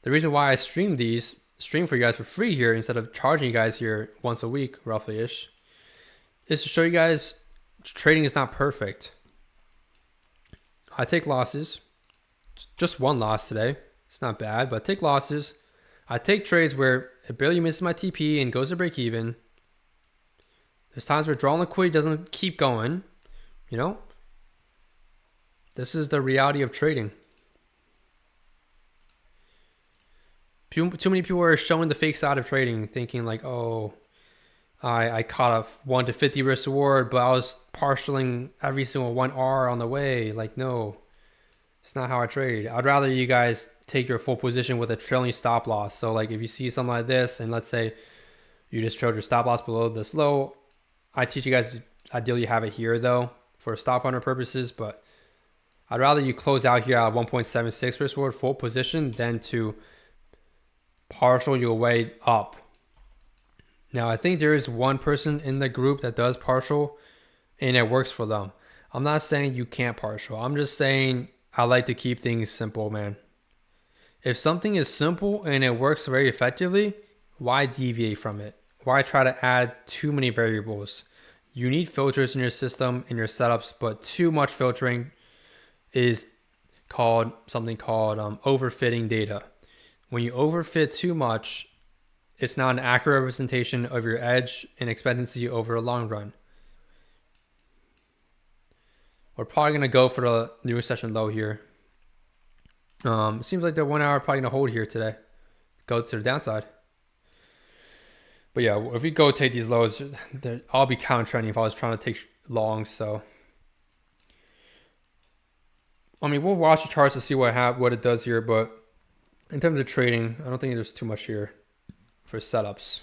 reason why I stream for you guys for free here instead of charging you guys here once a week, roughly ish, is to show you guys trading is not perfect. I take losses. Just 1 loss today. It's not bad, but I take losses. I take trades where it barely misses my TP and goes to break even. There's times where drawn liquidity doesn't keep going. This is the reality of trading. Too many people are showing the fake side of trading, thinking like, oh, I caught a 1 to 50 risk reward, but I was partialing every single 1R on the way. Like, no, it's not how I trade. I'd rather you guys take your full position with a trailing stop loss. So like if you see something like this, and let's say you just trailed your stop loss below this low, I teach you guys to ideally have it here though for stop runner purposes, but I'd rather you close out here at 1.76 risk reward full position than to partial your way up. Now, I think there is one person in the group that does partial and it works for them. I'm not saying you can't partial. I'm just saying I like to keep things simple, man. If something is simple and it works very effectively, why deviate from it? Why try to add too many variables? You need filters in your system, in your setups, but too much filtering is something called overfitting data. When you overfit too much, it's not an accurate representation of your edge and expectancy over a long run. We're probably going to go for the new session low here. It seems like the 1 hour probably going to hold here today. Go to the downside. But yeah, if we go take these lows, I'll be counter trending if I was trying to take longs. So, I mean, we'll watch the charts to see what it does here. But in terms of trading, I don't think there's too much here for setups.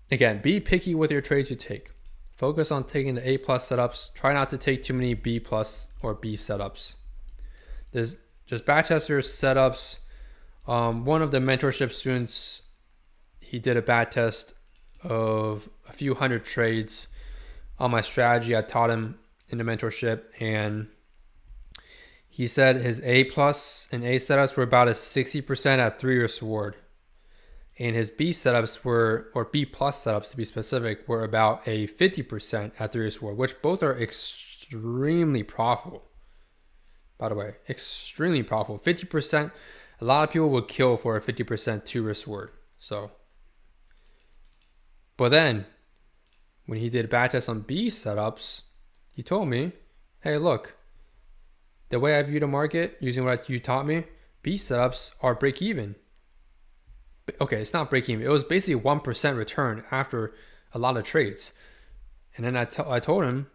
Again, be picky with your trades you take. Focus on taking the A+ setups. Try not to take too many B+ or B setups. There's just backtester setups. One of the mentorship students, he did a back test of a few hundred trades on my strategy I taught him in the mentorship, and he said his A+ and A setups were about a 60% at 3-year sword. And his B setups were, or B+ setups to be specific, were about a 50% at 3-year sword, which both are extremely profitable. By the way, extremely profitable. 50%, a lot of people would kill for a 50% 2-year sword. So, but then when he did backtest on B setups, he told me, hey, look, the way I view the market using what you taught me, B setups are break even. Okay, it's not break even. It was basically 1% return after a lot of trades. And then I told him,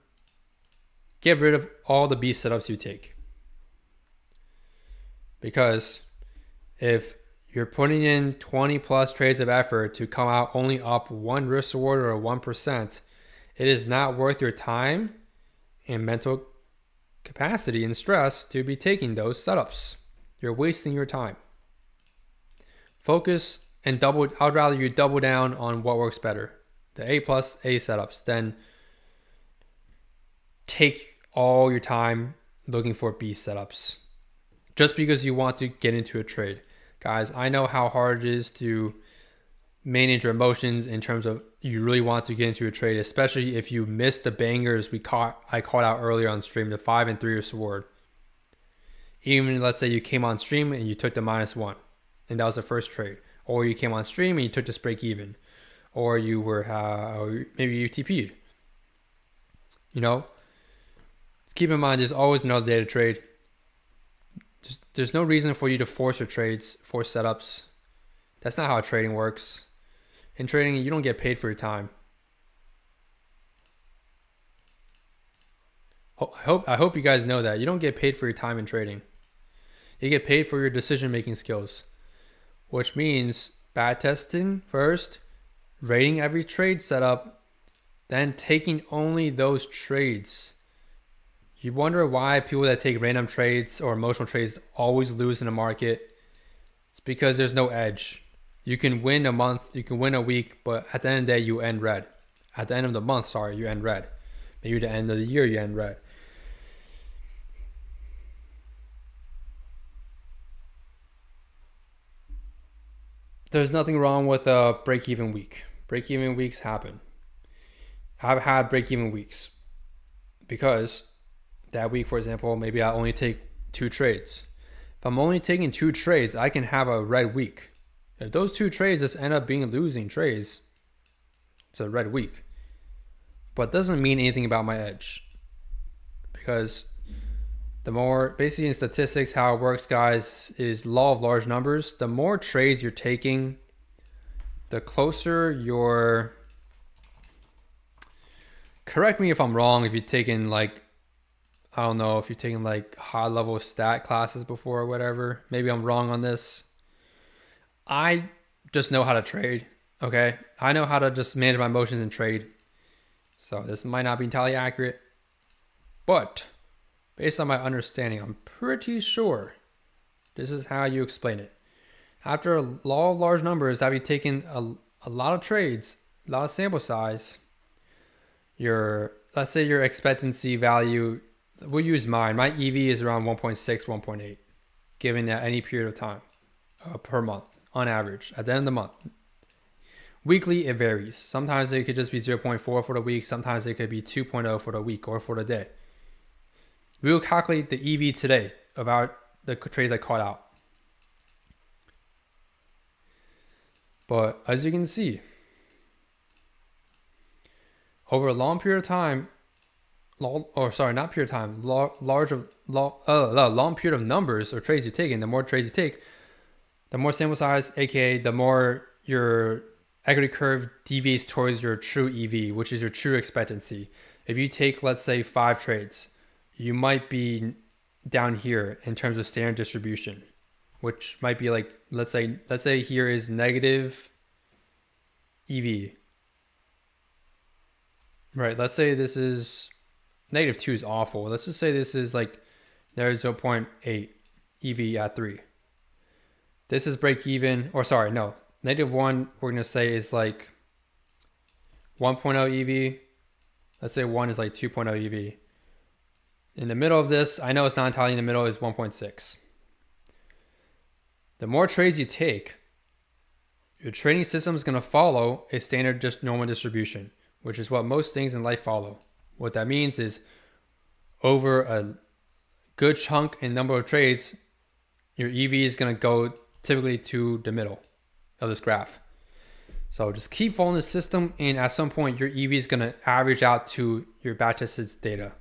get rid of all the B setups you take. Because if you're putting in 20+ trades of effort to come out only up 1 risk reward or 1%, it is not worth your time and mental capacity and stress to be taking those setups. You're wasting your time. Focus and I'd rather you double down on what works better. The A+ A setups. Then take all your time looking for B setups. Just because you want to get into a trade. Guys, I know how hard it is to manage your emotions in terms of you really want to get into a trade, especially if you miss the bangers I called out earlier on stream, the 5 and 3-year sword. Even let's say you came on stream and you took the -1. And that was the first trade. Or you came on stream and you took this break even. Or you were, maybe you TP'd. You know, keep in mind there's always another day to trade. There's no reason for you to force your trades, force setups. That's not how trading works. In trading, you don't get paid for your time. I hope you guys know that. You don't get paid for your time in trading. You get paid for your decision-making skills. Which means back testing first, rating every trade setup, then taking only those trades. You wonder why people that take random trades or emotional trades always lose in the market. It's because there's no edge. You can win a month, you can win a week, but at the end of the day, you end red. At the end of the month, you end red. Maybe at the end of the year, you end red. There's nothing wrong with a break-even week. Break-even weeks happen. I've had break-even weeks because that week, for example, maybe I only take 2 trades. If I'm only taking 2 trades, I can have a red week. If those 2 trades just end up being losing trades, it's a red week. But it doesn't mean anything about my edge. Because the more, basically in statistics, how it works, guys, is law of large numbers. The more trades you're taking, the closer your, correct me if I'm wrong, if you've taken like, I don't know, if you've taken like high level stat classes before or whatever. Maybe I'm wrong on this. I just know how to trade, okay? I know how to just manage my emotions and trade. So this might not be entirely accurate, but based on my understanding, I'm pretty sure this is how you explain it. After a law of large numbers, have you taken a lot of trades, a lot of sample size, let's say your expectancy value, we'll use mine. My EV is around 1.6, 1.8, given at any period of time per month on average at the end of the month. Weekly, it varies. Sometimes it could just be 0.4 for the week. Sometimes it could be 2.0 for the week or for the day. We will calculate the EV today of the trades I caught out. But as you can see, over a long period of time, long period of time, long period of numbers or trades you take, and the more trades you take, the more sample size, aka the more your equity curve deviates towards your true EV, which is your true expectancy. If you take, let's say, 5 trades, you might be down here in terms of standard distribution, which might be like, let's say here is negative EV. Right, let's say this is -2 is awful. Let's just say this is like there's 0.8 EV at 3. This is break even, or sorry, no. -1 we're gonna say is like 1.0 EV. Let's say 1 is like 2.0 EV. In the middle of this, I know it's not entirely in the middle, is 1.6. The more trades you take, your trading system is going to follow a standard just normal distribution, which is what most things in life follow. What that means is over a good chunk and number of trades, your EV is going to go typically to the middle of this graph. So just keep following the system, and at some point your EV is going to average out to your backtested data.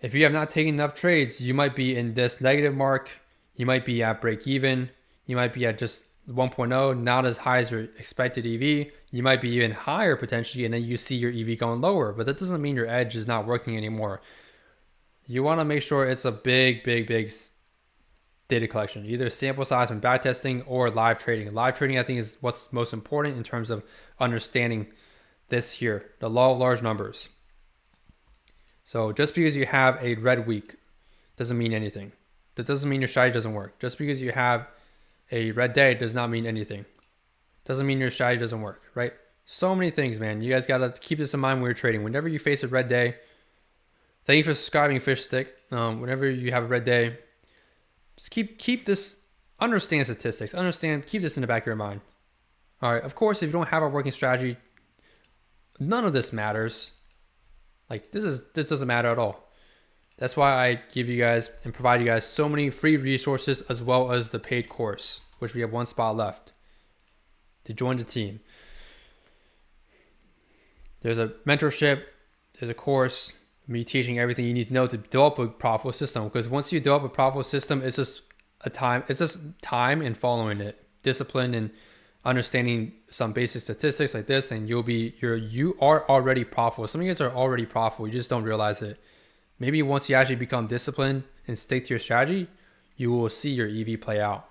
If you have not taken enough trades, you might be in this negative mark. You might be at break even. You might be at just 1.0, not as high as your expected EV. You might be even higher potentially, and then you see your EV going lower. But that doesn't mean your edge is not working anymore. You want to make sure it's a big data collection, either sample size from backtesting or live trading. Live trading, I think, is what's most important in terms of understanding this here, the law of large numbers. So just because you have a red week doesn't mean anything. That doesn't mean your strategy doesn't work. Just because you have a red day does not mean anything. Doesn't mean your strategy doesn't work, right? So many things, man. You guys got to keep this in mind when you're trading. Whenever you face a red day, thank you for subscribing, Fish Stick. Whenever you have a red day, just keep this, understand statistics, keep this in the back of your mind. All right, of course, if you don't have a working strategy, none of this matters. Like this doesn't matter at all. That's why I give you guys and provide you guys so many free resources, as well as the paid course, which we have 1 spot left to join the team. There's a mentorship, there's a course, me teaching everything you need to know to develop a profitable system. Because once you develop a profitable system, it's just time and following it, discipline and understanding some basic statistics like this, and you are already profitable. Some of you guys are already profitable, you just don't realize it. Maybe once you actually become disciplined and stick to your strategy, you will see your EV play out.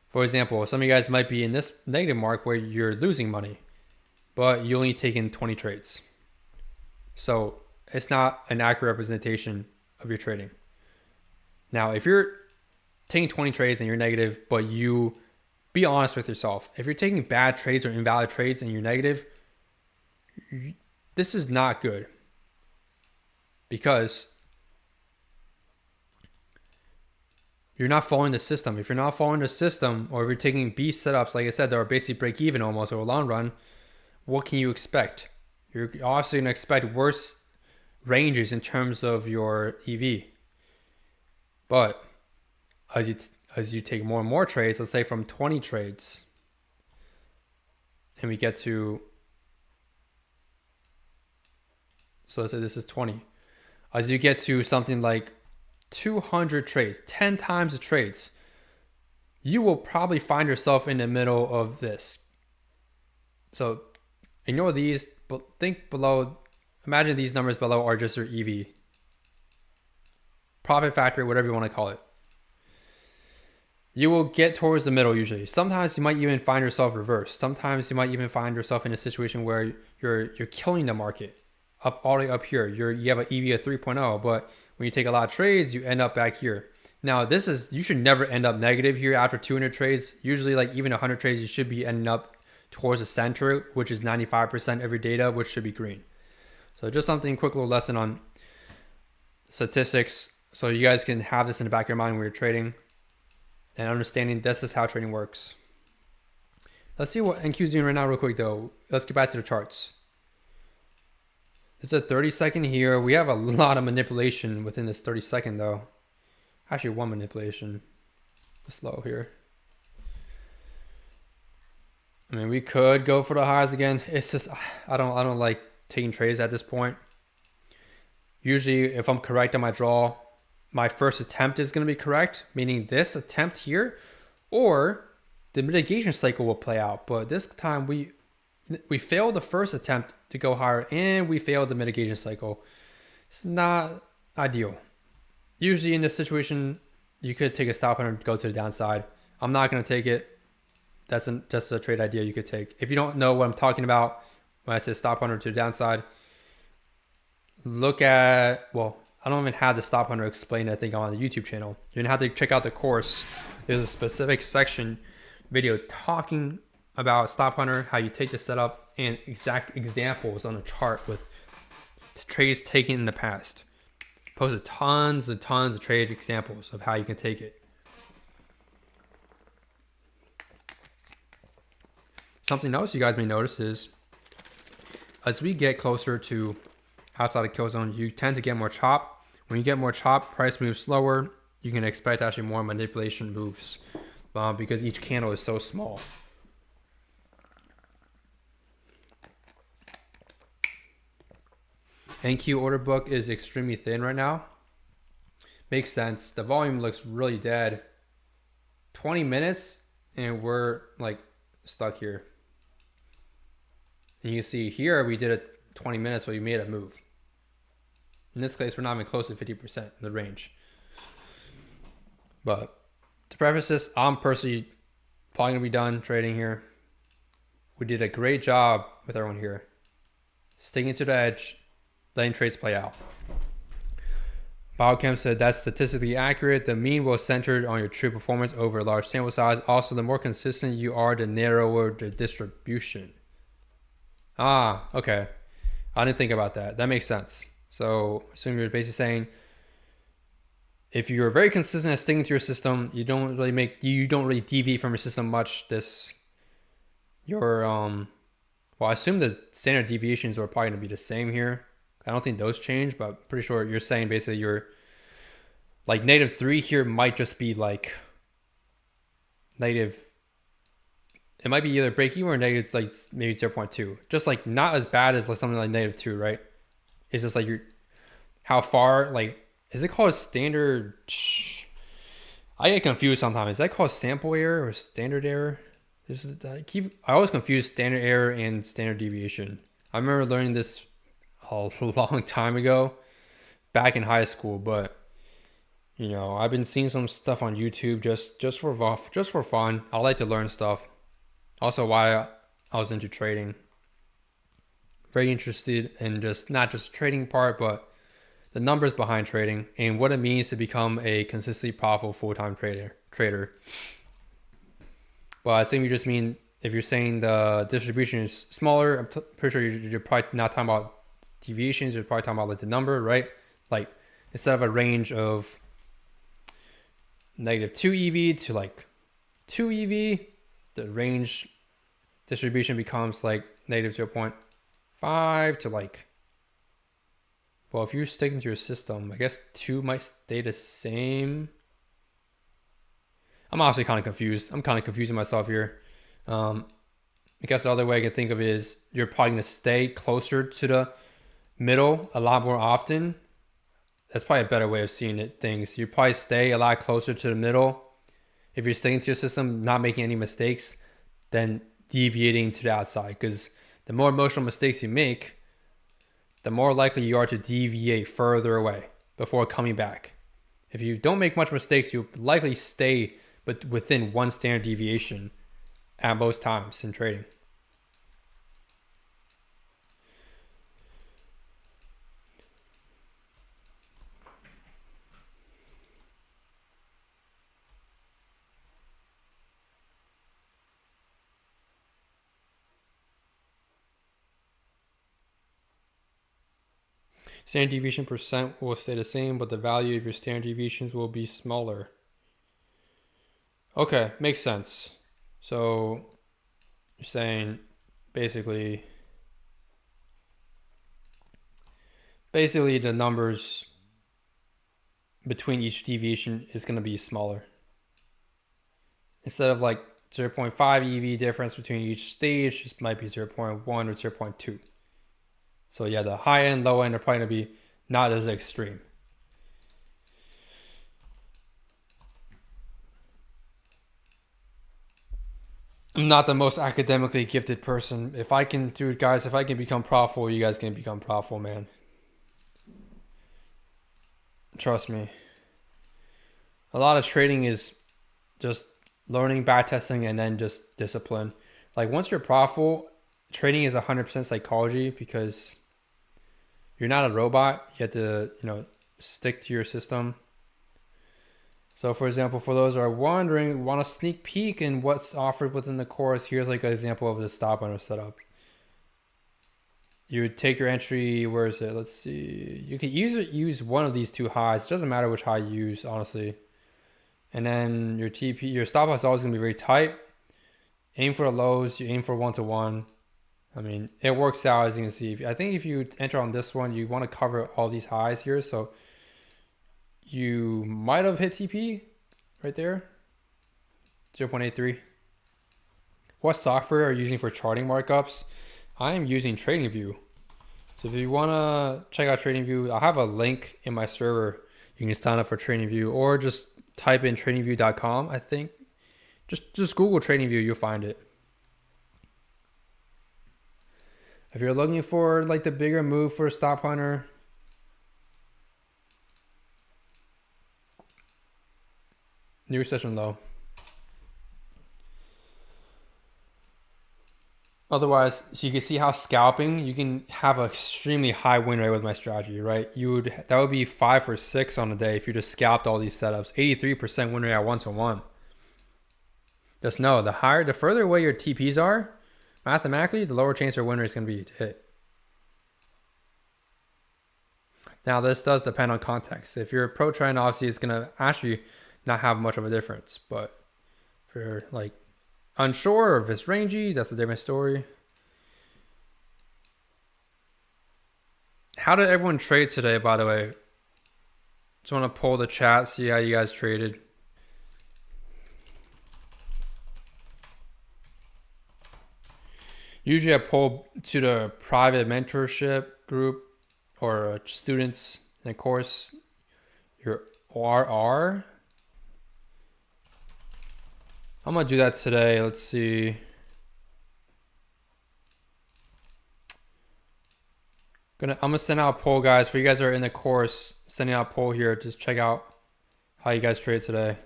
For example, some of you guys might be in this negative mark where you're losing money, but you only taken 20 trades. So it's not an accurate representation of your trading. Now, if you're taking 20 trades and you're negative, but you be honest with yourself. If you're taking bad trades or invalid trades and you're negative, this is not good. Because you're not following the system. If you're not following the system, or if you're taking B setups, like I said, that are basically break even almost over a long run, what can you expect? You're also going to expect worse ranges in terms of your EV. But as you take more and more trades, let's say from 20 trades, and we get to, so let's say this is 20. As you get to something like 200 trades, 10 times the trades, you will probably find yourself in the middle of this. So ignore these, but think below, imagine these numbers below are just your EV. Profit factor, whatever you want to call it. You will get towards the middle usually. Sometimes you might even find yourself reversed. Sometimes you might even find yourself in a situation where you're killing the market. All the way up here, you have an EV of 3.0, but when you take a lot of trades, you end up back here. Now, you should never end up negative here after 200 trades. Usually, like even 100 trades, you should be ending up towards the center, which is 95% of your data, which should be green. So just something, quick little lesson on statistics, so you guys can have this in the back of your mind when you're trading and understanding this is how trading works. Let's see what NQ's doing right now real quick though. Let's get back to the charts. It's a 30-second here. We have a lot of manipulation within this 30-second though. Actually, one manipulation. Slow here. I mean, we could go for the highs again. It's just I don't like taking trades at this point. Usually, if I'm correct on my draw, my first attempt is going to be correct, meaning this attempt here, or the mitigation cycle will play out. But this time we failed the first attempt to go higher, and we failed the mitigation cycle. It's not ideal. Usually in this situation, you could take a stop and go to the downside. I'm not going to take it. That's just a trade idea you could take. If you don't know what I'm talking about when I say stop hunter to the downside, look at, well, I don't even have the stop hunter explained, I think, on the YouTube channel. You're gonna have to check out the course. There's a specific section video talking about stop hunter, how you take the setup, and exact examples on a chart with trades taken in the past. Posted tons and tons of trade examples of how you can take it. Something else you guys may notice is as we get closer to outside of kill zone, you tend to get more chop. When you get more chop, price moves slower. You can expect actually more manipulation moves because each candle is so small. NQ order book is extremely thin right now. Makes sense. The volume looks really dead. 20 minutes and we're like stuck here. And you see here we did it 20 minutes, but we made a move. In this case, we're not even close to 50% in the range. But to preface this, I'm personally probably going to be done trading here. We did a great job with everyone here. Sticking to the edge, letting trades play out. Biochem said that's statistically accurate. The mean will center on your true performance over a large sample size. Also, the more consistent you are, the narrower the distribution. Ah, okay. I didn't think about that. That makes sense. So assume you're basically saying if you're very consistent at sticking to your system, you don't really deviate from your system much. Well, I assume the standard deviations are probably gonna be the same here. I don't think those change, but I'm pretty sure you're saying basically you're like -3 here might just be like negative. It might be either break even or negative, like maybe 0.2. Just like not as bad as like something like -2, right? It's just like how far, like, is it called standard? I get confused sometimes. Is that called sample error or standard error? I always confuse standard error and standard deviation. I remember learning this a long time ago, back in high school, but you know, I've been seeing some stuff on YouTube just for fun. I like to learn stuff. Also, why I was into trading. Very interested in just not just the trading part, but the numbers behind trading and what it means to become a consistently profitable full-time trader. But I think you just mean if you're saying the distribution is smaller, I'm pretty sure you're probably not talking about deviations. You're probably talking about like the number, right? Like instead of a range of -2 EV to like 2 EV, the range distribution becomes like -0.5 to like, well, if you're sticking to your system, I guess 2 might stay the same. I'm honestly kind of confused. I'm kind of confusing myself here. I guess the other way I can think of it is you're probably going to stay closer to the middle a lot more often. That's probably a better way of seeing it. Things you probably stay a lot closer to the middle if you're sticking to your system, not making any mistakes, than deviating to the outside. Because the more emotional mistakes you make, the more likely you are to deviate further away before coming back. If you don't make much mistakes, you'll likely stay but within one standard deviation at most times in trading. Standard deviation percent will stay the same, but the value of your standard deviations will be smaller. Okay, makes sense. So you're saying basically the numbers between each deviation is going to be smaller. Instead of like 0.5 EV difference between each stage. This might be 0.1 or 0.2. So yeah, the high end, low end are probably going to be not as extreme. I'm not the most academically gifted person. If I can do it, guys, if I can become profitable, you guys can become profitable, man. Trust me. A lot of trading is just learning, back testing, and then just discipline. Like once you're profitable, trading is 100% psychology because you're not a robot. You have to, stick to your system. So for example, for those who are wondering, want a sneak peek in what's offered within the course, here's like an example of the stop runner setup. You would take your entry, where is it? Let's see. You could use one of these two highs. It doesn't matter which high you use, honestly. And then your TP, your stop loss is always gonna be very tight. Aim for the lows, you aim for 1-to-1. I mean, it works out as you can see. I think if you enter on this one, you want to cover all these highs here. So you might have hit TP right there, 0.83. What software are you using for charting markups? I am using TradingView. So if you want to check out TradingView, I'll have a link in my server. You can sign up for TradingView or just type in tradingview.com. I think just Google TradingView, you'll find it. If you're looking for like the bigger move for a stop hunter, new session low. Otherwise, so you can see how scalping, you can have an extremely high win rate with my strategy, right? That would be 5 or 6 on a day if you just scalped all these setups. 83% win rate at 1-to-1. Just know the further away your TPs are, mathematically, the lower chance your win rate is going to be to hit. Now, this does depend on context. If you're a pro trend, obviously, it's going to actually not have much of a difference. But if you're like unsure or if it's rangy, that's a different story. How did everyone trade today, by the way? Just want to pull the chat, see how you guys traded. Usually I pull to the private mentorship group or students in the course. Your RR. I'm going to do that today. Let's see. I'm going to send out a poll, guys. For you guys that are in the course, sending out a poll here. Just check out how you guys trade today.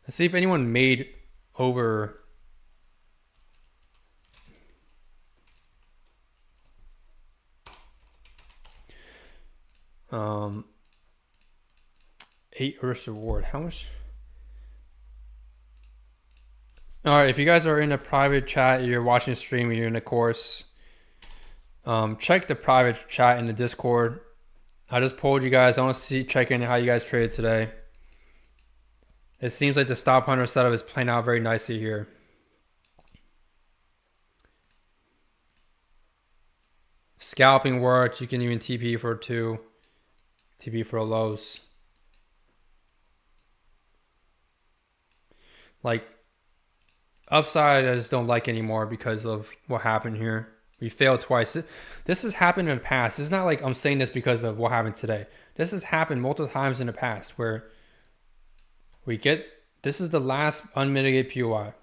Let's see if anyone made over... $8 risk reward. How much? All right, if you guys are in a private chat, you're watching the stream, you're in a course, check the private chat in the Discord. I just polled you guys. I want to check in how you guys traded today. It seems like the stop hunter setup is playing out very nicely here. Scalping worked. You can even TP for 2. TP for lows. Like upside, I just don't like anymore because of what happened here. We failed twice. This has happened in the past. It's not like I'm saying this because of what happened today. This has happened multiple times in the past where this is the last unmitigated POI,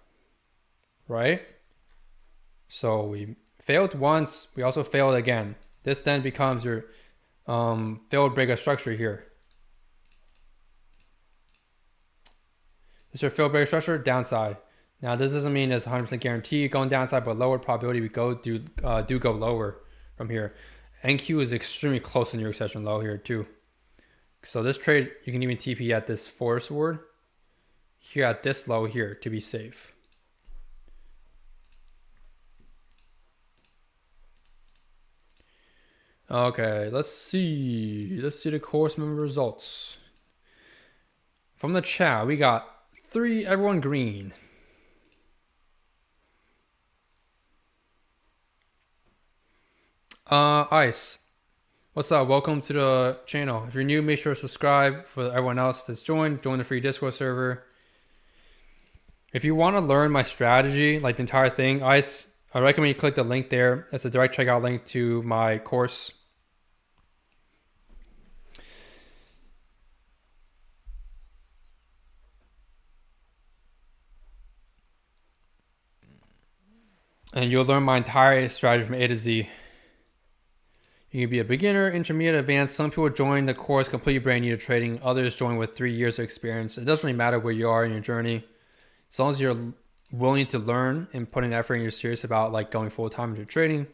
right? So we failed once. We also failed again. This then becomes your failed break of structure here. This is your failed break of structure, downside. Now this doesn't mean it's 100% guarantee going downside, but lower probability we do go lower from here. NQ is extremely close to New York session low here too. So this trade, you can even TP at this forest ward here at this low here to be safe. Okay, let's see the course member results. From the chat, we got 3, everyone green. Ice, what's up? Welcome to the channel. If you're new, make sure to subscribe. For everyone else that's joined, join the free Discord server. If you want to learn my strategy, like the entire thing, I recommend you click the link there. That's a direct checkout link to my course. And you'll learn my entire strategy from A to Z. You can be a beginner, intermediate, advanced. Some people join the course completely brand new to trading. Others join with 3 years of experience. It doesn't really matter where you are in your journey. As long as you're willing to learn and put in effort and you're serious about like going full time into trading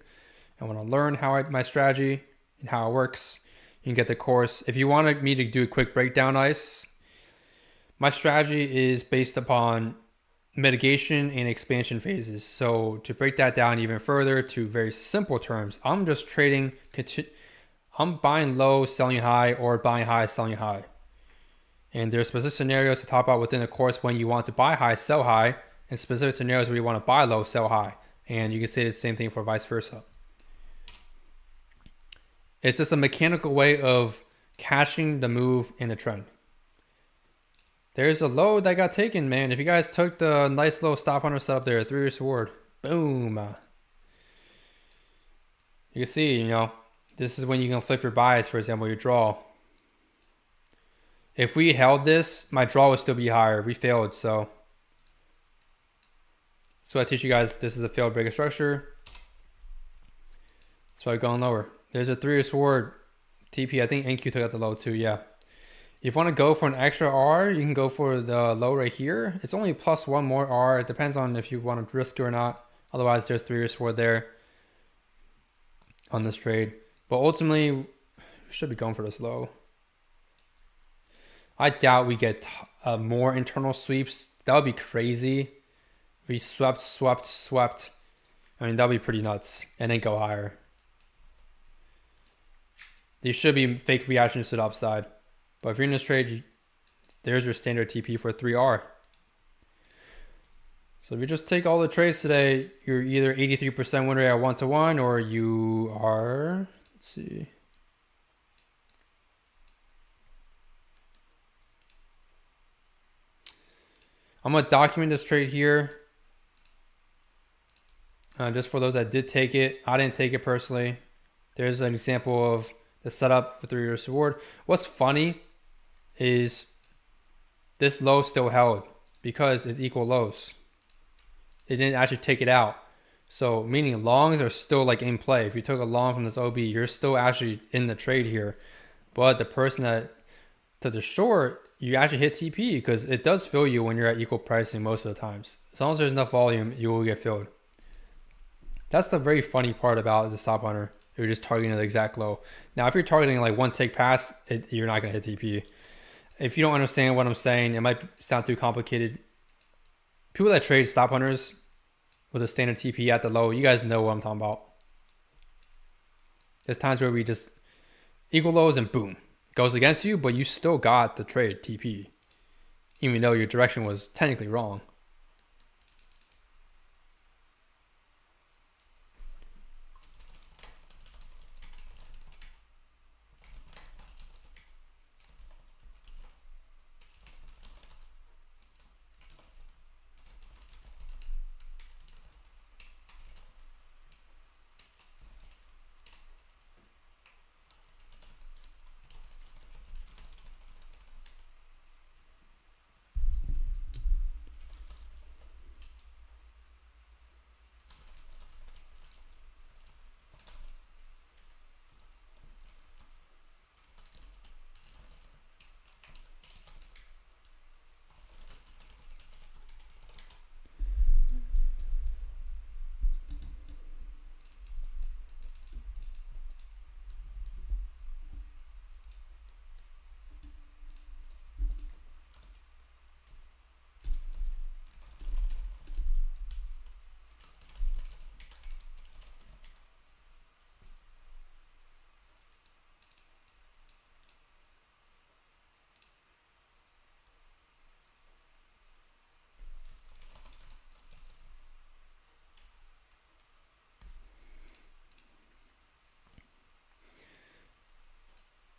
and want to learn my strategy and how it works, you can get the course. If you want me to do a quick breakdown, ICE, my strategy is based upon mitigation and expansion phases. So to break that down even further to very simple terms, I'm just trading, I'm buying low, selling high, or buying high, selling high. And there's specific scenarios to talk about within the course when you want to buy high, sell high, and specific scenarios where you want to buy low, sell high. And you can say the same thing for vice versa. It's just a mechanical way of catching the move in the trend. There's a low that got taken, man. If you guys took the nice little stop hunter setup there, 3-year sword, boom. You can see, this is when you can flip your buys, for example, your draw. If we held this, my draw would still be higher. We failed, so. So I teach you guys, this is a failed break of structure. That's why we're going lower. There's a 3-year sword TP. I think NQ took out the low too, yeah. If you want to go for an extra R, you can go for the low right here. It's only plus 1 more R. It depends on if you want to risk it or not. Otherwise, there's 3-year sword there on this trade. But ultimately, we should be going for this low. I doubt we get more internal sweeps. That would be crazy. If we swept. I mean, that would be pretty nuts. And then go higher. These should be fake reactions to the upside. But if you're in this trade, there's your standard TP for 3R. So if you just take all the trades today, you're either 83% win rate at 1-to-1 or you are, let's see. I'm going to document this trade here. Just for those that did take it. I didn't take it personally. There's an example of the setup for 3-year sword. What's funny is this low still held because it's equal lows. It didn't actually take it out. So meaning longs are still like in play. If you took a long from this OB, you're still actually in the trade here. But the person that took the short, you actually hit TP because it does fill you when you're at equal pricing most of the times. As long as there's enough volume, you will get filled. That's the very funny part about the stop hunter. You're just targeting the exact low. Now, if you're targeting like one tick pass, you're not going to hit TP. If you don't understand what I'm saying, it might sound too complicated. People that trade stop hunters with a standard TP at the low, you guys know what I'm talking about. There's times where we just equal lows and boom, goes against you, but you still got the trade TP, even though your direction was technically wrong.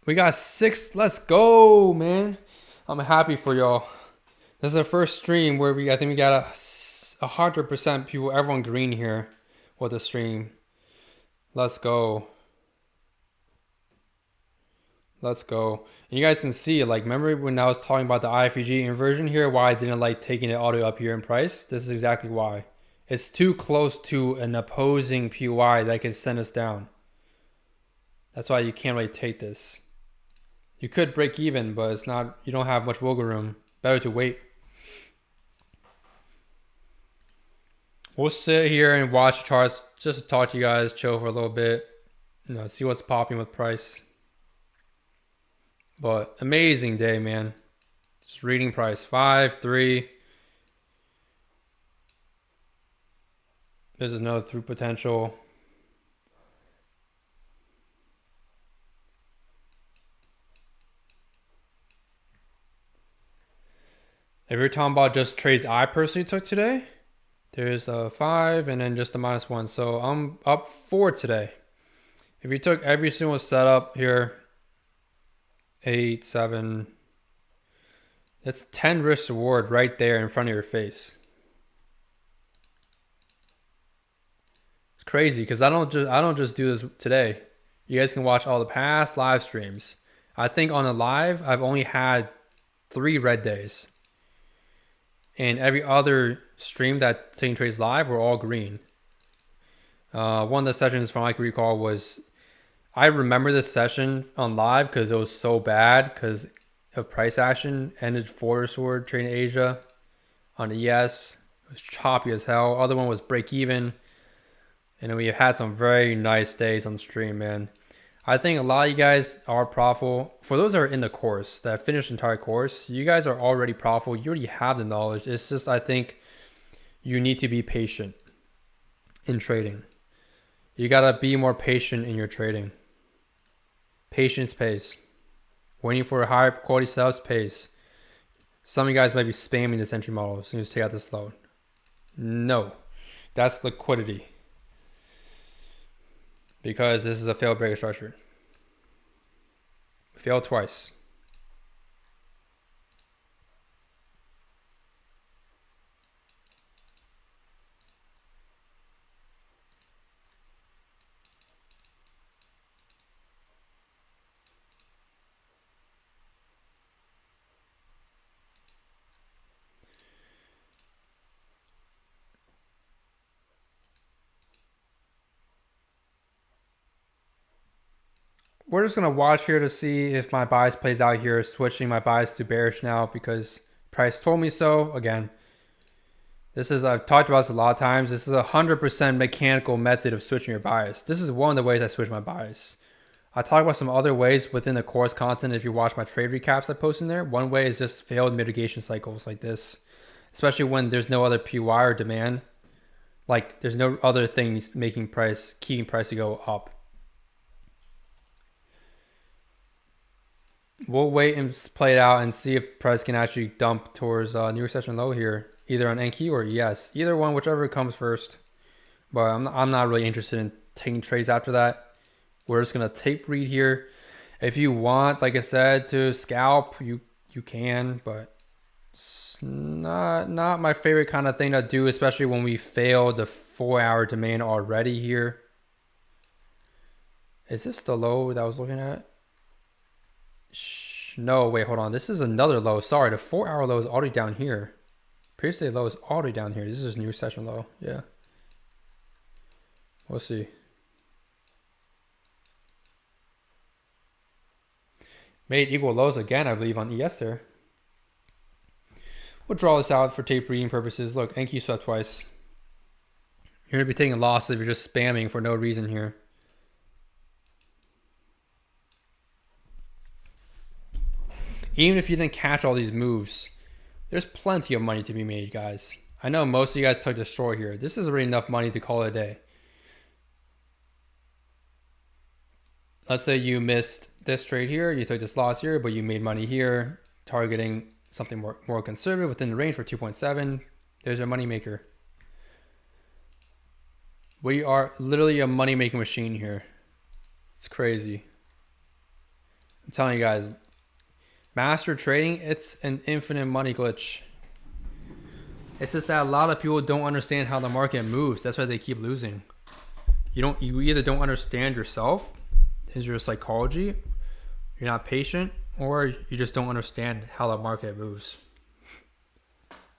We got 6. Let's go, man. I'm happy for y'all. This is our first stream where I think we got 100% people, everyone green here with the stream. Let's go. Let's go. And you guys can see, like, remember when I was talking about the IFEG inversion here, why I didn't like taking it all the way up here in price? This is exactly why. It's too close to an opposing PY that can send us down. That's why you can't really take this. You could break even, but it's not, you don't have much wiggle room. Better to wait. We'll sit here and watch the charts just to talk to you guys, chill for a little bit, see what's popping with price. But amazing day, man. Just reading price 5, 3. There's another through potential. If you're talking about just trades I personally took today, there's a 5 and then just a -1. So I'm up 4 today. If you took every single setup here, 8, 7, that's 10 risk reward right there in front of your face. It's crazy because I don't just do this today. You guys can watch all the past live streams. I think on a live, I've only had 3 red days. And every other stream that taking trades live were all green. One of the sessions from I can recall was, I remember this session on live because it was so bad because of price action. Ended forward sword trading Asia on the ES. It was choppy as hell. Other one was break even. And then we had some very nice days on stream, man. I think a lot of you guys are profitable. For those that are in the course, that finished the entire course, you guys are already profitable. You already have the knowledge. It's just, I think you need to be patient in trading. You got to be more patient in your trading. Patience pays. Waiting for a higher quality setups pays. Some of you guys might be spamming this entry model as soon as you take out this load. No, that's liquidity. Because this is a failed breaker structure. Failed twice. We're just going to watch here to see if my bias plays out here, switching my bias to bearish now because price told me so. Again, this is, I've talked about this a lot of times. This is a 100% mechanical method of switching your bias. This is one of the ways I switch my bias. I talk about some other ways within the course content. If you watch my trade recaps I post in there, one way is just failed mitigation cycles like this, especially when there's no other PY or demand. Like there's no other things making price, keeping price to go up. We'll wait and play it out and see if price can actually dump towards New York session low here, either on NQ or ES. Either one, whichever comes first. But I'm not really interested in taking trades after that. We're just gonna tape read here. If you want, like I said, to scalp, you can, but it's not my favorite kind of thing to do, especially when we failed the 4-hour demand already here. Is this the low that I was looking at? No, wait, hold on. This is another low. Sorry, the 4-hour low is already down here. Previous day low is already down here. This is new session low. Yeah. We'll see. Made equal lows again, I believe, on ES there. We'll draw this out for tape reading purposes. Look, NQ swept twice. You're going to be taking a loss if you're just spamming for no reason here. Even if you didn't catch all these moves, there's plenty of money to be made, guys. I know most of you guys took the short here. This is already enough money to call it a day. Let's say you missed this trade here, you took this loss here, but you made money here, targeting something more conservative within the range for 2.7. There's your money maker. We are literally a money making machine here. It's crazy. I'm telling you guys, master trading, it's an infinite money glitch. It's just that a lot of people don't understand how the market moves. That's why they keep losing. You either don't understand yourself, is your psychology, you're not patient, or you just don't understand how the market moves.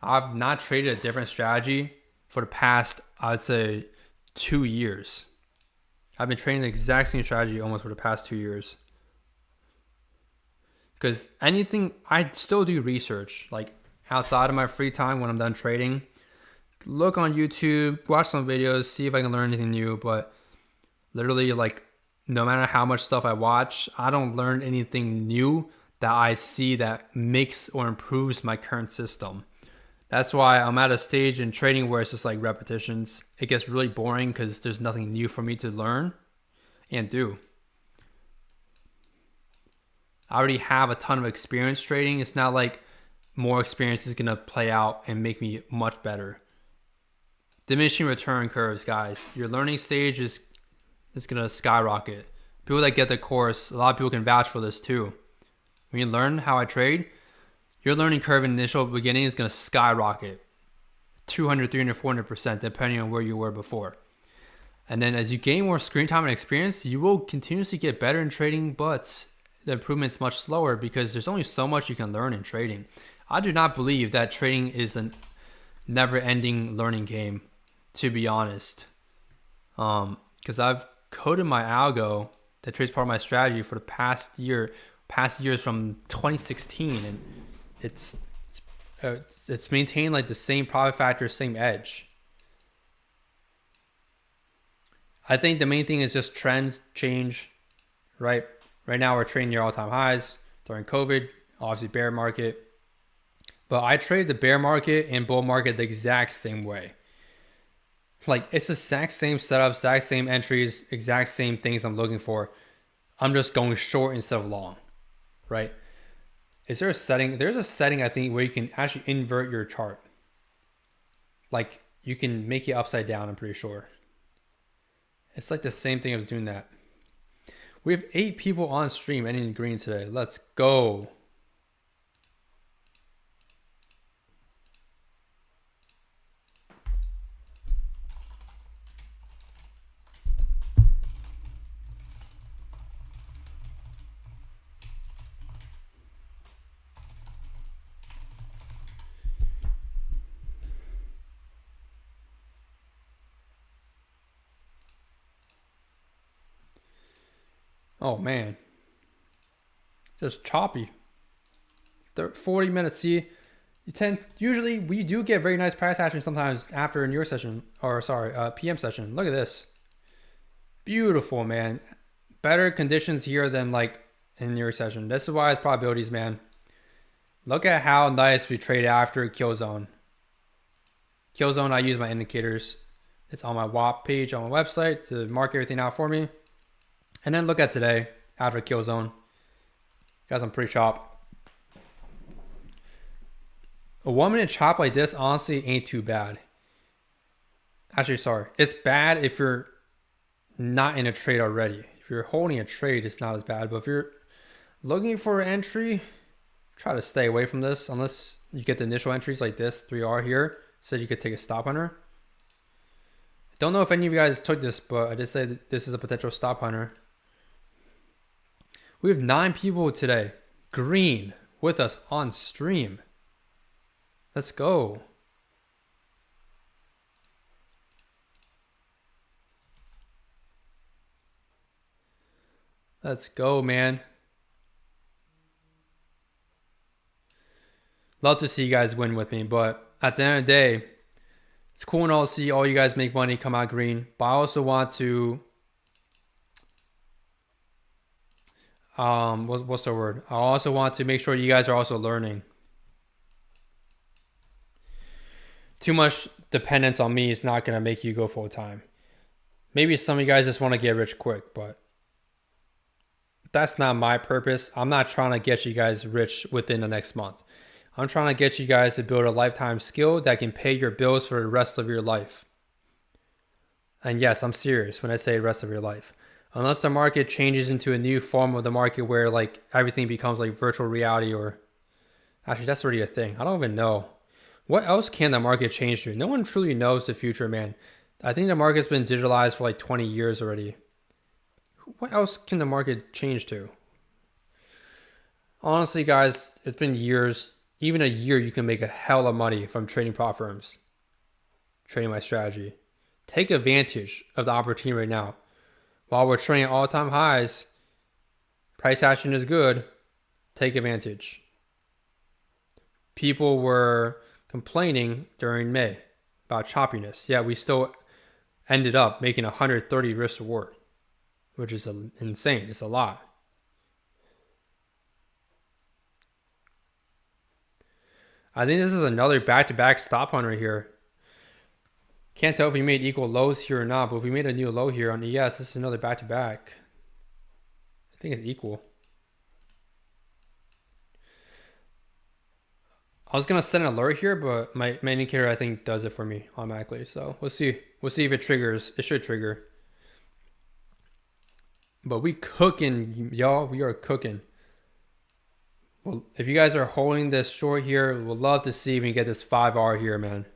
I've not traded a different strategy for the past, I'd say, 2 years. I've been trading the exact same strategy almost for the past 2 years. Because I still do research, like outside of my free time when I'm done trading. Look on YouTube, watch some videos, see if I can learn anything new. But literally, like, no matter how much stuff I watch, I don't learn anything new that I see that makes or improves my current system. That's why I'm at a stage in trading where it's just like repetitions. It gets really boring because there's nothing new for me to learn and do. I already have a ton of experience trading. It's not like more experience is going to play out and make me much better. Diminishing return curves, guys. Your learning stage is going to skyrocket. People that get the course, a lot of people can vouch for this too. When you learn how I trade, your learning curve in initial beginning is going to skyrocket. 200, 300, 400% depending on where you were before. And then as you gain more screen time and experience, you will continuously get better in trading, but the improvement's much slower because there's only so much you can learn in trading. I do not believe that trading is a never-ending learning game, to be honest. Because I've coded my algo that trades part of my strategy for the past years from 2016, and it's maintained like the same profit factor, same edge. I think the main thing is just trends change, right? Right now we're trading near all-time highs during COVID, obviously bear market. But I trade the bear market and bull market the exact same way. Like, it's the exact same setup, exact same entries, exact same things I'm looking for. I'm just going short instead of long, right? Is there a setting? There's a setting, I think, where you can actually invert your chart. Like, you can make it upside down, I'm pretty sure. It's like the same thing as doing that. We have 8 people on stream ending green today. Let's go. Oh man, just choppy. 40 minutes. See, usually we do get very nice price action sometimes after in your session, or sorry, PM session. Look at this, beautiful, man. Better conditions here than like in your session. This is why it's probabilities, man. Look at how nice we trade after kill zone. Kill zone, I use my indicators. It's on my WAP page on my website to mark everything out for me. And then look at today after kill zone. Got some pre-chop. A 1 minute chop like this honestly ain't too bad. Actually, sorry. It's bad if you're not in a trade already. If you're holding a trade, it's not as bad. But if you're looking for an entry, try to stay away from this unless you get the initial entries like this 3R here. So you could take a stop hunter. Don't know if any of you guys took this, but I did say that this is a potential stop hunter. We have 9 people today, green, with us on stream. Let's go. Let's go, man. Love to see you guys win with me, but at the end of the day, it's cool and all to see all you guys make money, come out green. But I also want to, what's the word? I also want to make sure you guys are also learning. Too much dependence on me is not going to make you go full time. Maybe some of you guys just want to get rich quick, but that's not my purpose. I'm not trying to get you guys rich within the next month. I'm trying to get you guys to build a lifetime skill that can pay your bills for the rest of your life. And yes, I'm serious when I say rest of your life. Unless the market changes into a new form of the market where like everything becomes like virtual reality, or actually that's already a thing. I don't even know. What else can the market change to? No one truly knows the future, man. I think the market's been digitalized for like 20 years already. What else can the market change to? Honestly, guys, it's been years. Even a year, you can make a hell of money from trading prop firms, trading my strategy. Take advantage of the opportunity right now. While we're trading all-time highs, price action is good. Take advantage. People were complaining during May about choppiness. Yeah, we still ended up making 130 risk reward, which is insane. It's a lot. I think this is another back-to-back stop hunt right here. Can't tell if we made equal lows here or not, but if we made a new low here on ES, this is another back-to-back. I think it's equal. I was gonna set an alert here, but my indicator I think does it for me automatically. So we'll see. We'll see if it triggers. It should trigger. But we cooking, y'all. We are cooking. Well, if you guys are holding this short here, we'll love to see if we can get this 5R here, man.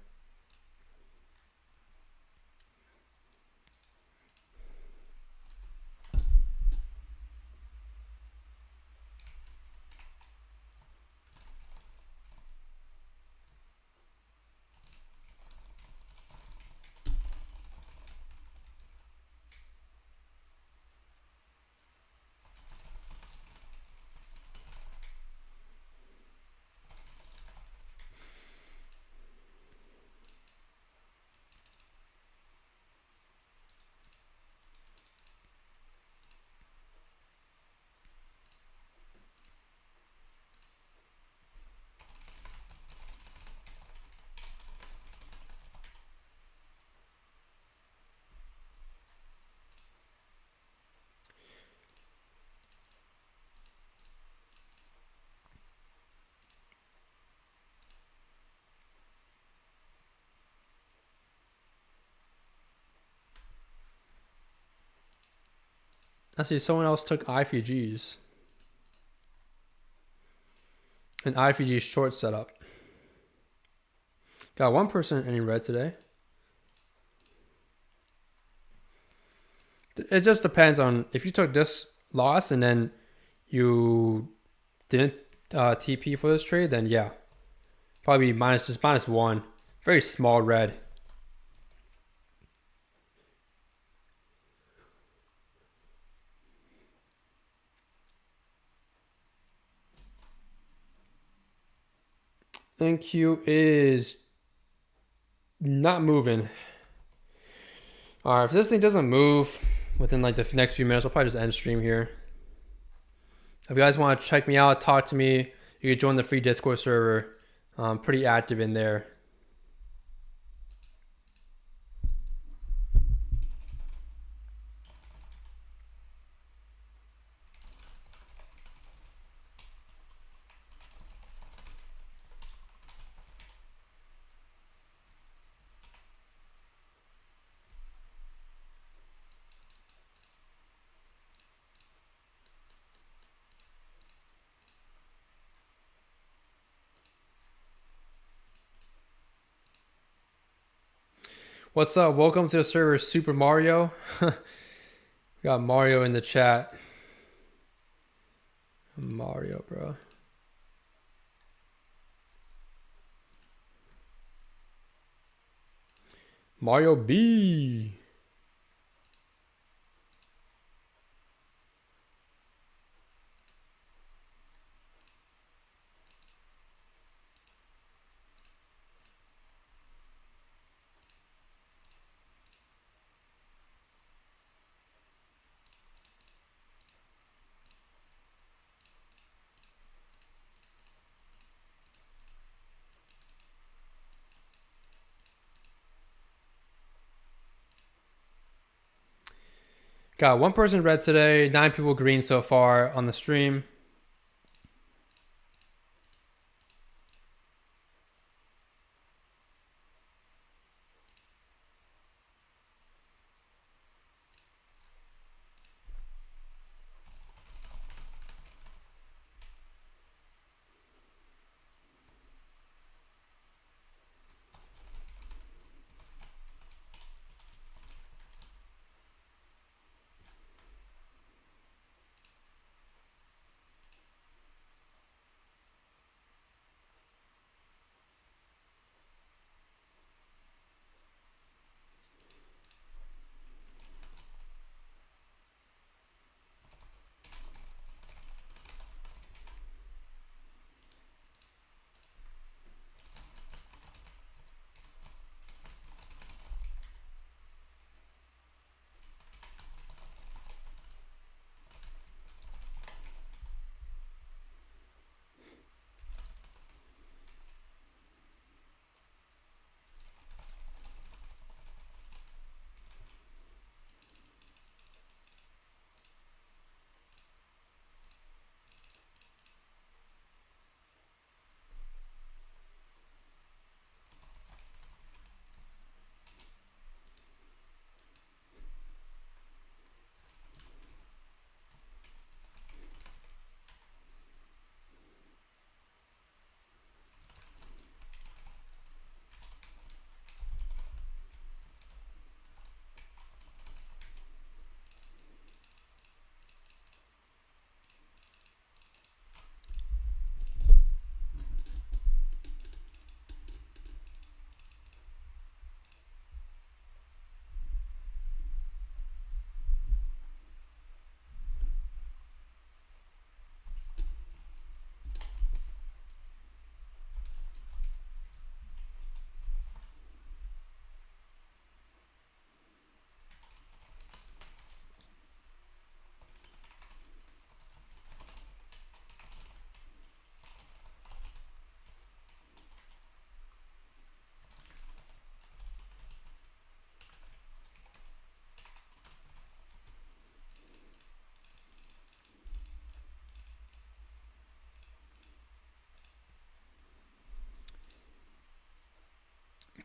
I see someone else took IFGs. An IFG short setup. Got one person in red today. It just depends on if you took this loss and then you didn't TP for this trade, then yeah, probably just minus one. Very small red. NQ is not moving. All right, if this thing doesn't move within like the next few minutes, I'll probably just end stream here. If you guys want to check me out, talk to me, you can join the free Discord server. I'm pretty active in there. What's up? Welcome to the server, Super Mario. We got Mario in the chat. Mario, bro. Mario B. Got one person red today, 9 people green so far on the stream.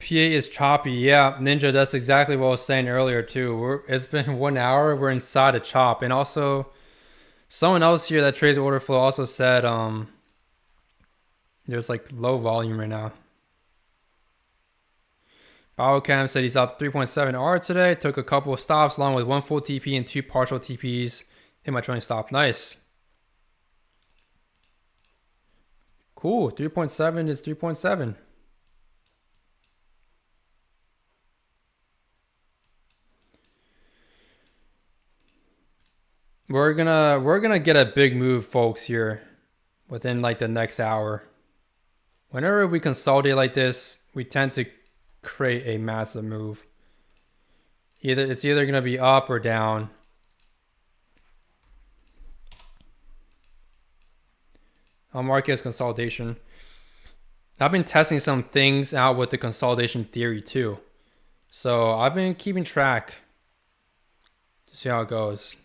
GPA is choppy. Yeah, Ninja, that's exactly what I was saying earlier too. It's been 1 hour. We're inside a chop, and also someone else here that trades order flow also said there's like low volume right now. Biochem said he's up 3.7 R today. Took a couple of stops along with one full TP and two partial TPs. Hit my trailing stop. Nice. Cool. 3.7 is 3.7. We're gonna get a big move, folks, here within like the next hour. Whenever we consolidate like this, we tend to create a massive move. It's either gonna be up or down. I'll mark it as consolidation. I've been testing some things out with the consolidation theory too. So I've been keeping track to see how it goes.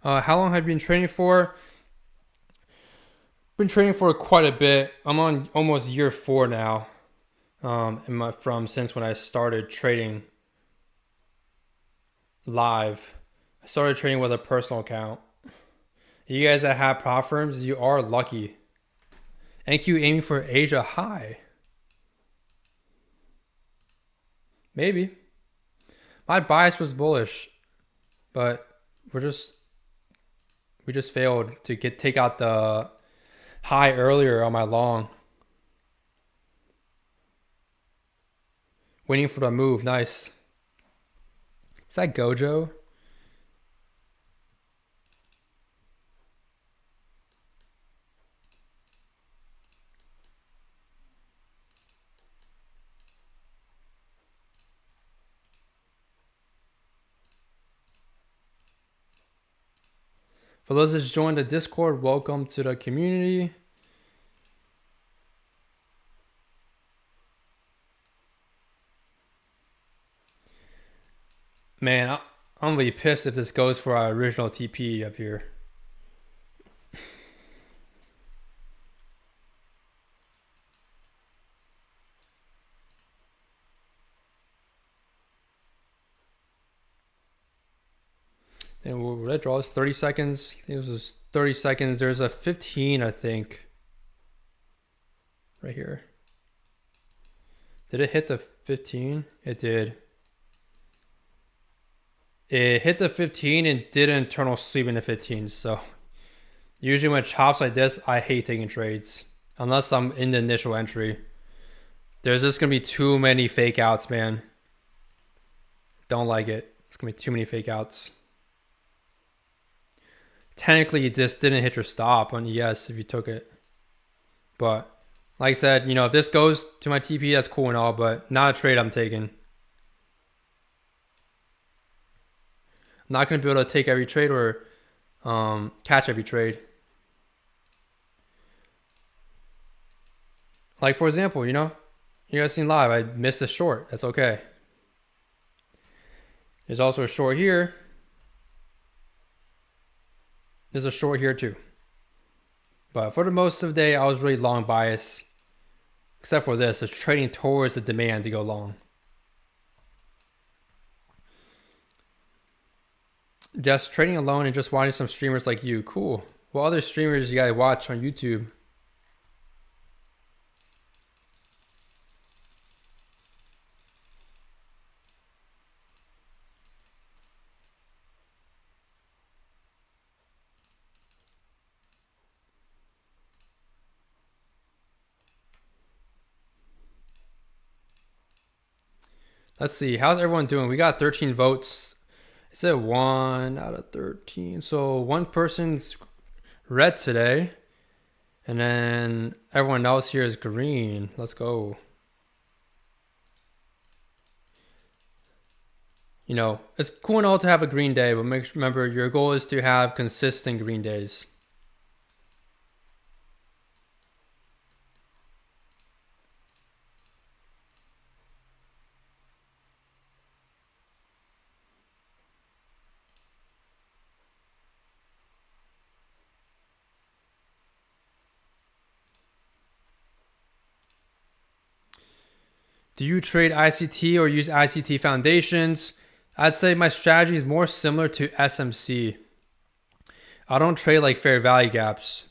How long have you been training for? Been training for quite a bit. I'm on almost year 4 now. From since when I started trading live. I started trading with a personal account. You guys that have prop firms, you are lucky. NQ aiming for Asia high. Maybe. My bias was bullish, but we just failed to take out the high earlier on my long. Waiting for the move. Nice. Is that Gojo? For those that just joined the Discord, welcome to the community. Man, I'm gonna be pissed if this goes for our original TP up here. And what did I draw this? 30 seconds? I think this was 30 seconds. There's a 15, I think. Right here. Did it hit the 15? It did. It hit the 15 and did an internal sweep in the 15. So usually when it chops like this, I hate taking trades. Unless I'm in the initial entry. There's just going to be too many fake outs, man. Don't like it. It's going to be too many fake outs. Technically, this didn't hit your stop on ES if you took it. But like I said, if this goes to my TP, that's cool and all, but not a trade I'm taking. I'm not going to be able to take every trade or catch every trade. Like, for example, you guys seen live, I missed a short. That's okay. There's also a short here. There's a short here too. But for the most of the day, I was really long bias. Except for this, it's trading towards the demand to go long. Just trading alone and just watching some streamers like you. Cool. What other streamers you guys watch on YouTube? Let's see. How's everyone doing? We got 13 votes. It said 1 out of 13. So one person's red today. And then everyone else here is green. Let's go. You know, it's cool and all to have a green day, but remember, your goal is to have consistent green days. Do you trade ICT or use ICT foundations? I'd say my strategy is more similar to SMC. I don't trade like fair value gaps.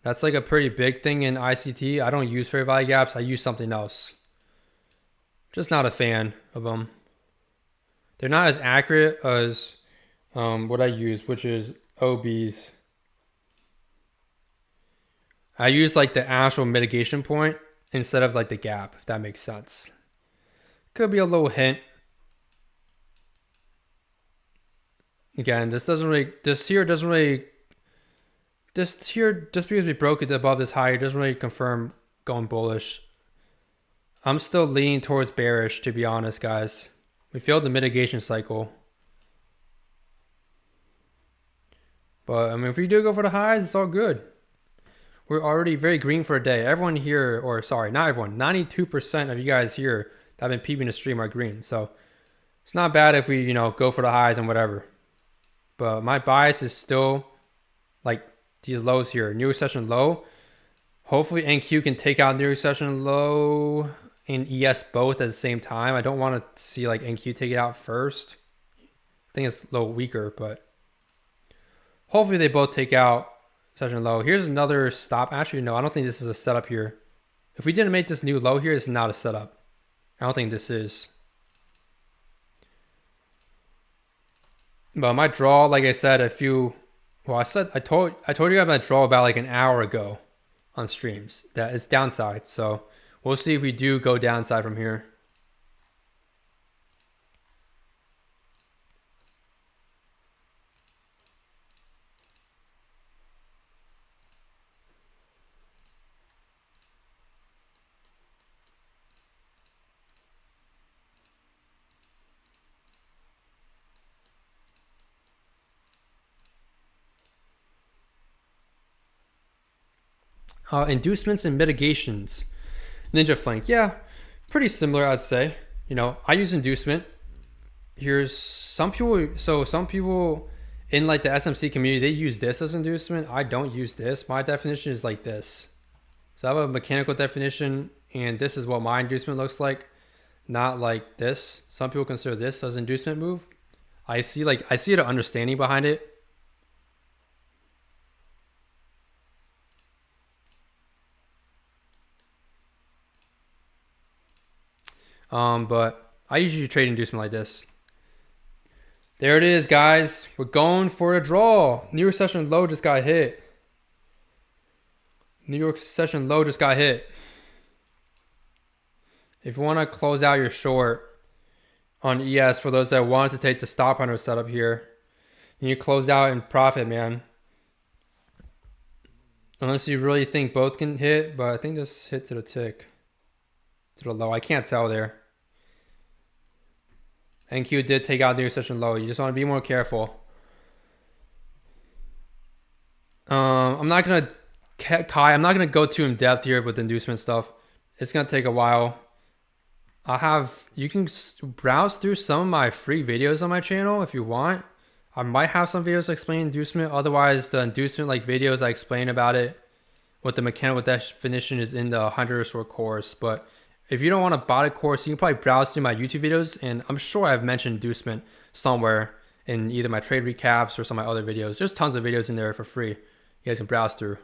That's like a pretty big thing in ICT. I don't use fair value gaps. I use something else. Just not a fan of them. They're not as accurate as what I use, which is OBs. I use like the actual mitigation point instead of like the gap, if that makes sense. Could be a little hint. Again, this here just because we broke it above this high, it doesn't really confirm going bullish. I'm still leaning towards bearish, to be honest, guys. We failed the mitigation cycle. But I mean, if we do go for the highs, it's all good. We're already very green for a day. Everyone here, or sorry, not everyone, 92% of you guys here that have been peeping the stream are green. So it's not bad if we, go for the highs and whatever. But my bias is still like these lows here. New session low. Hopefully NQ can take out new session low and ES both at the same time. I don't want to see like NQ take it out first. I think it's a little weaker, but hopefully they both take out session low. Here's another stop. Actually, no, I don't think this is a setup here. If we didn't make this new low here, it's not a setup. I don't think this is. But my draw, like I said, I told you guys my draw about like an hour ago on streams that it's downside. So we'll see if we do go downside from here. Inducements and mitigations. Ninja flank, yeah, pretty similar, I'd say. I use inducement. Here's some people in like the SMC community, they use this as inducement. I don't use this. My definition is like this. So I have a mechanical definition, and this is what my inducement looks like, not like this. Some people consider this as inducement move. I see an understanding behind it. But I usually trade inducement like this. There it is, guys. We're going for a draw. New York session low just got hit. New York session low just got hit. If you want to close out your short on ES, for those that wanted to take the stop hunter setup here, and you close out in profit, man. Unless you really think both can hit, but I think this hit to the tick. To the low. I can't tell there. NQ did take out new session low. You just want to be more careful. I'm not gonna go too in depth here with inducement stuff. It's gonna take a while. You can browse through some of my free videos on my channel if you want. I might have some videos explaining inducement. Otherwise, the inducement like videos I explain about it, what the mechanical definition is in the 100 course. But if you don't want a body course, you can probably browse through my YouTube videos, and I'm sure I've mentioned inducement somewhere in either my trade recaps or some of my other videos. There's tons of videos in there for free. You guys can browse through.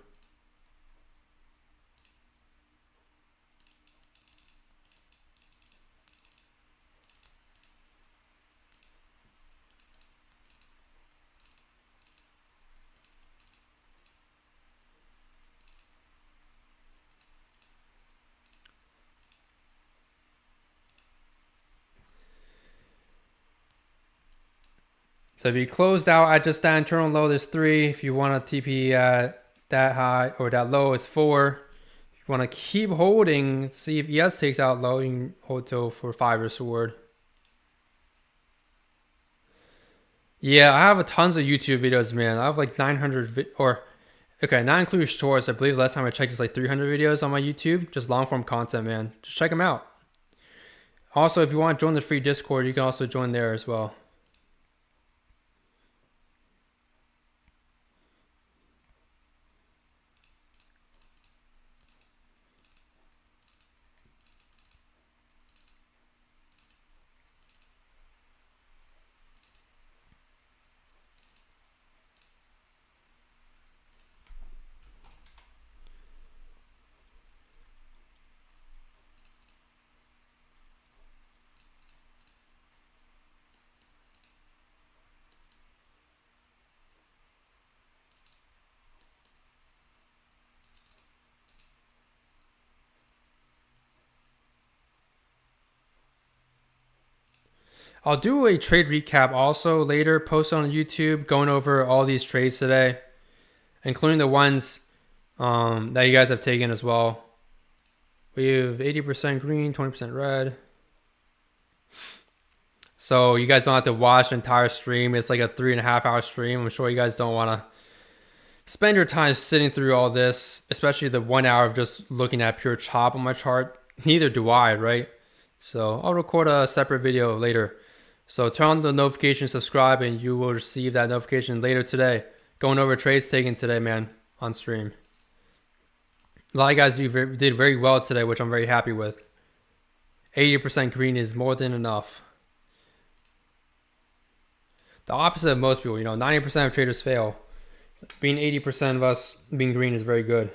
So if you closed out at just that internal low, there's 3. If you want to TP at that high or that low, it's 4. If you want to keep holding, see if ES takes out low, you can hold till for 5 or sword. Yeah, I have tons of YouTube videos, man. I have like 900 okay, not including shorts. I believe last time I checked, it's like 300 videos on my YouTube, just long form content, man. Just check them out. Also, if you want to join the free Discord, you can also join there as well. I'll do a trade recap also later, post on YouTube, going over all these trades today, including the ones that you guys have taken as well. We have 80% green, 20% red. So you guys don't have to watch the entire stream. It's like a 3.5 hour stream. I'm sure you guys don't want to spend your time sitting through all this, especially the 1 hour of just looking at pure chop on my chart. Neither do I, right? So I'll record a separate video later. So turn on the notification, subscribe, and you will receive that notification later today. Going over trades taken today, man, on stream. A lot of guys did very well today, which I'm very happy with. 80% green is more than enough. The opposite of most people, 90% of traders fail. Being 80% of us being green is very good.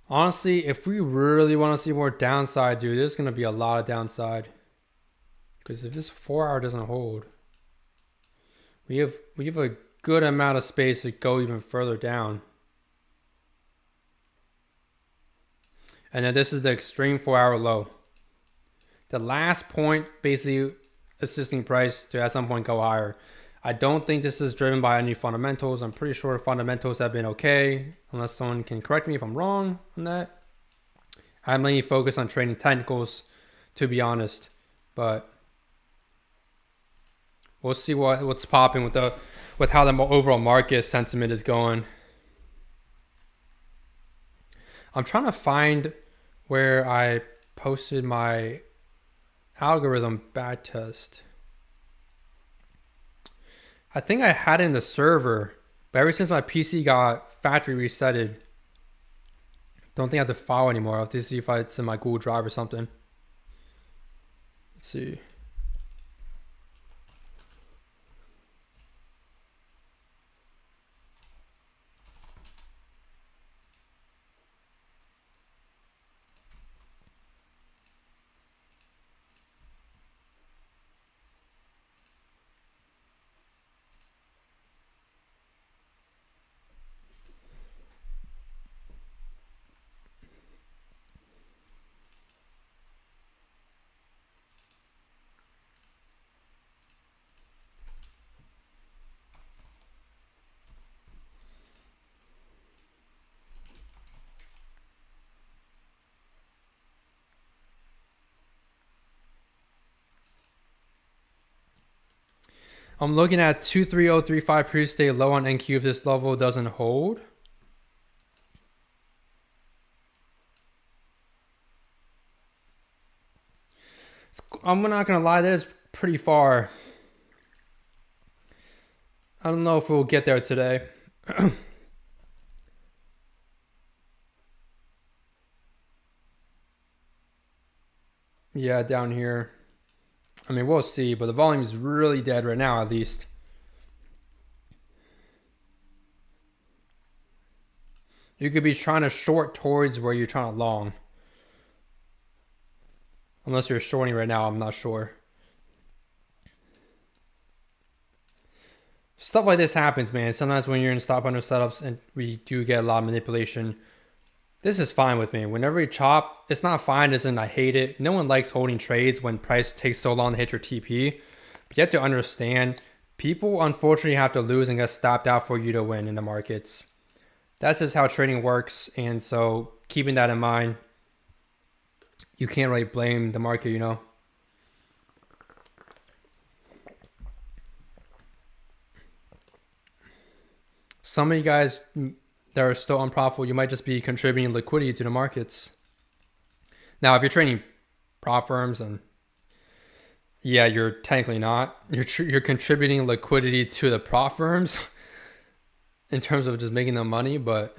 Honestly, if we really want to see more downside, dude, there's going to be a lot of downside. Because if this 4 hour doesn't hold, we have a good amount of space to go even further down. And then this is the extreme 4 hour low. The last point basically assisting price to at some point go higher. I don't think this is driven by any fundamentals. I'm pretty sure fundamentals have been okay, unless someone can correct me if I'm wrong on that. I'm mainly focused on trading technicals, to be honest, but we'll see what's popping with how the overall market sentiment is going. I'm trying to find where I posted my algorithm back test. I think I had it in the server, But ever since my PC got factory resetted, don't think I have the file anymore. I'll have to see if it's in my Google Drive or something. Let's see. I'm looking at 23035 pre-stay low on NQ if this level doesn't hold. I'm not gonna lie, that is pretty far. I don't know if we'll get there today. Yeah, down here. I mean, we'll see, but the volume is really dead right now, at least. You could be trying to short towards where you're trying to long. Unless you're shorting right now, I'm not sure. Stuff like this happens, man. Sometimes when you're in stop under setups and we do get a lot of manipulation, this is fine with me. Whenever you chop, it's not fine as in I hate it. No one likes holding trades when price takes so long to hit your TP. But you have to understand, people unfortunately have to lose and get stopped out for you to win in the markets. That's just how trading works. And so keeping that in mind, you can't really blame the market, you know. Some of you guys that are still unprofitable, you might just be contributing liquidity to the markets. Now, if you're trading prop firms, and yeah, you're technically not. You're contributing liquidity to the prop firms in terms of just making them money, but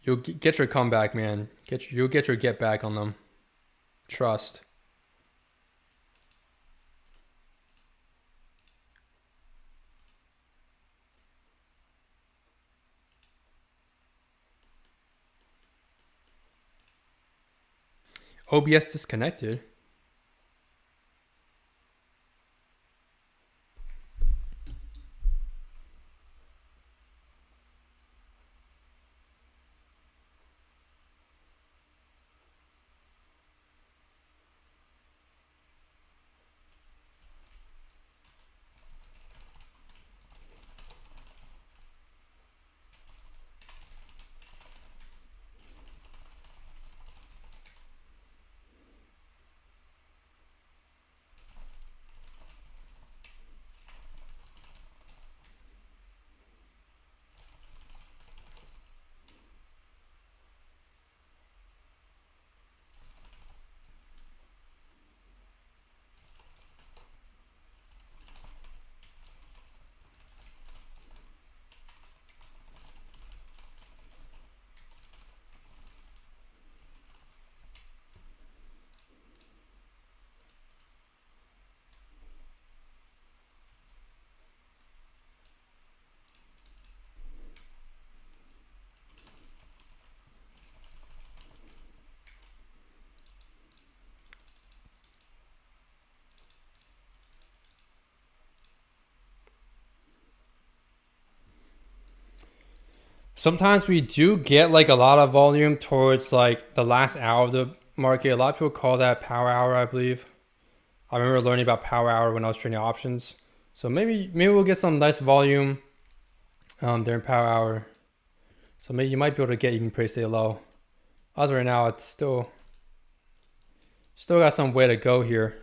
you'll get your comeback, man. You'll get your get back on them. Trust. OBS disconnected. Sometimes we do get like a lot of volume towards like the last hour of the market. A lot of people call that power hour, I believe. I remember learning about power hour when I was trading options. So maybe we'll get some nice volume during power hour. So maybe you might be able to get even pre-stay low. As of right now, it's still got some way to go here.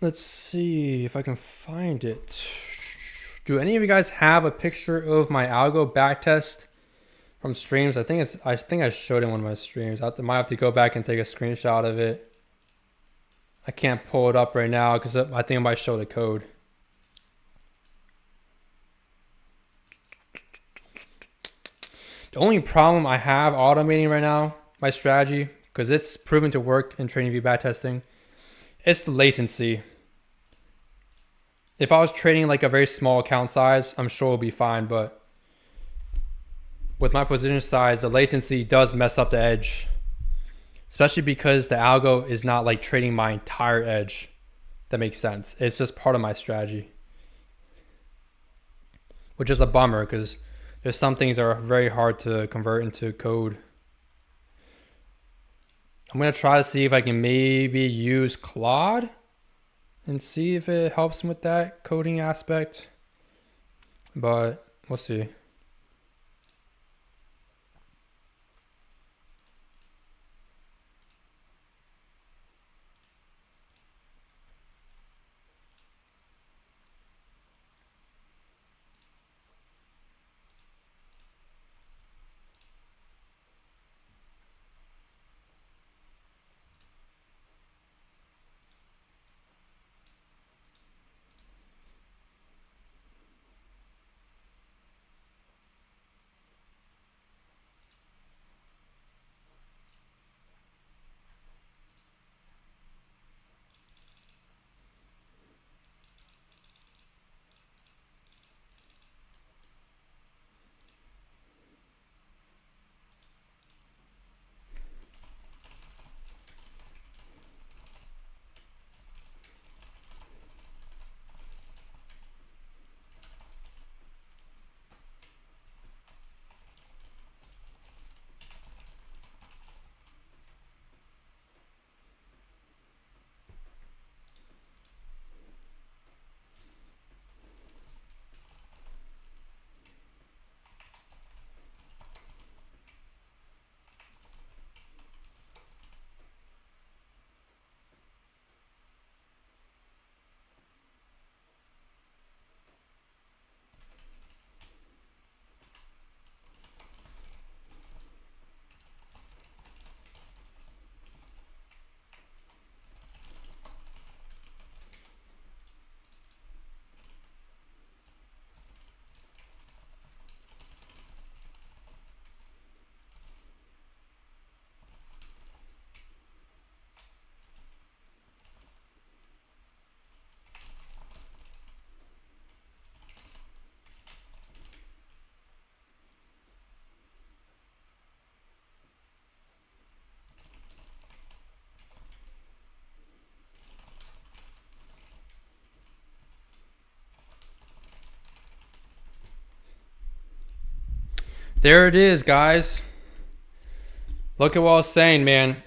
Let's see if I can find it. Do any of you guys have a picture of my algo backtest from streams? I think I showed it in one of my streams. I might have to go back and take a screenshot of it. I can't pull it up right now because I think I might show the code. The only problem I have automating right now, my strategy, because it's proven to work in TradingView backtesting, it's the latency. If I was trading like a very small account size, I'm sure it'll be fine, but with my position size, the latency does mess up the edge, especially because the algo is not like trading my entire edge. That makes sense. It's just part of my strategy, which is a bummer because there's some things that are very hard to convert into code. I'm going to try to see if I can maybe use Claude and see if it helps with that coding aspect, but we'll see. There it is, guys. Look at what I was saying, man.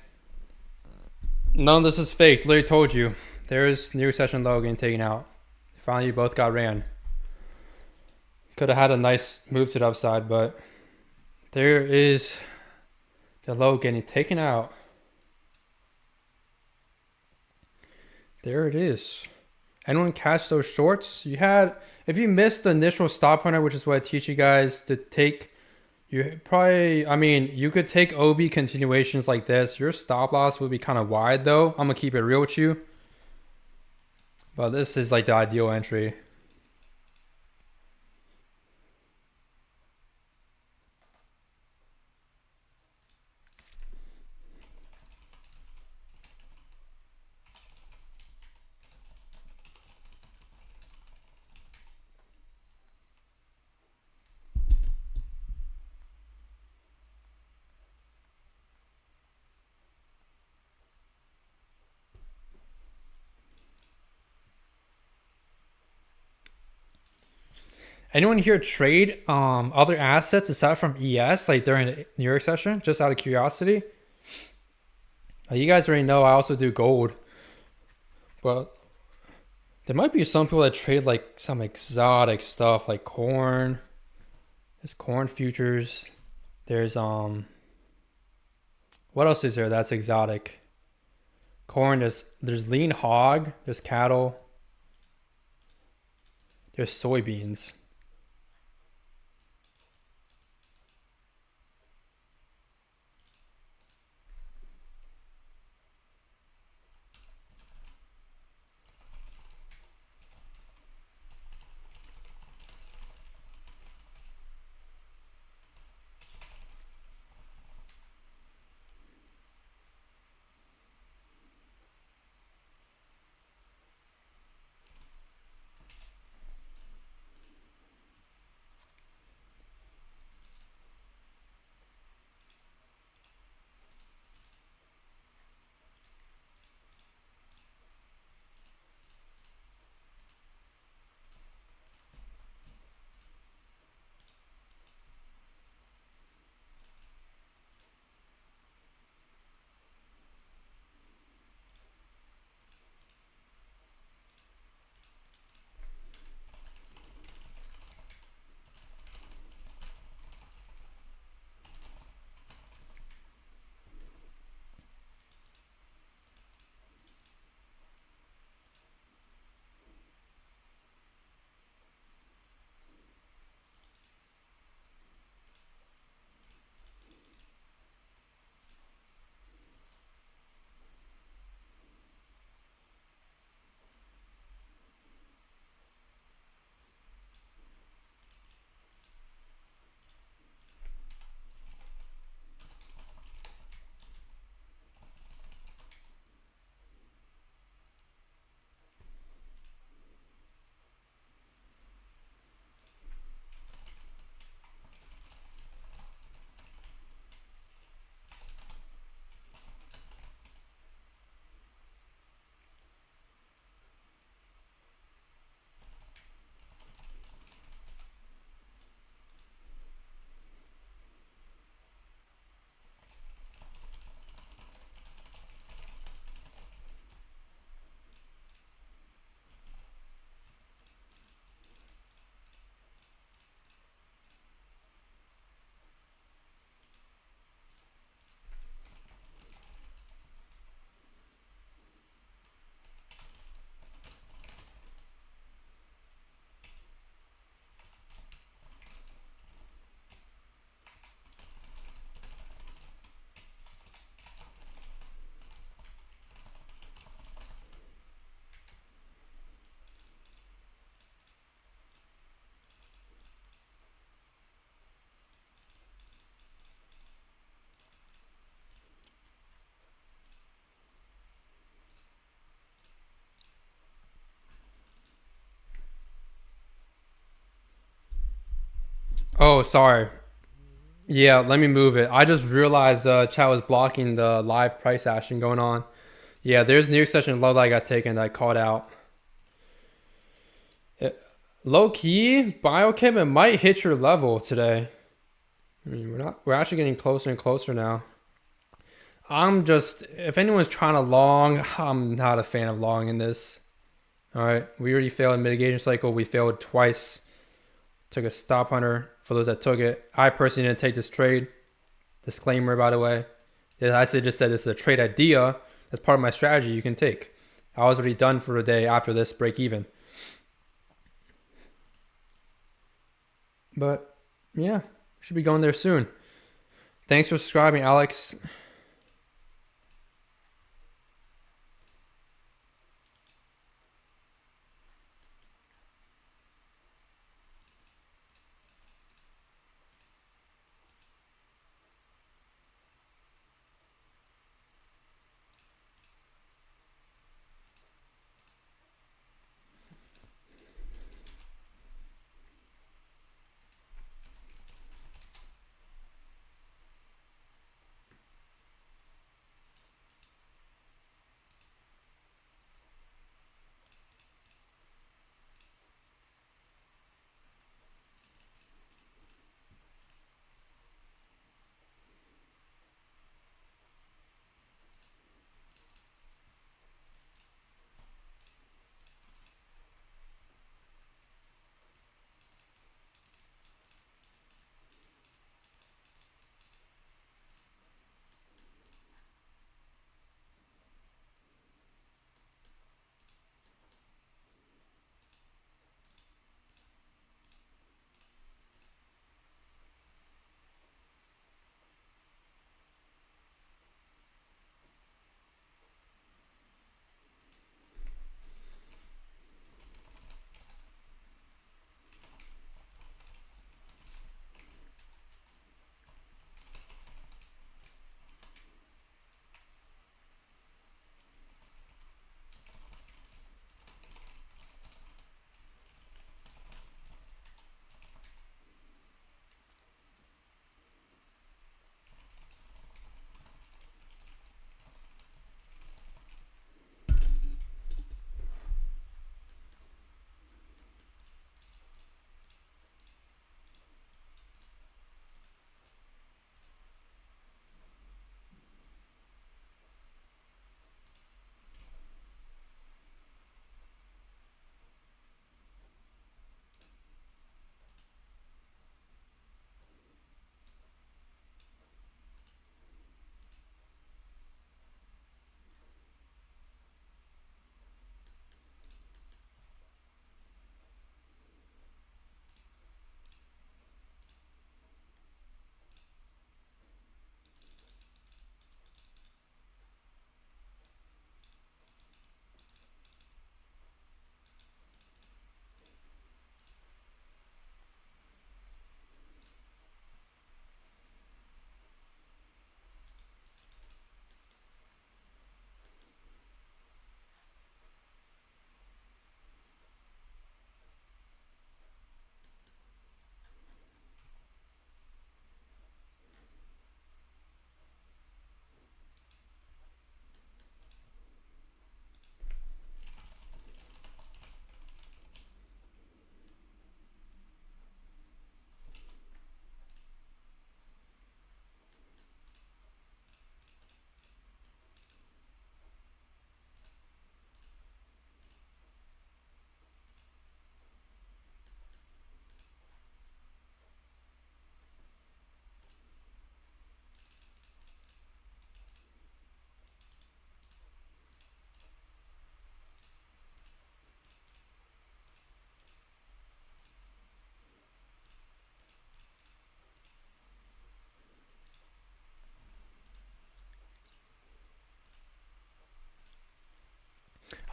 None of this is fake. Literally told you. There's new session low getting taken out. Finally, you both got ran. Could have had a nice move to the upside, but there is the low getting taken out. There it is. Anyone catch those shorts? You had, if you missed the initial stop hunter, which is what I teach you guys to take, you probably, I mean, you could take OB continuations like this. Your stop loss would be kind of wide though. I'm gonna keep it real with you. But this is like the ideal entry. Anyone here trade other assets aside from ES like during the New York session? Just out of curiosity. You guys already know I also do gold. But there might be some people that trade like some exotic stuff like corn. There's corn futures. There's what else is there that's exotic? Corn, there's lean hog, there's cattle, there's soybeans. Oh, sorry. Yeah, let me move it. I just realized chat was blocking the live price action going on. Yeah, there's new session low that I got taken that I called out. Low key, biochem, it might hit your level today. I mean, we're actually getting closer and closer now. I'm just, if anyone's trying to long, I'm not a fan of long in this. All right, we already failed in mitigation cycle. We failed twice. Took a stop hunter for those that took it. I personally didn't take this trade. Disclaimer, by the way. I just said this is a trade idea. That's part of my strategy you can take. I was already done for the day after this break even. But yeah, should be going there soon. Thanks for subscribing, Alex.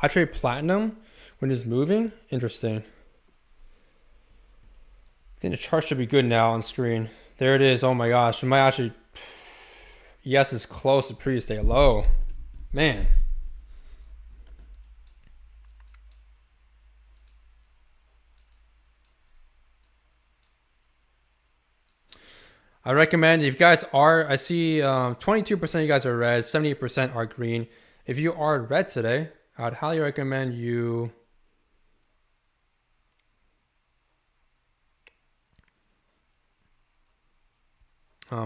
I trade platinum when it's moving. Interesting. I think the chart should be good now on screen. There it is. Oh my gosh. It might actually. Yes, it's close to previous day low. Man. I recommend if you guys are, I see 22% of you guys are red, 78% are green. If you are red today, I'd highly recommend you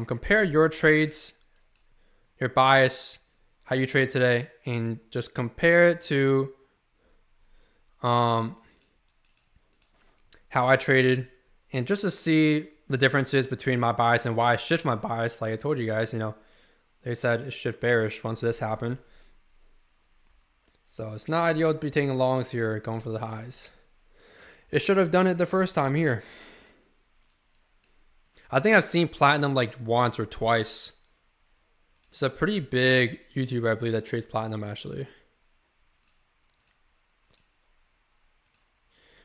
compare your trades, your bias, how you trade today, and just compare it to how I traded, and just to see the differences between my bias and why I shift my bias. Like I told you guys, they said it shift bearish once this happened. So it's not ideal to be taking longs here, going for the highs. It should have done it the first time here. I think I've seen platinum like once or twice. It's a pretty big YouTuber, I believe, that trades platinum actually.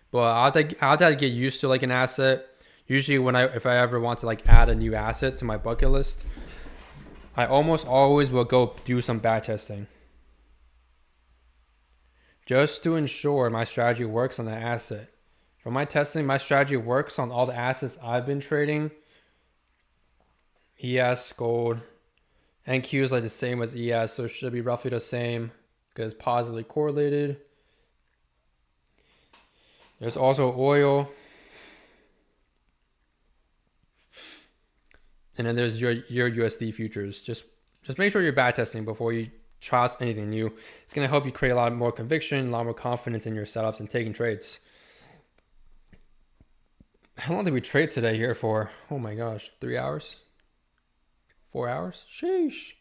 But I'll have to get used to like an asset. Usually if I ever want to like add a new asset to my bucket list, I almost always will go do some back testing. Just to ensure my strategy works on that asset. For my testing, my strategy works on all the assets I've been trading. ES, gold, NQ is like the same as ES, so it should be roughly the same because it's positively correlated. There's also oil. And then there's your USD futures. Just make sure you're back testing before you trust anything new. It's going to help you create a lot more conviction, a lot more confidence in your setups and taking trades. How long did we trade today here for? Oh my gosh, 3 hours? 4 hours? Sheesh.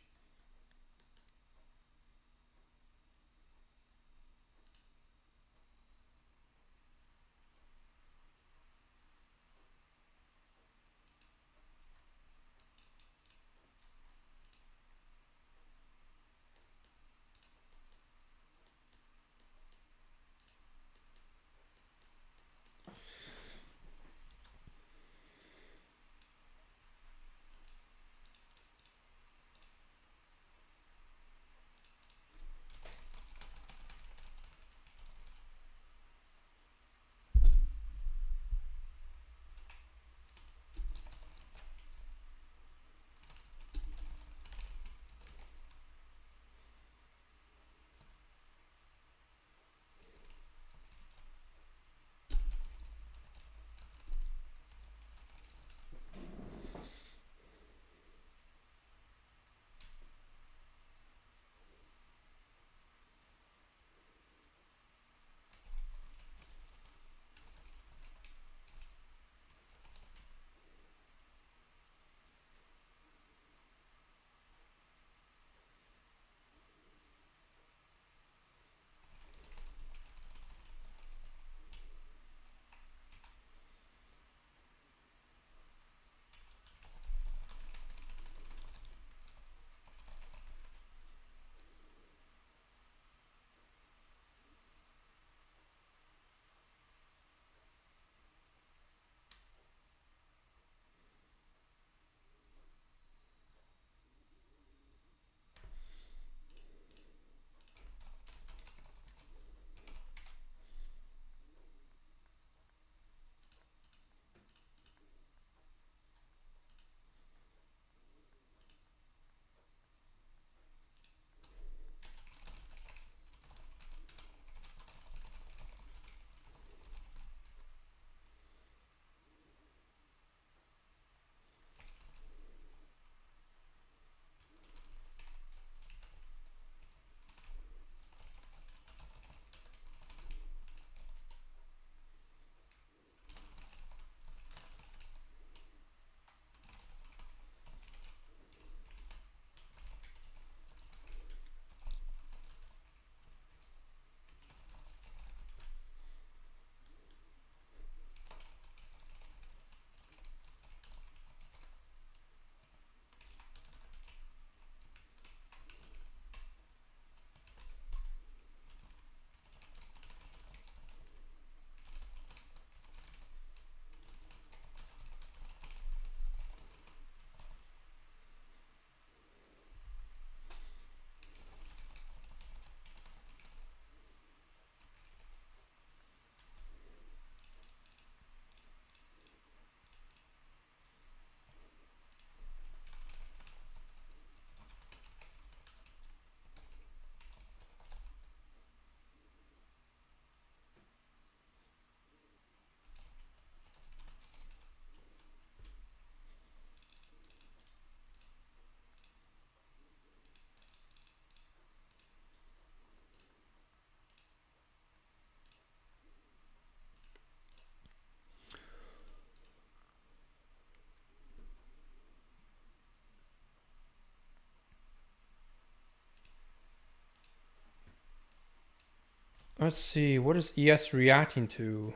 Let's see, what is ES reacting to?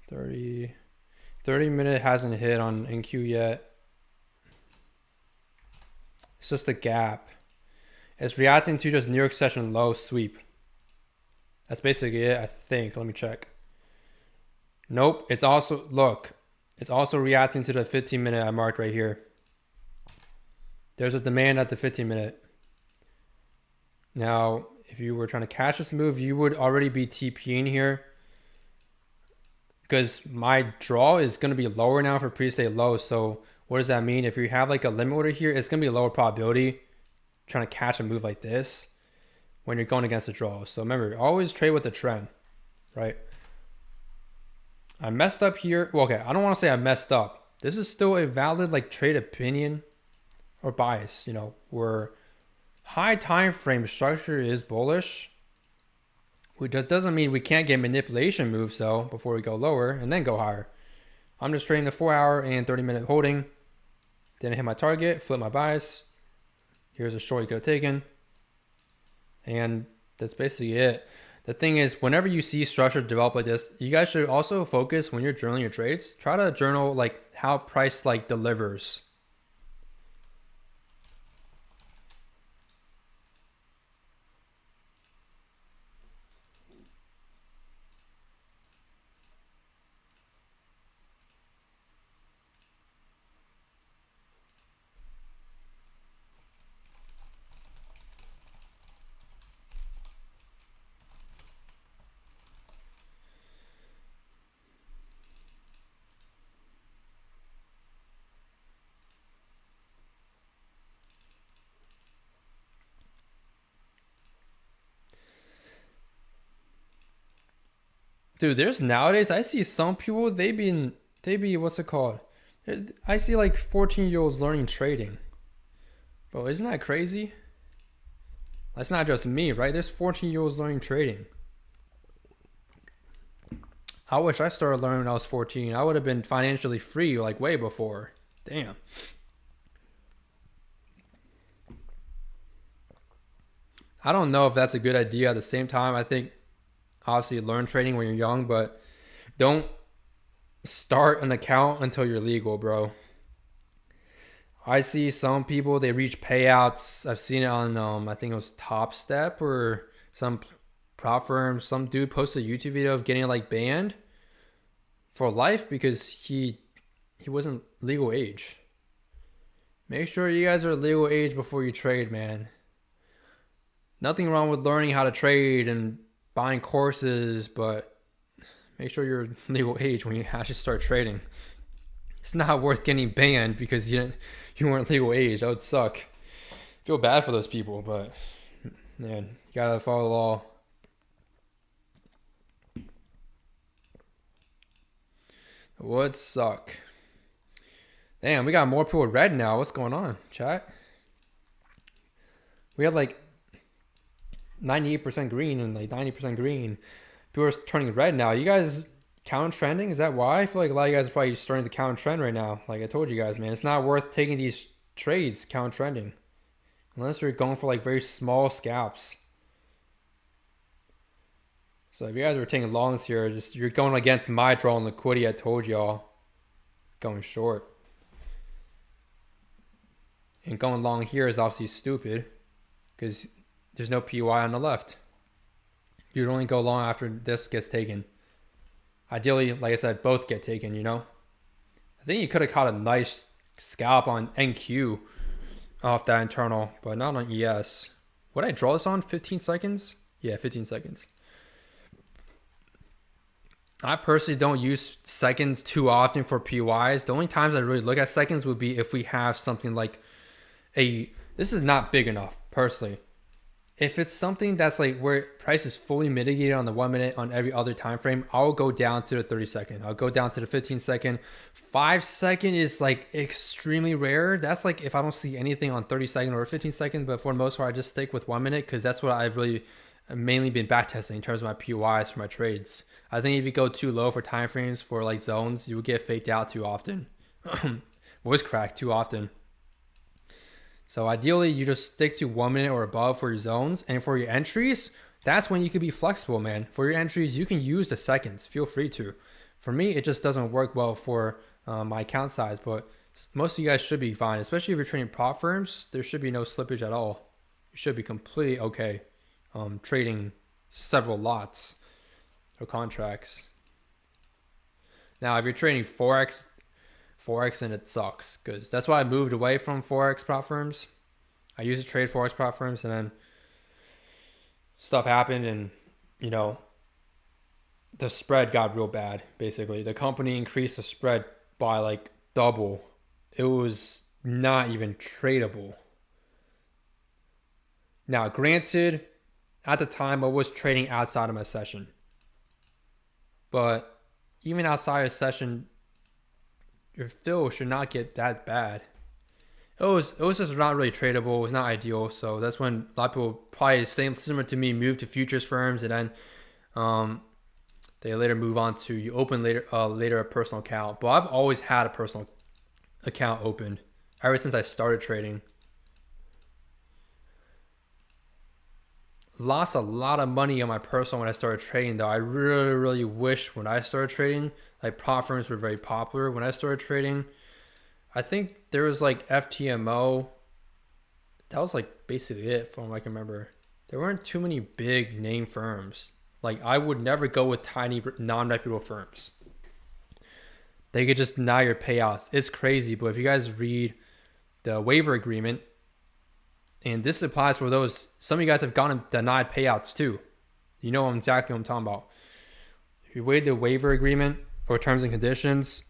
30 minute hasn't hit on NQ yet. It's just a gap. It's reacting to just New York session low sweep. That's basically it, I think. Let me check. Nope. It's also, look, it's also reacting to the 15 minute I marked right here. There's a demand at the 15 minute. Now, if you were trying to catch this move, you would already be TPing here, because my draw is going to be lower now for pre-stay low. So what does that mean? If you have like a limit order here, it's going to be a lower probability trying to catch a move like this when you're going against the draw. So remember, always trade with the trend, right? I messed up here. Well, okay, I don't want to say I messed up. This is still a valid like trade opinion or bias, you know, where high time frame structure is bullish. Which doesn't mean we can't get manipulation moves though before we go lower and then go higher. I'm just trading the 4 hour and 30 minute holding. Didn't hit my target, flip my bias. Here's a short you could have taken. And that's basically it. The thing is, whenever you see structure develop like this, you guys should also focus when you're journaling your trades. Try to journal like how price like delivers. Dude, there's nowadays, I see some people, they be, what's it called? I see like 14-year-olds learning trading. Bro, isn't that crazy? That's not just me, right? There's 14-year-olds learning trading. I wish I started learning when I was 14. I would have been financially free like way before. Damn. I don't know if that's a good idea. At the same time, I think obviously learn trading when you're young, but don't start an account until you're legal, bro. I see some people, they reach payouts. I've seen it on I think it was Top Step or some prop firm. Some dude posted a YouTube video of getting like banned for life because he wasn't legal age. Make sure you guys are legal age before you trade, man. Nothing wrong with learning how to trade and buying courses, but make sure you're legal age when you actually start trading. It's not worth getting banned because you weren't legal age. That would suck. Feel bad for those people, but man, you gotta follow the law. It would suck. Damn, we got more people red now. What's going on, chat? We had like 98% green and like 90% green. People are turning red now. You guys count trending? Is that why? I feel like a lot of you guys are probably starting to count trend right now. Like I told you guys, man, it's not worth taking these trades count trending unless you're going for like very small scalps. So if you guys were taking longs here, just you're going against my draw on liquidity. I told y'all, going short. And going long here is obviously stupid because there's no PY on the left. You'd only go long after this gets taken. Ideally, like I said, both get taken, you know? I think you could have caught a nice scalp on NQ off that internal, but not on ES. What did I draw this on? 15 seconds? Yeah, 15 seconds. I personally don't use seconds too often for PYs. The only times I really look at seconds would be if we have something like this is not big enough, personally. If it's something that's like where price is fully mitigated on the 1 minute on every other time frame, I'll go down to the 30 second. I'll go down to the 15 second. 5 second is like extremely rare. That's like if I don't see anything on 30 second or 15 second, but for the most part, I just stick with 1 minute because that's what I've really mainly been backtesting in terms of my PYs for my trades. I think if you go too low for time frames for like zones, you will get faked out too often. Voice crack too often. So ideally, you just stick to 1 minute or above for your zones, and for your entries, that's when you can be flexible, man. For your entries, you can use the seconds. Feel free to. For me, it just doesn't work well for my account size, but most of you guys should be fine, especially if you're trading prop firms. There should be no slippage at all. You should be completely okay trading several lots or contracts. Now, if you're trading forex, and it sucks because that's why I moved away from forex prop firms. I used to trade forex prop firms, and then stuff happened, and you know the spread got real bad. Basically, the company increased the spread by like double. It was not even tradable. Now, granted, at the time I was trading outside of my session, but even outside of session, your fill should not get that bad. It was just not really tradable. It was not ideal. So that's when a lot of people, probably similar to me, moved to futures firms, and then they later move on to, you open later a personal account. But I've always had a personal account opened ever since I started trading. Lost a lot of money on my personal when I started trading, though. I really, really wish when I started trading, like prop firms were very popular when I started trading. I think there was like FTMO. That was like basically it from what I can remember. There weren't too many big name firms. Like, I would never go with tiny non-reputable firms. They could just deny your payouts. It's crazy, but if you guys read the waiver agreement, and this applies for those, some of you guys have gotten denied payouts too. You know exactly what I'm talking about. If you read the waiver agreement or terms and conditions,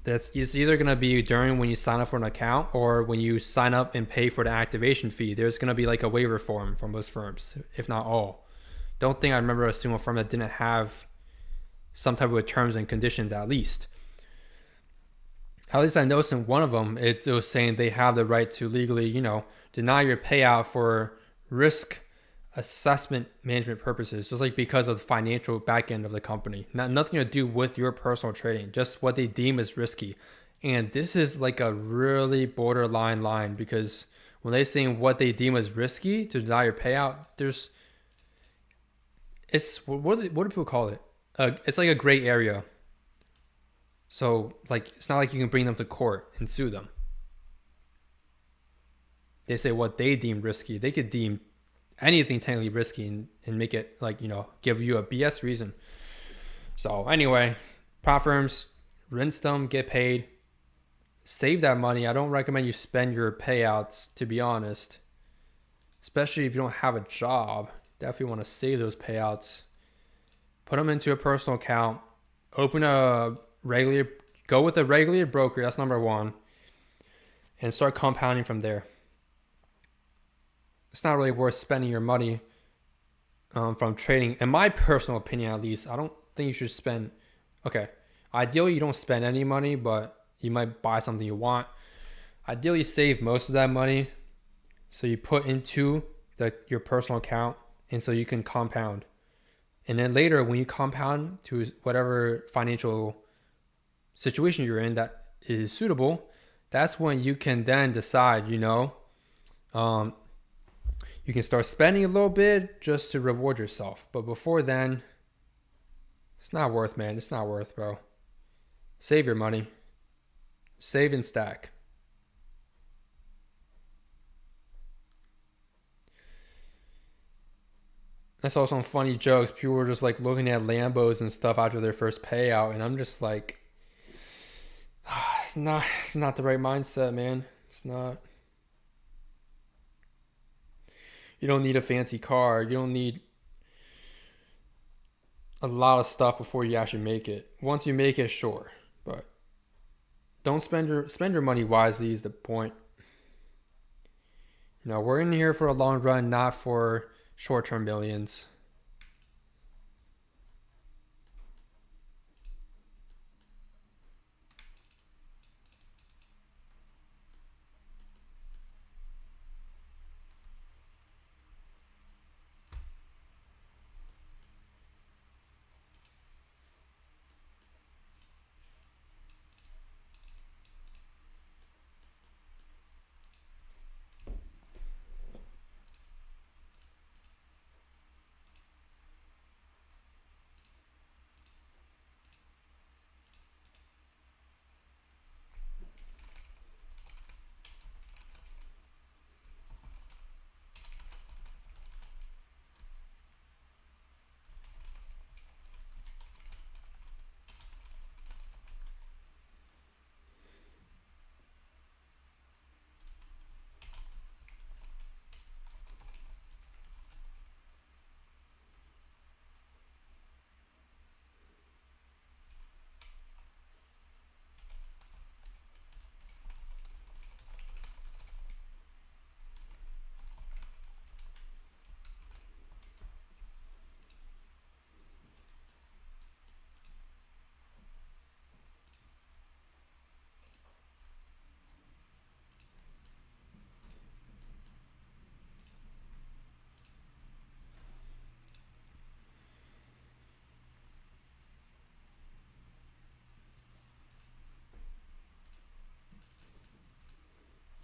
it's either going to be during when you sign up for an account or when you sign up and pay for the activation fee. There's going to be like a waiver form for most firms, if not all. Don't think I remember a single firm that didn't have some type of terms and conditions at least. At least I noticed in one of them, it was saying they have the right to legally, deny your payout for risk assessment management purposes, just like because of the financial back end of the company. Nothing to do with your personal trading, just what they deem as risky. And this is like a really borderline line, because when they say what they deem as risky to deny your payout, what do people call it? It's like a gray area. So like, it's not like you can bring them to court and sue them. They say what they deem risky. They could deem anything technically risky and make it like, give you a BS reason. So anyway, prop firms, rinse them, get paid, save that money. I don't recommend you spend your payouts, to be honest, especially if you don't have a job. Definitely want to save those payouts. Put them into a personal account. Go with a regular broker. That's number one. And start compounding from there. It's not really worth spending your money from trading. In my personal opinion, at least, I don't think you should spend. Okay, ideally you don't spend any money, but you might buy something you want. Ideally, save most of that money so you put into your personal account, and so you can compound. And then later, when you compound to whatever financial situation you're in that is suitable, that's when you can then decide, you can start spending a little bit just to reward yourself. But before then, it's not worth, man. It's not worth, bro. Save your money. Save and stack. I saw some funny jokes. People were just like looking at Lambos and stuff after their first payout, and I'm just like, it's not the right mindset, man. It's not. You don't need a fancy car. You don't need a lot of stuff before you actually make it. Once you make it, sure, but don't spend your money wisely is the point. We're in here for a long run, not for short-term millions.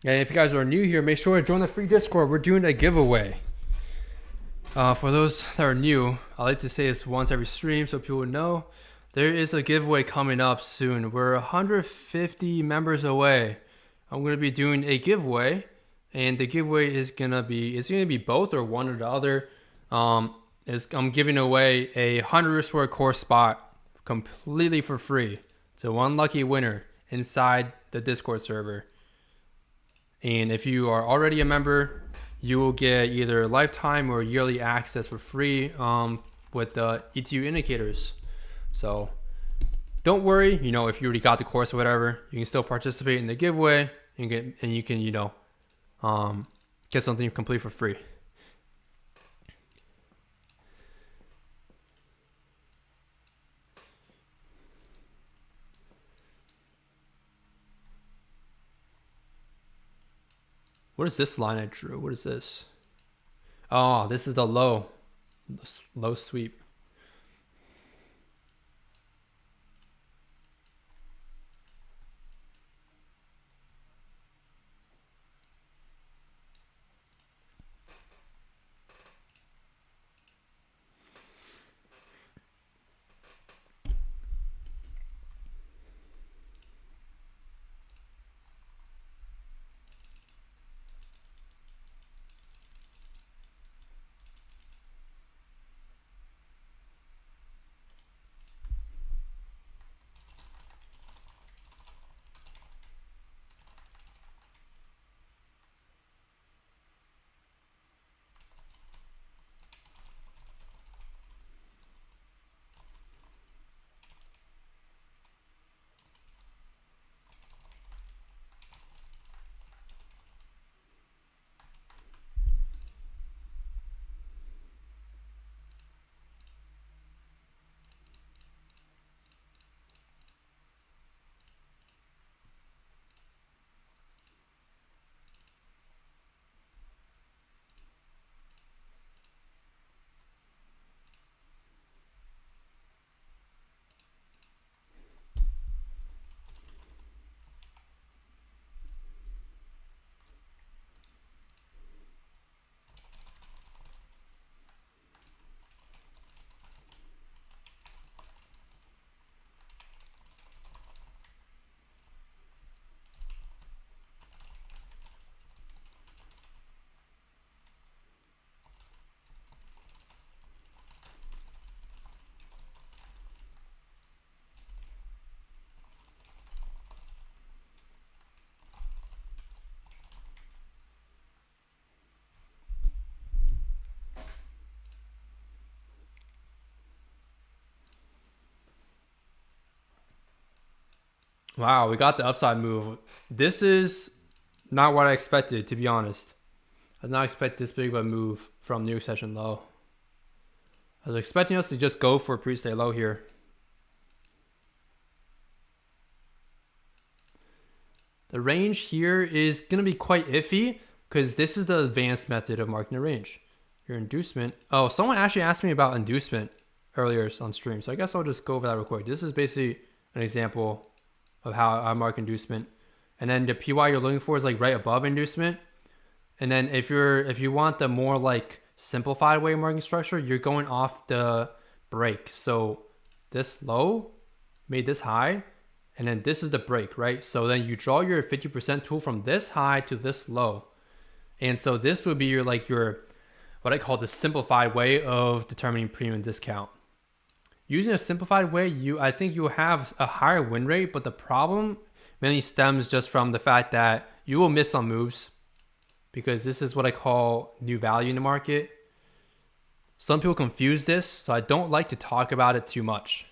And if you guys are new here, make sure to join the free Discord. We're doing a giveaway. For those that are new, I like to say this once every stream so people know. There is a giveaway coming up soon. We're 150 members away. I'm going to be doing a giveaway, and the giveaway is going to be both or one or the other. I'm giving away a 100 square core spot completely for free to one lucky winner inside the Discord server. And if you are already a member, you will get either lifetime or yearly access for free with the ETU indicators. So don't worry, if you already got the course or whatever, you can still participate in the giveaway and you can get something complete for free. What is this line I drew? What is this? Oh, this is the low sweep. Wow, we got the upside move. This is not what I expected, to be honest. I did not expect this big of a move from new session low. I was expecting us to just go for a pre-stay low here. The range here is going to be quite iffy because this is the advanced method of marking the range. Your inducement. Oh, someone actually asked me about inducement earlier on stream, so I guess I'll just go over that real quick. This is basically an example of how I mark inducement. And then the PY you're looking for is like right above inducement. And then if you want the more like simplified way of marking structure, you're going off the break. So this low made this high, and then this is the break, right? So then you draw your 50% tool from this high to this low. And so this would be your what I call the simplified way of determining premium discount. Using a simplified way, I think you will have a higher win rate, but the problem mainly stems just from the fact that you will miss some moves because this is what I call new value in the market. Some people confuse this, so I don't like to talk about it too much.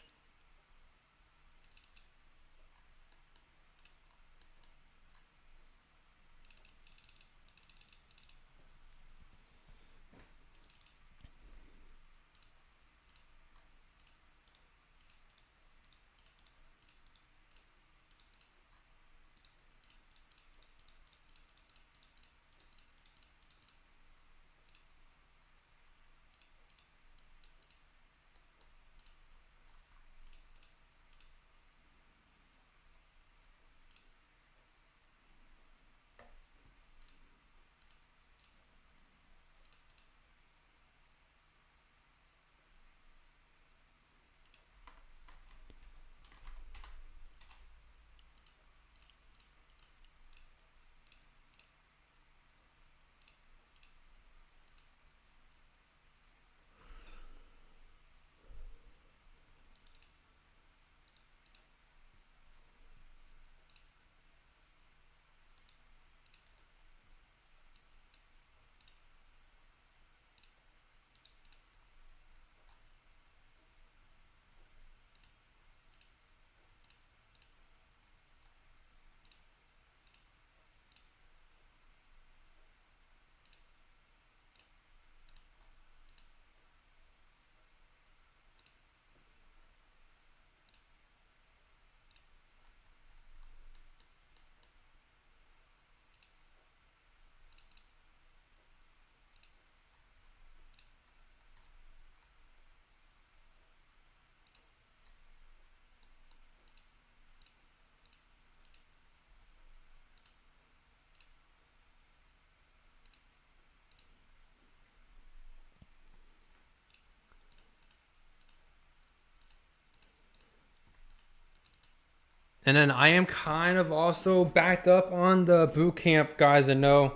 And then I am kind of also backed up on the boot camp guys. I know.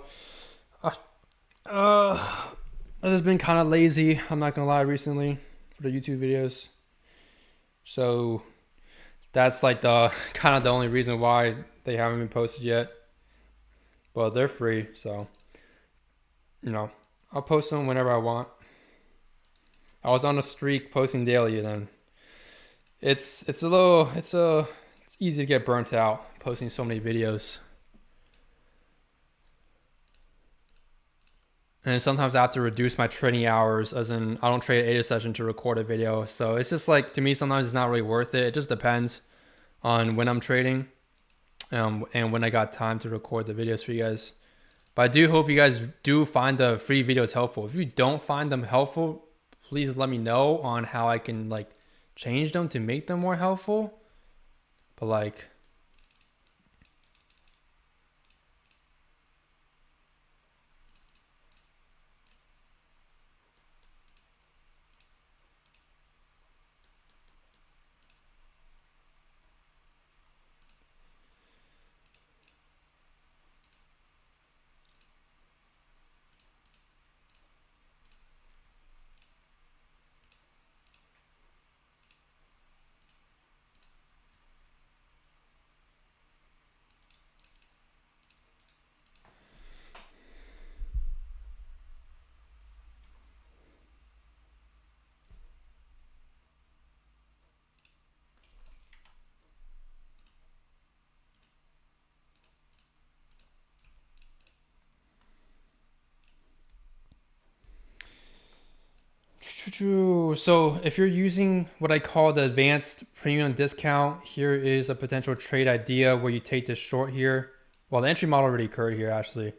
Uh, I've just been kind of lazy. I'm not gonna lie recently for the YouTube videos. So that's like the kind of the only reason why they haven't been posted yet. But they're free, so you know I'll post them whenever I want. I was on a streak posting daily, and then it's easy to get burnt out posting so many videos. And sometimes I have to reduce my trading hours, as in I don't trade 8 a session to record a video. So it's just like, to me, sometimes it's not really worth it. It just depends on when I'm trading, and when I got time to record the videos for you guys. But I do hope you guys do find the free videos helpful. If you don't find them helpful, please let me know on how I can like change them to make them more helpful. But like, so if you're using what I call the advanced premium discount, here is a potential trade idea where you take this short here. Well, the entry model already occurred here actually,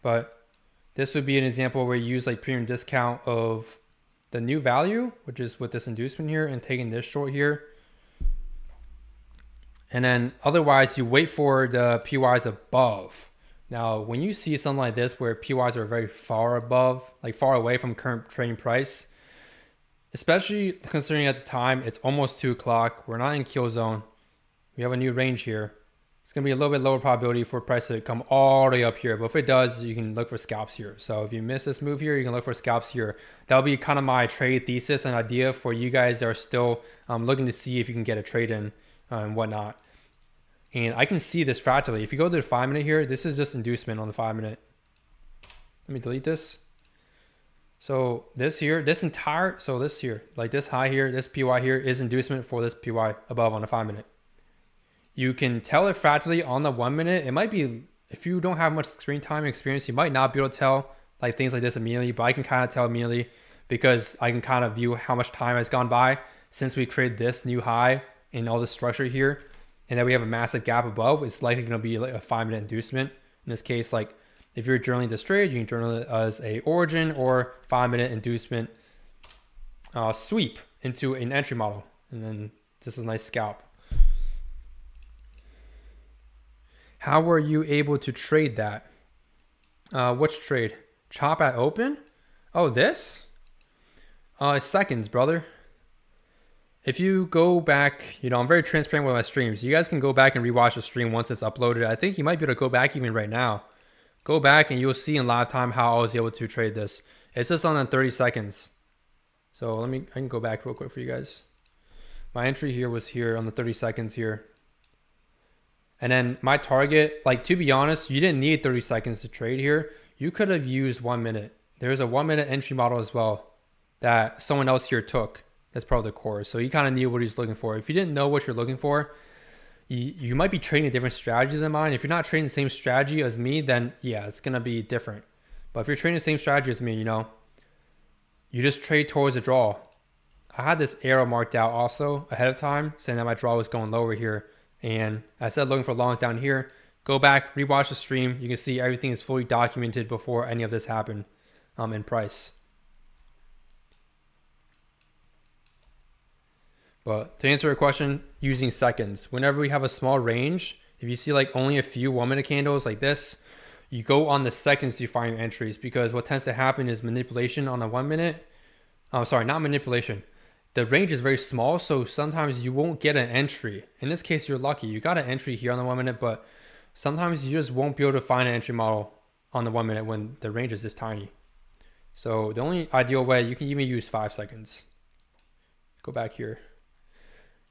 but this would be an example where you use like premium discount of the new value, which is with this inducement here, and taking this short here. And then otherwise you wait for the PYs above. Now, when you see something like this where PYs are very far above, like far away from current trading price, especially considering at the time it's almost 2 o'clock, we're not in kill zone, we have a new range here, it's going to be a little bit lower probability for price to come all the way up here. But if it does, you can look for scalps here. So if you miss this move here, you can look for scalps here. That'll be kind of my trade thesis and idea for you guys that are still looking to see if you can get a trade in and whatnot. And I can see this fractally. If you go to the 5 minute here, this is just inducement on the 5 minute. Let me delete this. So this here, this entire, so this here, like this high here, this PY here is inducement for this PY above on the 5 minute. You can tell it fractally on the 1 minute. It might be, if you don't have much screen time experience, you might not be able to tell like things like this immediately, but I can kind of tell immediately because I can kind of view how much time has gone by since we created this new high and all this structure here, and then we have a massive gap above. It's likely going to be like a 5 minute inducement. In this case, like if you're journaling this trade, you can journal it as a origin or 5 minute inducement sweep into an entry model. And then this is a nice scalp. How were you able to trade that? Which trade? Chop at open? Oh, this? Seconds, brother. If you go back, you know, I'm very transparent with my streams. You guys can go back and rewatch the stream once it's uploaded. I think you might be able to go back even right now. Go back and you'll see in live time how I was able to trade this. It's just on the 30 seconds. So I can go back real quick for you guys. My entry here was here on the 30 seconds here. And then my target, like to be honest, you didn't need 30 seconds to trade here. You could have used 1 minute. There's a 1 minute entry model as well that someone else here took. That's part of the course. So you kind of knew what he's looking for. If you didn't know what you're looking for, you might be trading a different strategy than mine. If you're not trading the same strategy as me, then yeah, it's going to be different. But if you're trading the same strategy as me, you know, you just trade towards a draw. I had this arrow marked out also ahead of time saying that my draw was going lower here. And I said looking for longs down here. Go back, rewatch the stream. You can see everything is fully documented before any of this happened in price. But to answer your question, using seconds. Whenever we have a small range, if you see like only a few 1 minute candles like this, you go on the seconds to find your entries, because what tends to happen is manipulation on a 1 minute. Sorry, not manipulation. the range is very small, so sometimes you won't get an entry. In this case, you're lucky. You got an entry here on the 1 minute, but sometimes you just won't be able to find an entry model on the 1 minute when the range is this tiny. So the only ideal way, you can even use 5 seconds. Go back here.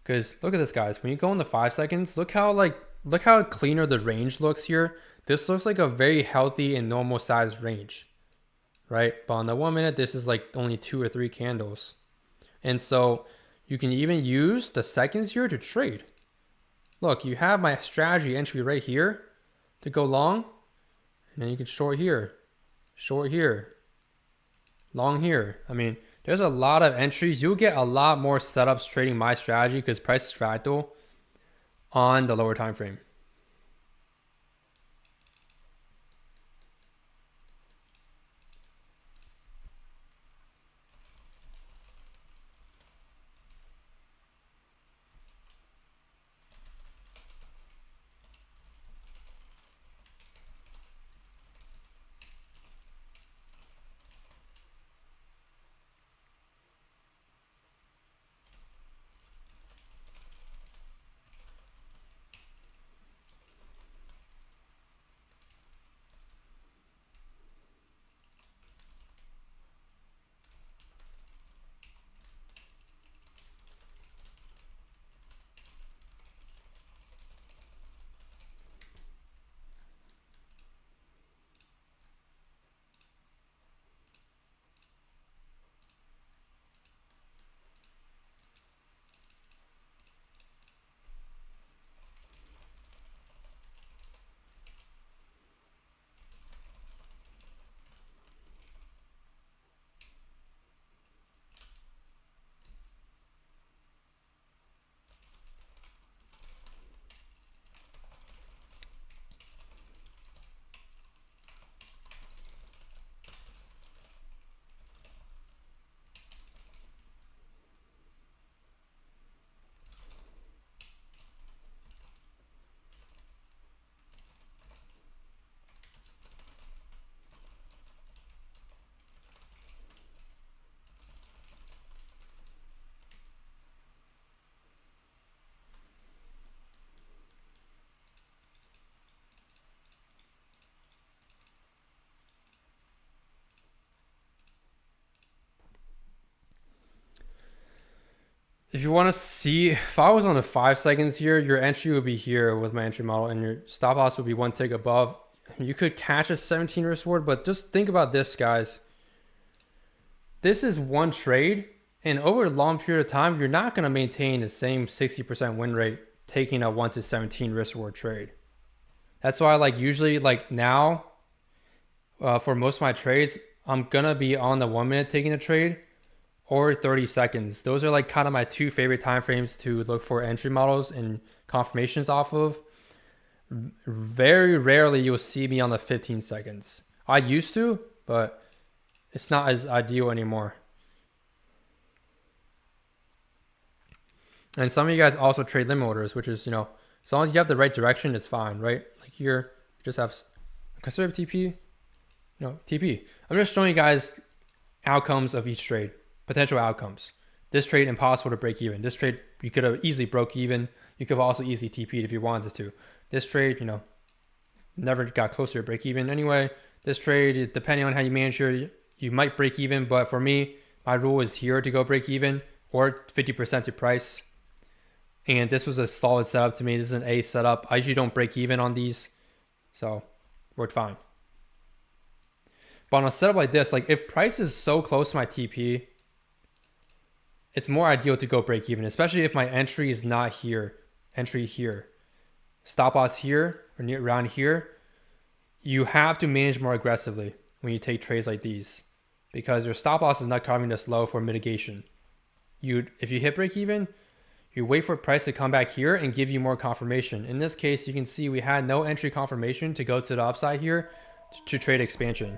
Because look at this, guys. When you go into 5 seconds, look how cleaner the range looks here. This looks like a very healthy and normal sized range, right? But on the 1 minute, this is like only 2 or 3 candles. And so you can even use the seconds here to trade. Look, you have my strategy entry right here to go long, and then you can short here, long here. I mean, there's a lot of entries. You'll get a lot more setups trading my strategy because price is fractal on the lower time frame. If you want to see, if I was on the 5 seconds here, your entry would be here with my entry model and your stop loss would be 1 tick above. You could catch a 17 risk reward, but just think about this, guys. This is one trade, and over a long period of time, you're not going to maintain the same 60% win rate taking a 1 to 17 risk reward trade. That's why usually now, for most of my trades, I'm going to be on the 1 minute taking a trade or 30 seconds. Those are kind of my 2 favorite time frames to look for entry models and confirmations off of. Very rarely you'll see me on the 15 seconds. I used to, but it's not as ideal anymore. And some of you guys also trade limit orders, which is, as long as you have the right direction, it's fine, right? Like here, just have conservative TP, TP. I'm just showing you guys outcomes of each trade. Potential outcomes. This trade impossible to break even. This trade you could have easily broke even. You could have also easily TP'd if you wanted to. This trade, never got closer to break even anyway. This trade, depending on how you manage you might break even, but for me, my rule is here to go break even or 50% to price. And this was a solid setup to me. This is an A setup. I usually don't break even on these, so worked fine. But on a setup like this, if price is so close to my TP, it's more ideal to go break even, especially if my entry is not here. Entry here. Stop loss here or near around here. You have to manage more aggressively when you take trades like these because your stop loss is not covering this low for mitigation. If you hit break even, you wait for price to come back here and give you more confirmation. In this case, you can see we had no entry confirmation to go to the upside here to trade expansion.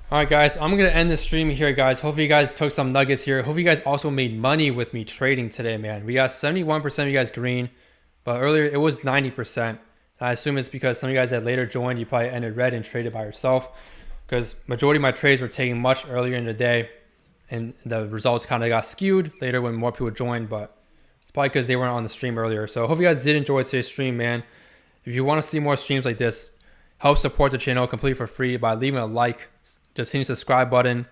All right, guys, I'm gonna end the stream here, guys. Hopefully, you guys took some nuggets here. Hopefully, you guys also made money with me trading today, man. We got 71% of you guys green, but earlier it was 90%. I assume it's because some of you guys that later joined, you probably entered red and traded by yourself, because majority of my trades were taking much earlier in the day, and the results kind of got skewed later when more people joined. But it's probably because they weren't on the stream earlier. So hope you guys did enjoy today's stream, man. If you want to see more streams like this, help support the channel completely for free by leaving a like. Just hitting the subscribe button,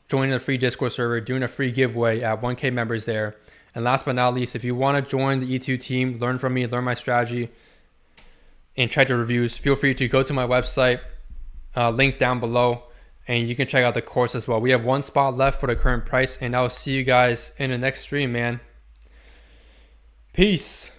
joining the free Discord server, doing a free giveaway at 1K members there. And last but not least, if you want to join the E2 team, learn from me, learn my strategy, and check the reviews, feel free to go to my website, link down below, and you can check out the course as well. We have one spot left for the current price, and I'll see you guys in the next stream, man. Peace.